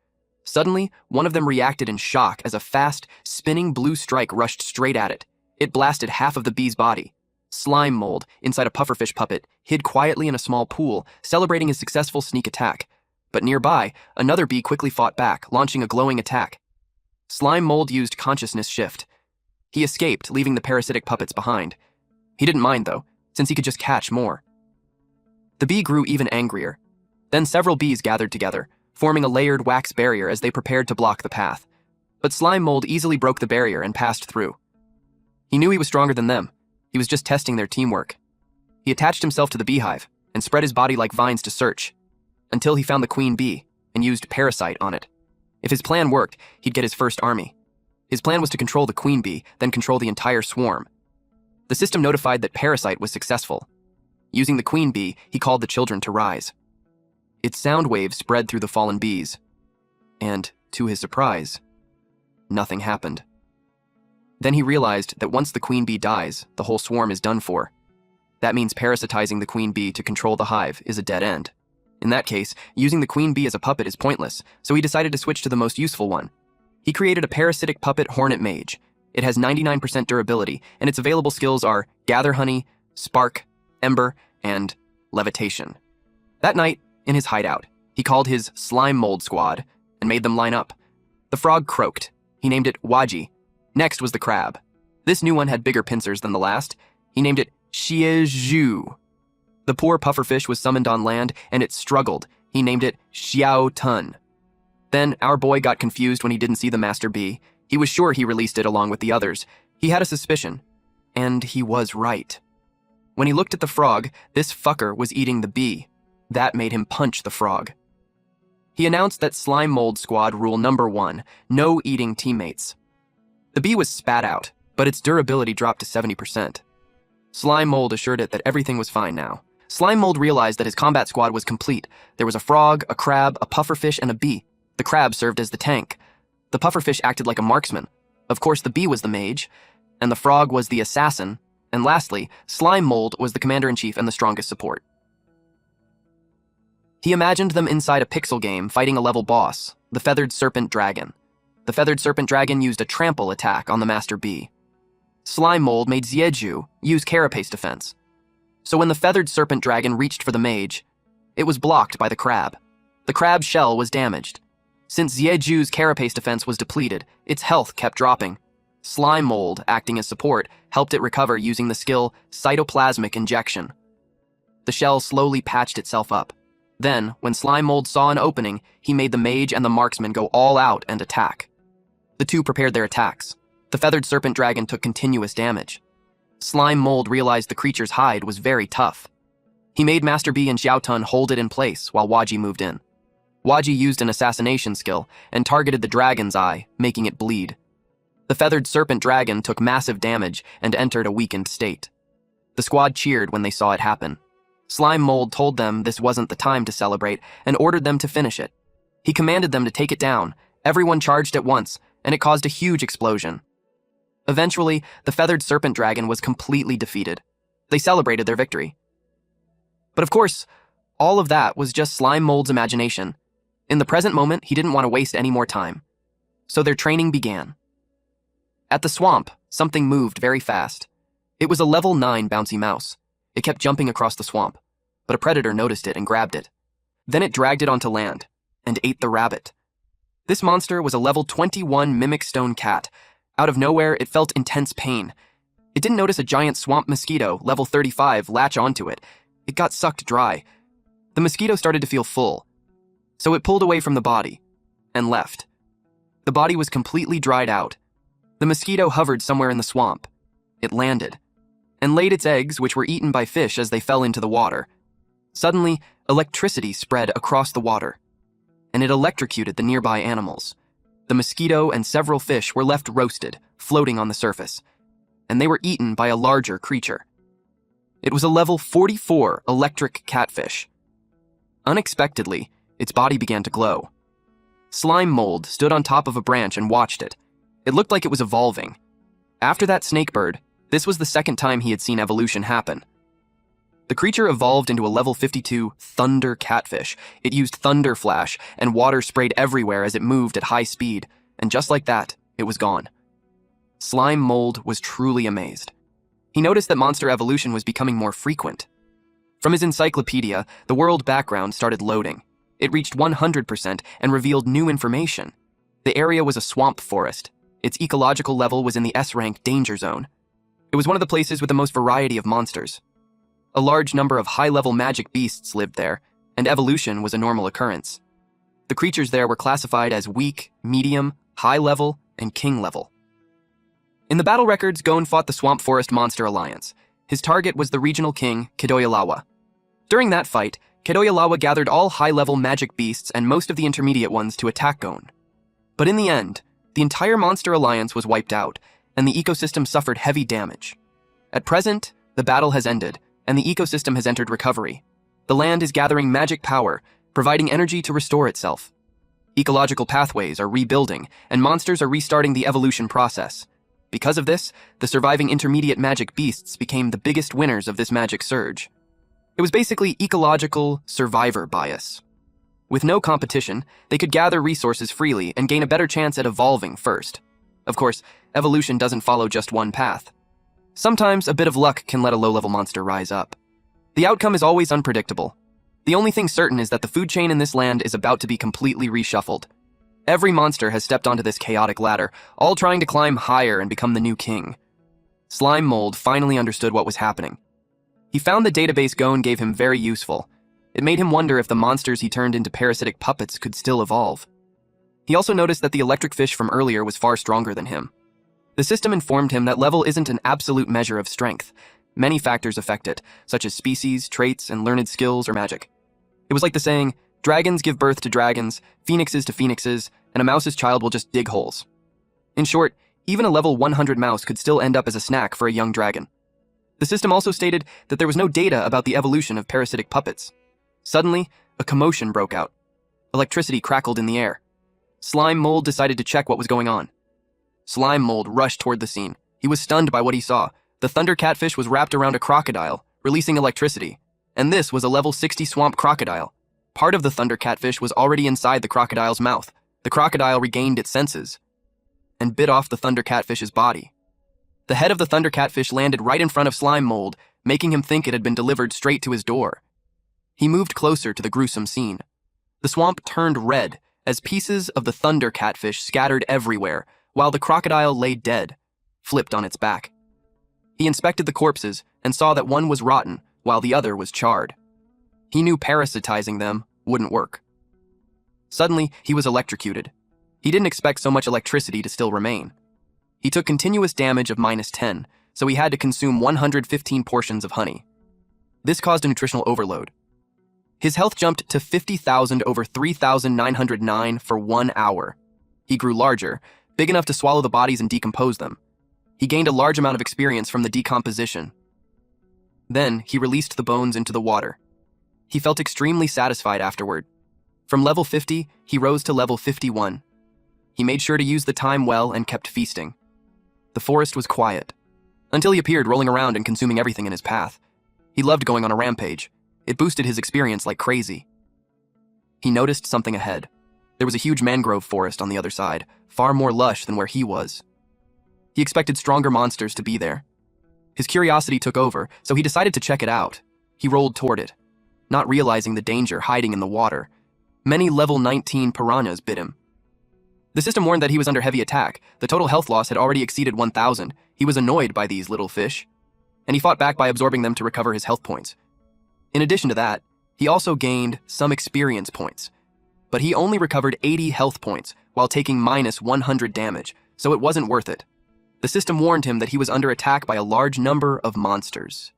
Suddenly, one of them reacted in shock as a fast, spinning blue strike rushed straight at it. It blasted half of the bee's body. Slime Mold, inside a pufferfish puppet, hid quietly in a small pool, celebrating his successful sneak attack. But nearby, another bee quickly fought back, launching a glowing attack. Slime Mold used consciousness shift. He escaped, leaving the parasitic puppets behind. He didn't mind, though, since he could just catch more. The bee grew even angrier. Then several bees gathered together, forming a layered wax barrier as they prepared to block the path. But Slime Mold easily broke the barrier and passed through. He knew he was stronger than them. He was just testing their teamwork. He attached himself to the beehive and spread his body like vines to search, until he found the queen bee and used Parasite on it. If his plan worked, he'd get his first army. His plan was to control the queen bee, then control the entire swarm. The system notified that Parasite was successful. Using the queen bee, he called the children to rise. Its sound waves spread through the fallen bees, and, to his surprise, nothing happened. Then he realized that once the queen bee dies, the whole swarm is done for. That means parasitizing the queen bee to control the hive is a dead end. In that case, using the queen bee as a puppet is pointless, so he decided to switch to the most useful one. He created a parasitic puppet hornet mage. It has 99% durability, and its available skills are gather honey, spark, ember, and levitation. That night, in his hideout, He called his slime mold squad and made them line up. The frog croaked. He named it Waji. Next was the crab. This new one had bigger pincers than the last. He named it Xieju. The poor pufferfish was summoned on land, and it struggled. He named it Xiao Tun. Then our boy got confused when he didn't see the master bee. He was sure he released it along with the others. He had a suspicion. And he was right. When he looked at the frog, this fucker was eating the bee. That made him punch the frog. He announced that slime mold squad rule number 1, no eating teammates. The bee was spat out, but its durability dropped to 70%. Slime mold assured it that everything was fine now. Slime mold realized that his combat squad was complete. There was a frog, a crab, a pufferfish, and a bee. The crab served as the tank. The pufferfish acted like a marksman. Of course, the bee was the mage, and the frog was the assassin, and lastly, slime mold was the commander-in-chief and the strongest support. He imagined them inside a pixel game fighting a level boss, the feathered serpent dragon. The feathered serpent dragon used a trample attack on the master bee. Slime mold made Xieju use carapace defense. So when the feathered serpent dragon reached for the mage, it was blocked by the crab. The crab's shell was damaged. Since Xieju's carapace defense was depleted, its health kept dropping. Slime mold, acting as support, helped it recover using the skill cytoplasmic injection. The shell slowly patched itself up. Then, when slime mold saw an opening, he made the mage and the marksman go all out and attack. The two prepared their attacks. The feathered serpent dragon took continuous damage. Slime mold realized the creature's hide was very tough. He made Master Bee and Xiaotun hold it in place while Waji moved in. Waji used an assassination skill and targeted the dragon's eye, making it bleed. The feathered serpent dragon took massive damage and entered a weakened state. The squad cheered when they saw it happen. Slime mold told them this wasn't the time to celebrate and ordered them to finish it. He commanded them to take it down. Everyone charged at once, and it caused a huge explosion. Eventually, the feathered serpent dragon was completely defeated. They celebrated their victory. But of course, all of that was just slime mold's imagination. In the present moment, he didn't want to waste any more time. So their training began. At the swamp, something moved very fast. It was a level 9 bouncy mouse. It kept jumping across the swamp, but a predator noticed it and grabbed it. Then it dragged it onto land and ate the rabbit. This monster was a level 21 mimic stone cat. Out of nowhere, it felt intense pain. It didn't notice a giant swamp mosquito, level 35, latch onto it. It got sucked dry. The mosquito started to feel full, so it pulled away from the body and left. The body was completely dried out. The mosquito hovered somewhere in the swamp. It landed and laid its eggs, which were eaten by fish as they fell into the water. Suddenly, electricity spread across the water, and it electrocuted the nearby animals. The mosquito and several fish were left roasted, floating on the surface, and they were eaten by a larger creature. It was a level 44 electric catfish. Unexpectedly, its body began to glow. Slime mold stood on top of a branch and watched it. It looked like it was evolving. After that snakebird, this was the second time he had seen evolution happen. The creature evolved into a level 52 thunder catfish. It used thunder flash, and water sprayed everywhere as it moved at high speed, and just like that, it was gone. Slime mold was truly amazed. He noticed that monster evolution was becoming more frequent. From his encyclopedia, the world background started loading. It reached 100% and revealed new information. The area was a swamp forest. Its ecological level was in the S-rank danger zone. It was one of the places with the most variety of monsters. A large number of high-level magic beasts lived there, and evolution was a normal occurrence. The creatures there were classified as weak, medium, high-level, and king-level. In the battle records, Gon fought the Swamp Forest Monster Alliance. His target was the regional king, Kedoyalawa. During that fight, Kedoyalawa gathered all high-level magic beasts and most of the intermediate ones to attack Gon. But in the end, the entire Monster Alliance was wiped out, and the ecosystem suffered heavy damage. At present, the battle has ended, and the ecosystem has entered recovery. The land is gathering magic power, providing energy to restore itself. Ecological pathways are rebuilding, and monsters are restarting the evolution process. Because of this, the surviving intermediate magic beasts became the biggest winners of this magic surge. It was basically ecological survivor bias. With no competition, they could gather resources freely and gain a better chance at evolving first. Of course, evolution doesn't follow just one path. Sometimes a bit of luck can let a low-level monster rise up. The outcome is always unpredictable. The only thing certain is that the food chain in this land is about to be completely reshuffled. Every monster has stepped onto this chaotic ladder, all trying to climb higher and become the new king. Slime Mold finally understood what was happening. He found the database Gon gave him very useful. It made him wonder if the monsters he turned into parasitic puppets could still evolve. He also noticed that the electric fish from earlier was far stronger than him. The system informed him that level isn't an absolute measure of strength. Many factors affect it, such as species, traits, and learned skills or magic. It was like the saying, dragons give birth to dragons, phoenixes to phoenixes, and a mouse's child will just dig holes. In short, even a level 100 mouse could still end up as a snack for a young dragon. The system also stated that there was no data about the evolution of parasitic puppets. Suddenly, a commotion broke out. Electricity crackled in the air. Slime Mold decided to check what was going on. Slime Mold rushed toward the scene. He was stunned by what he saw. The thunder catfish was wrapped around a crocodile, releasing electricity. And this was a level 60 swamp crocodile. Part of the thunder catfish was already inside the crocodile's mouth. The crocodile regained its senses and bit off the thunder catfish's body. The head of the thunder catfish landed right in front of Slime Mold, making him think it had been delivered straight to his door. He moved closer to the gruesome scene. The swamp turned red as pieces of the thunder catfish scattered everywhere, while the crocodile lay dead, flipped on its back. He inspected the corpses and saw that one was rotten, while the other was charred. He knew parasitizing them wouldn't work. Suddenly, he was electrocuted. He didn't expect so much electricity to still remain. He took continuous damage of -10, so he had to consume 115 portions of honey. This caused a nutritional overload. His health jumped to 50,000 over 3,909 for 1 hour. He grew larger, big enough to swallow the bodies and decompose them. He gained a large amount of experience from the decomposition. Then, he released the bones into the water. He felt extremely satisfied afterward. From level 50, he rose to level 51. He made sure to use the time well and kept feasting. The forest was quiet, until he appeared rolling around and consuming everything in his path. He loved going on a rampage. It boosted his experience like crazy. He noticed something ahead. There was a huge mangrove forest on the other side, far more lush than where he was. He expected stronger monsters to be there. His curiosity took over, so he decided to check it out. He rolled toward it, not realizing the danger hiding in the water. Many level 19 piranhas bit him. The system warned that he was under heavy attack. The total health loss had already exceeded 1,000. He was annoyed by these little fish, and he fought back by absorbing them to recover his health points. In addition to that, he also gained some experience points, but he only recovered 80 health points while taking -100 damage, so it wasn't worth it. The system warned him that he was under attack by a large number of monsters.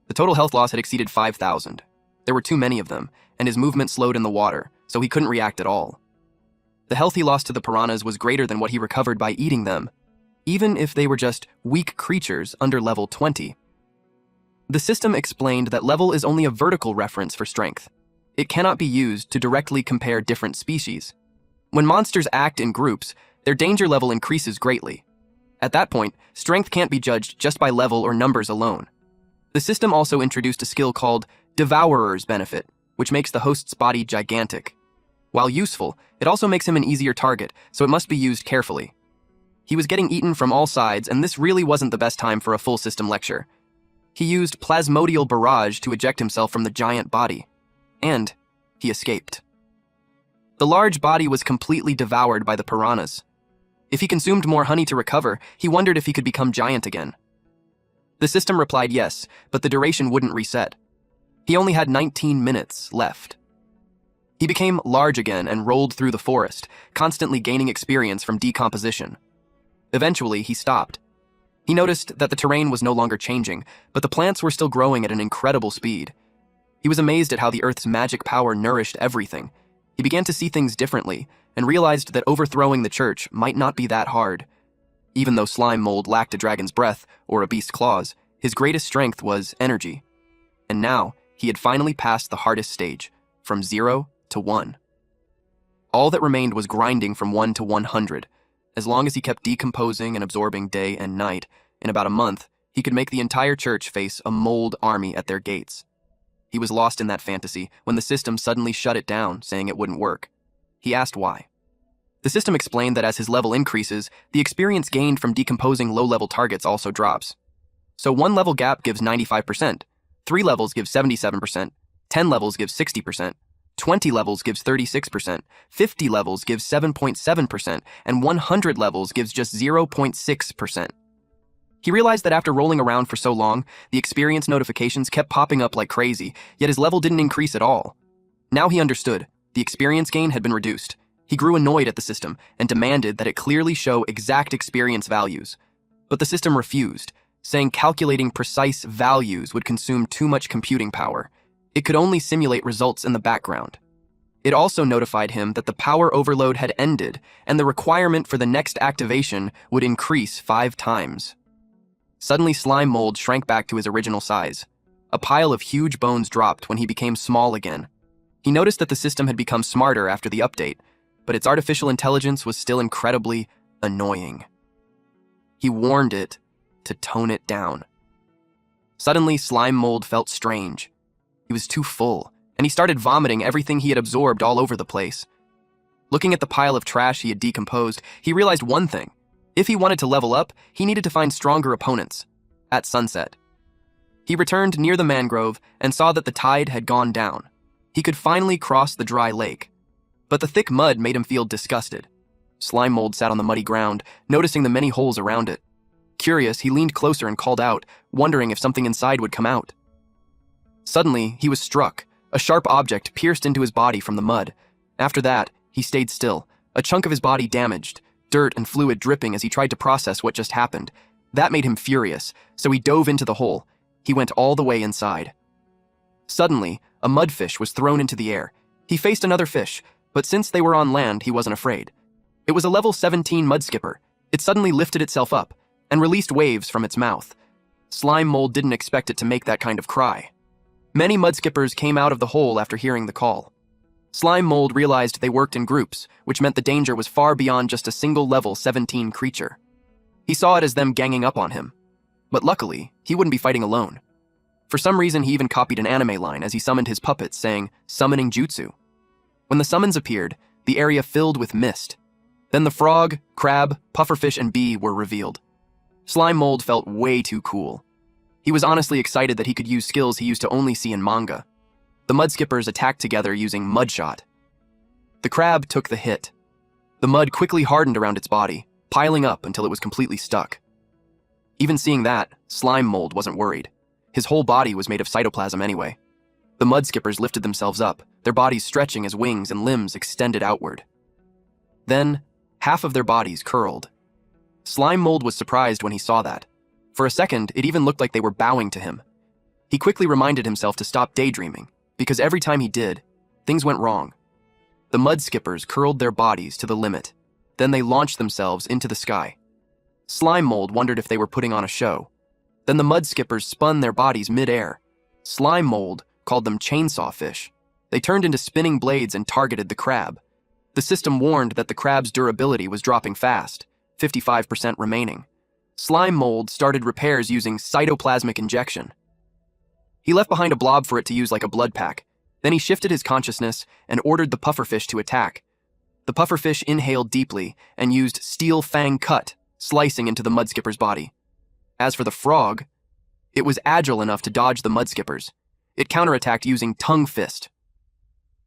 The total health loss had exceeded 5,000. There were too many of them, and his movement slowed in the water, so he couldn't react at all. The health he lost to the piranhas was greater than what he recovered by eating them, even if they were just weak creatures under level 20. The system explained that level is only a vertical reference for strength. It cannot be used to directly compare different species. When monsters act in groups, their danger level increases greatly. At that point, strength can't be judged just by level or numbers alone. The system also introduced a skill called Devourer's Benefit, which makes the host's body gigantic. While useful, it also makes him an easier target, so it must be used carefully. He was getting eaten from all sides, and this really wasn't the best time for a full system lecture. He used Plasmodial Barrage to eject himself from the giant body, and he escaped. The large body was completely devoured by the piranhas. If he consumed more honey to recover, he wondered if he could become giant again. The system replied yes, but the duration wouldn't reset. He only had 19 minutes left. He became large again and rolled through the forest, constantly gaining experience from decomposition. Eventually, he stopped. He noticed that the terrain was no longer changing, but the plants were still growing at an incredible speed. He was amazed at how the Earth's magic power nourished everything. He began to see things differently, and realized that overthrowing the church might not be that hard. Even though Slime Mold lacked a dragon's breath or a beast's claws, his greatest strength was energy. And now, he had finally passed the hardest stage, from 0 to 1. All that remained was grinding from 1 to 100. As long as he kept decomposing and absorbing day and night, in about a month, he could make the entire church face a mold army at their gates. He was lost in that fantasy when the system suddenly shut it down, saying it wouldn't work. He asked why. The system explained that as his level increases, the experience gained from decomposing low-level targets also drops. So 1 level gap gives 95%, 3 levels give 77%, 10 levels gives 60%, 20 levels gives 36%, 50 levels gives 7.7%, and 100 levels gives just 0.6%. He realized that after rolling around for so long, the experience notifications kept popping up like crazy, yet his level didn't increase at all. Now he understood. The experience gain had been reduced. He grew annoyed at the system and demanded that it clearly show exact experience values. But the system refused, saying calculating precise values would consume too much computing power. It could only simulate results in the background. It also notified him that the power overload had ended and the requirement for the next activation would increase 5 times. Suddenly, Slime Mold shrank back to his original size. A pile of huge bones dropped when he became small again. He noticed that the system had become smarter after the update, but its artificial intelligence was still incredibly annoying. He warned it to tone it down. Suddenly, Slime Mold felt strange. He was too full, and he started vomiting everything he had absorbed all over the place. Looking at the pile of trash he had decomposed, he realized one thing. If he wanted to level up, he needed to find stronger opponents. At sunset, he returned near the mangrove and saw that the tide had gone down. He could finally cross the dry lake. But the thick mud made him feel disgusted. Slime Mold sat on the muddy ground, noticing the many holes around it. Curious, he leaned closer and called out, wondering if something inside would come out. Suddenly, he was struck. A sharp object pierced into his body from the mud. After that, he stayed still, a chunk of his body damaged, dirt and fluid dripping as he tried to process what just happened. That made him furious, so he dove into the hole. He went all the way inside. Suddenly, a mudfish was thrown into the air. He faced another fish, but since they were on land, he wasn't afraid. It was a level 17 mud skipper. It suddenly lifted itself up and released waves from its mouth. Slime Mold didn't expect it to make that kind of cry. Many mud skippers came out of the hole after hearing the call. Slime Mold realized they worked in groups, which meant the danger was far beyond just a single level 17 creature. He saw it as them ganging up on him. But luckily, he wouldn't be fighting alone. For some reason, he even copied an anime line as he summoned his puppets, saying, "Summoning Jutsu." When the summons appeared, the area filled with mist. Then the frog, crab, pufferfish, and bee were revealed. Slime Mold felt way too cool. He was honestly excited that he could use skills he used to only see in manga. The mud skippers attacked together using Mudshot. The crab took the hit. The mud quickly hardened around its body, piling up until it was completely stuck. Even seeing that, Slime Mold wasn't worried. His whole body was made of cytoplasm anyway. The mud skippers lifted themselves up, their bodies stretching as wings and limbs extended outward. Then, half of their bodies curled. Slime Mold was surprised when he saw that. For a second, it even looked like they were bowing to him. He quickly reminded himself to stop daydreaming, because every time he did, things went wrong. The mud skippers curled their bodies to the limit. Then they launched themselves into the sky. Slime Mold wondered if they were putting on a show. Then the mud skippers spun their bodies mid-air. Slime Mold called them chainsaw fish. They turned into spinning blades and targeted the crab. The system warned that the crab's durability was dropping fast, 55% remaining. Slime Mold started repairs using cytoplasmic injection. He left behind a blob for it to use like a blood pack. Then he shifted his consciousness and ordered the pufferfish to attack. The pufferfish inhaled deeply and used Steel Fang Cut, slicing into the mudskipper's body. As for the frog, it was agile enough to dodge the mudskippers. It counterattacked using Tongue Fist.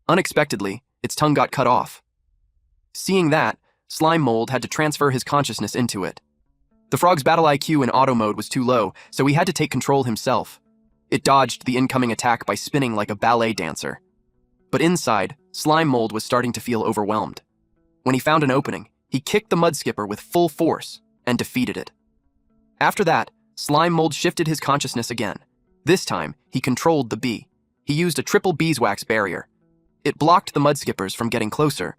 Unexpectedly, its tongue got cut off. Seeing that, Slime Mold had to transfer his consciousness into it. The frog's battle IQ in auto mode was too low, so he had to take control himself. It dodged the incoming attack by spinning like a ballet dancer. But inside, Slime Mold was starting to feel overwhelmed. When he found an opening, he kicked the mudskipper with full force and defeated it. After that, Slime Mold shifted his consciousness again. This time, he controlled the bee. He used a triple beeswax barrier. It blocked the mudskippers from getting closer.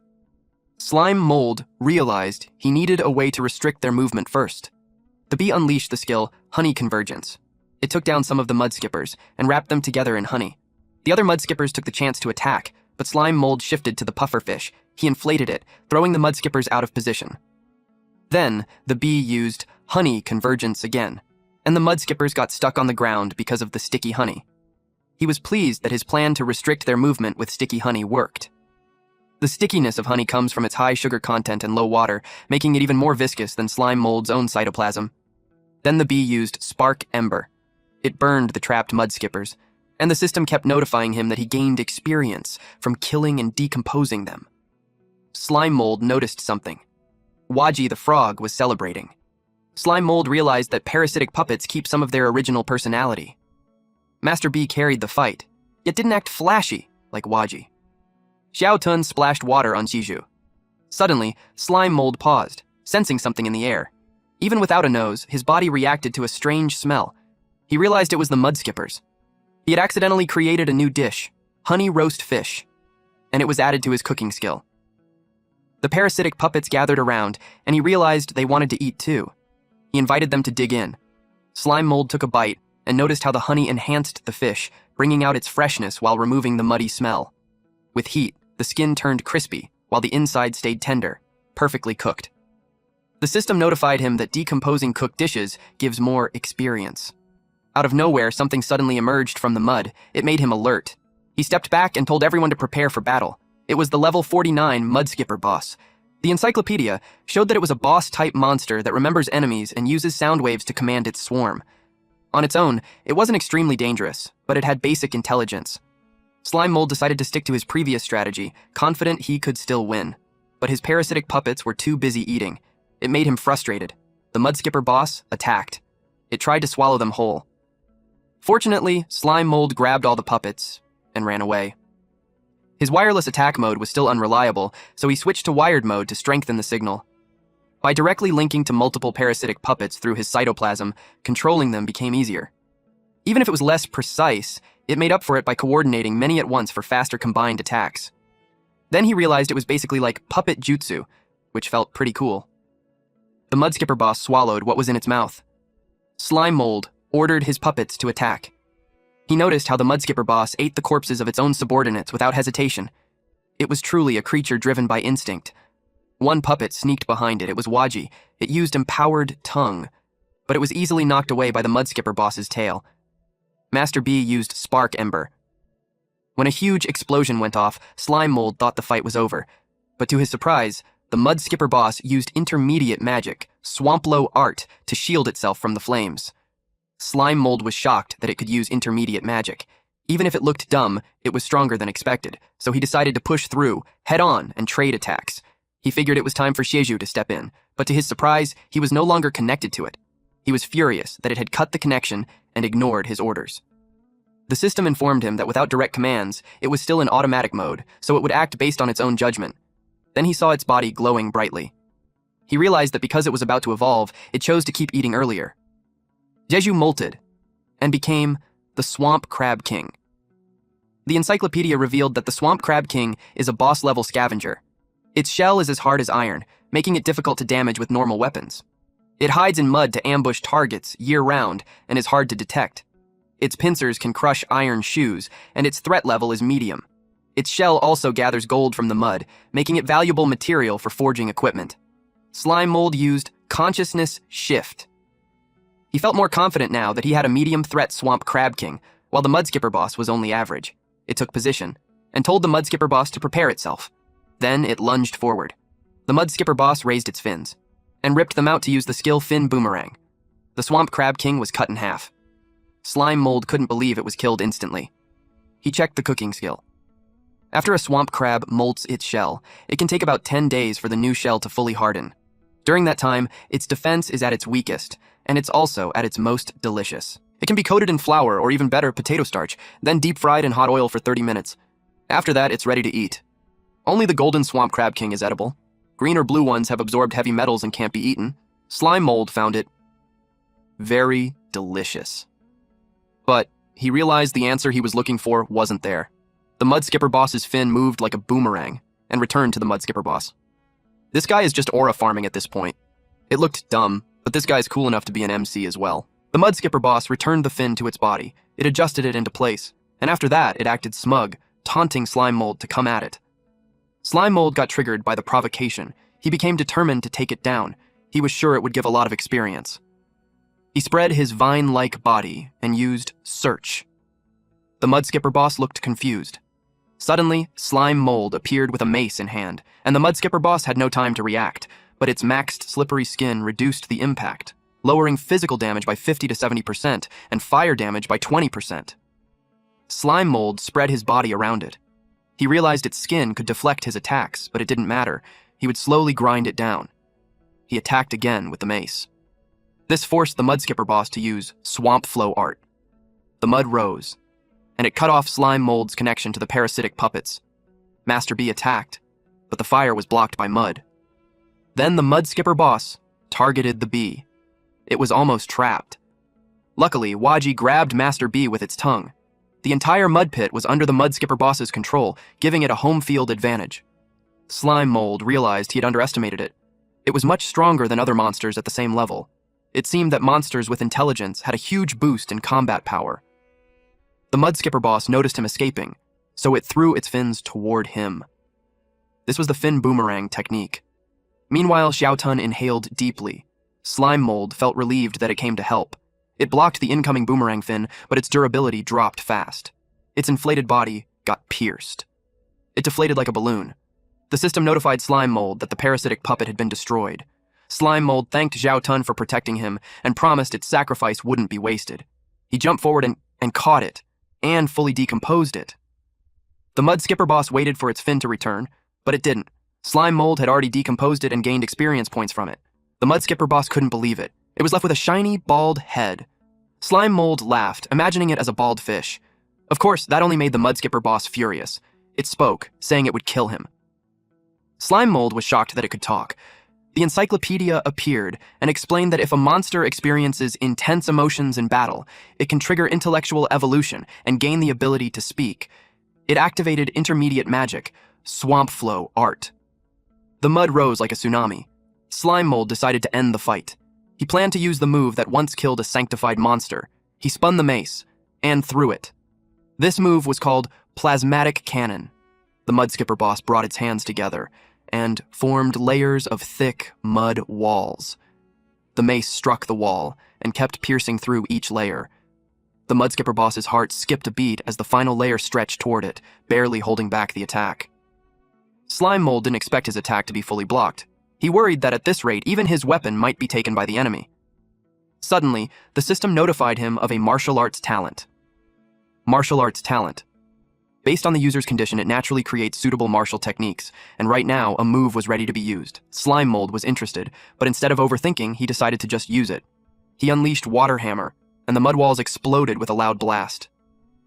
Slime Mold realized he needed a way to restrict their movement first. The bee unleashed the skill Honey Convergence. It took down some of the mudskippers and wrapped them together in honey. The other mudskippers took the chance to attack, but Slime Mold shifted to the pufferfish. He inflated it, throwing the mudskippers out of position. Then, the bee used Honey Convergence again, and the mudskippers got stuck on the ground because of the sticky honey. He was pleased that his plan to restrict their movement with sticky honey worked. The stickiness of honey comes from its high sugar content and low water, making it even more viscous than Slime Mold's own cytoplasm. Then the bee used Spark Ember. It burned the trapped mudskippers. and the system kept notifying him that he gained experience from killing and decomposing them. Slime Mold noticed something. Waji the frog was celebrating. Slime Mold realized that parasitic puppets keep some of their original personality. Master B carried the fight, yet didn't act flashy like Waji. Xiaotun splashed water on Shiju. Suddenly, Slime Mold paused, sensing something in the air. Even without a nose, his body reacted to a strange smell. He realized it was the mud skippers. He had accidentally created a new dish, honey roast fish, and it was added to his cooking skill. The parasitic puppets gathered around, and he realized they wanted to eat too. He invited them to dig in. Slime Mold took a bite and noticed how the honey enhanced the fish, bringing out its freshness while removing the muddy smell. With heat, the skin turned crispy, while the inside stayed tender, perfectly cooked. The system notified him that decomposing cooked dishes gives more experience. Out of nowhere, something suddenly emerged from the mud. It made him alert. He stepped back and told everyone to prepare for battle. It was the level 49 Mud Skipper boss. The encyclopedia showed that it was a boss-type monster that remembers enemies and uses sound waves to command its swarm. On its own, it wasn't extremely dangerous, but it had basic intelligence. Slime Mold decided to stick to his previous strategy, confident he could still win. But his parasitic puppets were too busy eating. It made him frustrated. The Mud Skipper boss attacked. It tried to swallow them whole. Fortunately, Slime Mold grabbed all the puppets and ran away. His wireless attack mode was still unreliable, so he switched to wired mode to strengthen the signal. By directly linking to multiple parasitic puppets through his cytoplasm, controlling them became easier. Even if it was less precise, it made up for it by coordinating many at once for faster combined attacks. Then he realized it was basically like puppet jutsu, which felt pretty cool. The Mud Skipper boss swallowed what was in its mouth. Slime Mold ordered his puppets to attack. He noticed how the Mud Skipper boss ate the corpses of its own subordinates without hesitation. It was truly a creature driven by instinct. One puppet sneaked behind it. It was Waji. It used empowered tongue, but it was easily knocked away by the Mud Skipper boss's tail. Master B used Spark Ember. When a huge explosion went off, Slime Mold thought the fight was over, but to his surprise, the Mud Skipper boss used intermediate magic, Swamplow Art, to shield itself from the flames. Slime Mold was shocked that it could use intermediate magic. Even if it looked dumb, it was stronger than expected, so he decided to push through, head on, and trade attacks. He figured it was time for Shiju to step in, but to his surprise, he was no longer connected to it. He was furious that it had cut the connection and ignored his orders. The system informed him that without direct commands, it was still in automatic mode, so it would act based on its own judgment. Then he saw its body glowing brightly. He realized that because it was about to evolve, it chose to keep eating earlier. Jeju molted and became the Swamp Crab King. The encyclopedia revealed that the Swamp Crab King is a boss-level scavenger. Its shell is as hard as iron, making it difficult to damage with normal weapons. It hides in mud to ambush targets year-round and is hard to detect. Its pincers can crush iron shoes, and its threat level is medium. Its shell also gathers gold from the mud, making it valuable material for forging equipment. Slime Mold used Consciousness Shift. He felt more confident now that he had a medium-threat Swamp Crab King, while the Mud Skipper boss was only average. It took position, and told the Mud Skipper boss to prepare itself. Then it lunged forward. The Mud Skipper boss raised its fins, and ripped them out to use the skill Fin Boomerang. The Swamp Crab King was cut in half. Slime Mold couldn't believe it was killed instantly. He checked the cooking skill. After a swamp crab molts its shell, it can take about 10 days for the new shell to fully harden. During that time, its defense is at its weakest, and it's also at its most delicious. It can be coated in flour or even better, potato starch, then deep fried in hot oil for 30 minutes. After that, it's ready to eat. Only the golden Swamp Crab King is edible. Green or blue ones have absorbed heavy metals and can't be eaten. Slime Mold found it very delicious. But he realized the answer he was looking for wasn't there. The Mud Skipper boss's fin moved like a boomerang and returned to the Mud Skipper boss. This guy is just aura farming at this point. It looked dumb, but this guy's cool enough to be an MC as well. The Mud Skipper boss returned the fin to its body. It adjusted it into place, and after that, it acted smug, taunting Slime Mold to come at it. Slime Mold got triggered by the provocation. He became determined to take it down. He was sure it would give a lot of experience. He spread his vine-like body and used Search. The Mud Skipper boss looked confused. Suddenly, Slime Mold appeared with a mace in hand, and the Mud Skipper boss had no time to react, but its maxed slippery skin reduced the impact, lowering physical damage by 50 to 70% and fire damage by 20%. Slime mold spread his body around it. He realized its skin could deflect his attacks, but it didn't matter. He would slowly grind it down. He attacked again with the mace. This forced the Mudskipper boss to use swamp flow art. The mud rose, and it cut off Slime Mold's connection to the parasitic puppets. Master B attacked, but the fire was blocked by mud. Then the Mudskipper boss targeted the bee. It was almost trapped. Luckily, Waji grabbed Master B with its tongue. The entire mud pit was under the Mudskipper boss's control, giving it a home field advantage. Slime Mold realized he had underestimated it. It was much stronger than other monsters at the same level. It seemed that monsters with intelligence had a huge boost in combat power. The Mudskipper boss noticed him escaping, so it threw its fins toward him. This was the fin boomerang technique. Meanwhile, Xiaotun inhaled deeply. Slime Mold felt relieved that it came to help. It blocked the incoming boomerang fin, but its durability dropped fast. Its inflated body got pierced. It deflated like a balloon. The system notified Slime Mold that the parasitic puppet had been destroyed. Slime Mold thanked Xiaotun for protecting him and promised its sacrifice wouldn't be wasted. He jumped forward and caught it, and fully decomposed it. The Mudskipper boss waited for its fin to return, but it didn't. Slime Mold had already decomposed it and gained experience points from it. The Mudskipper boss couldn't believe it. It was left with a shiny, bald head. Slime Mold laughed, imagining it as a bald fish. Of course, that only made the Mudskipper boss furious. It spoke, saying it would kill him. Slime Mold was shocked that it could talk. The encyclopedia appeared and explained that if a monster experiences intense emotions in battle, it can trigger intellectual evolution and gain the ability to speak. It activated intermediate magic, swamp flow art. The mud rose like a tsunami. Slime Mold decided to end the fight. He planned to use the move that once killed a sanctified monster. He spun the mace and threw it. This move was called Plasmatic Cannon. The Mudskipper boss brought its hands together and formed layers of thick mud walls. The mace struck the wall and kept piercing through each layer. The Mudskipper boss's heart skipped a beat as the final layer stretched toward it, barely holding back the attack. Slime Mold didn't expect his attack to be fully blocked. He worried that at this rate, even his weapon might be taken by the enemy. Suddenly, the system notified him of a martial arts talent. Martial arts talent. Based on the user's condition, it naturally creates suitable martial techniques, and right now, a move was ready to be used. Slime Mold was interested, but instead of overthinking, he decided to just use it. He unleashed Water Hammer, and the mud walls exploded with a loud blast.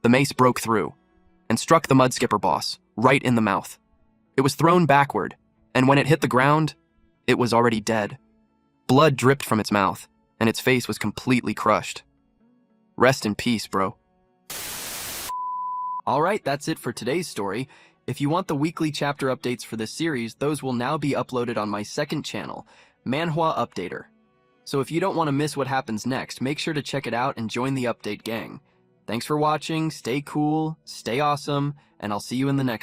The mace broke through, and struck the Mudskipper boss, right in the mouth. It was thrown backward, and when it hit the ground, it was already dead. Blood dripped from its mouth, and its face was completely crushed. Rest in peace, bro. Alright, that's it for today's story. If you want the weekly chapter updates for this series, those will now be uploaded on my second channel, Manhwa Updater. So if you don't want to miss what happens next, make sure to check it out and join the update gang. Thanks for watching, stay cool, stay awesome, and I'll see you in the next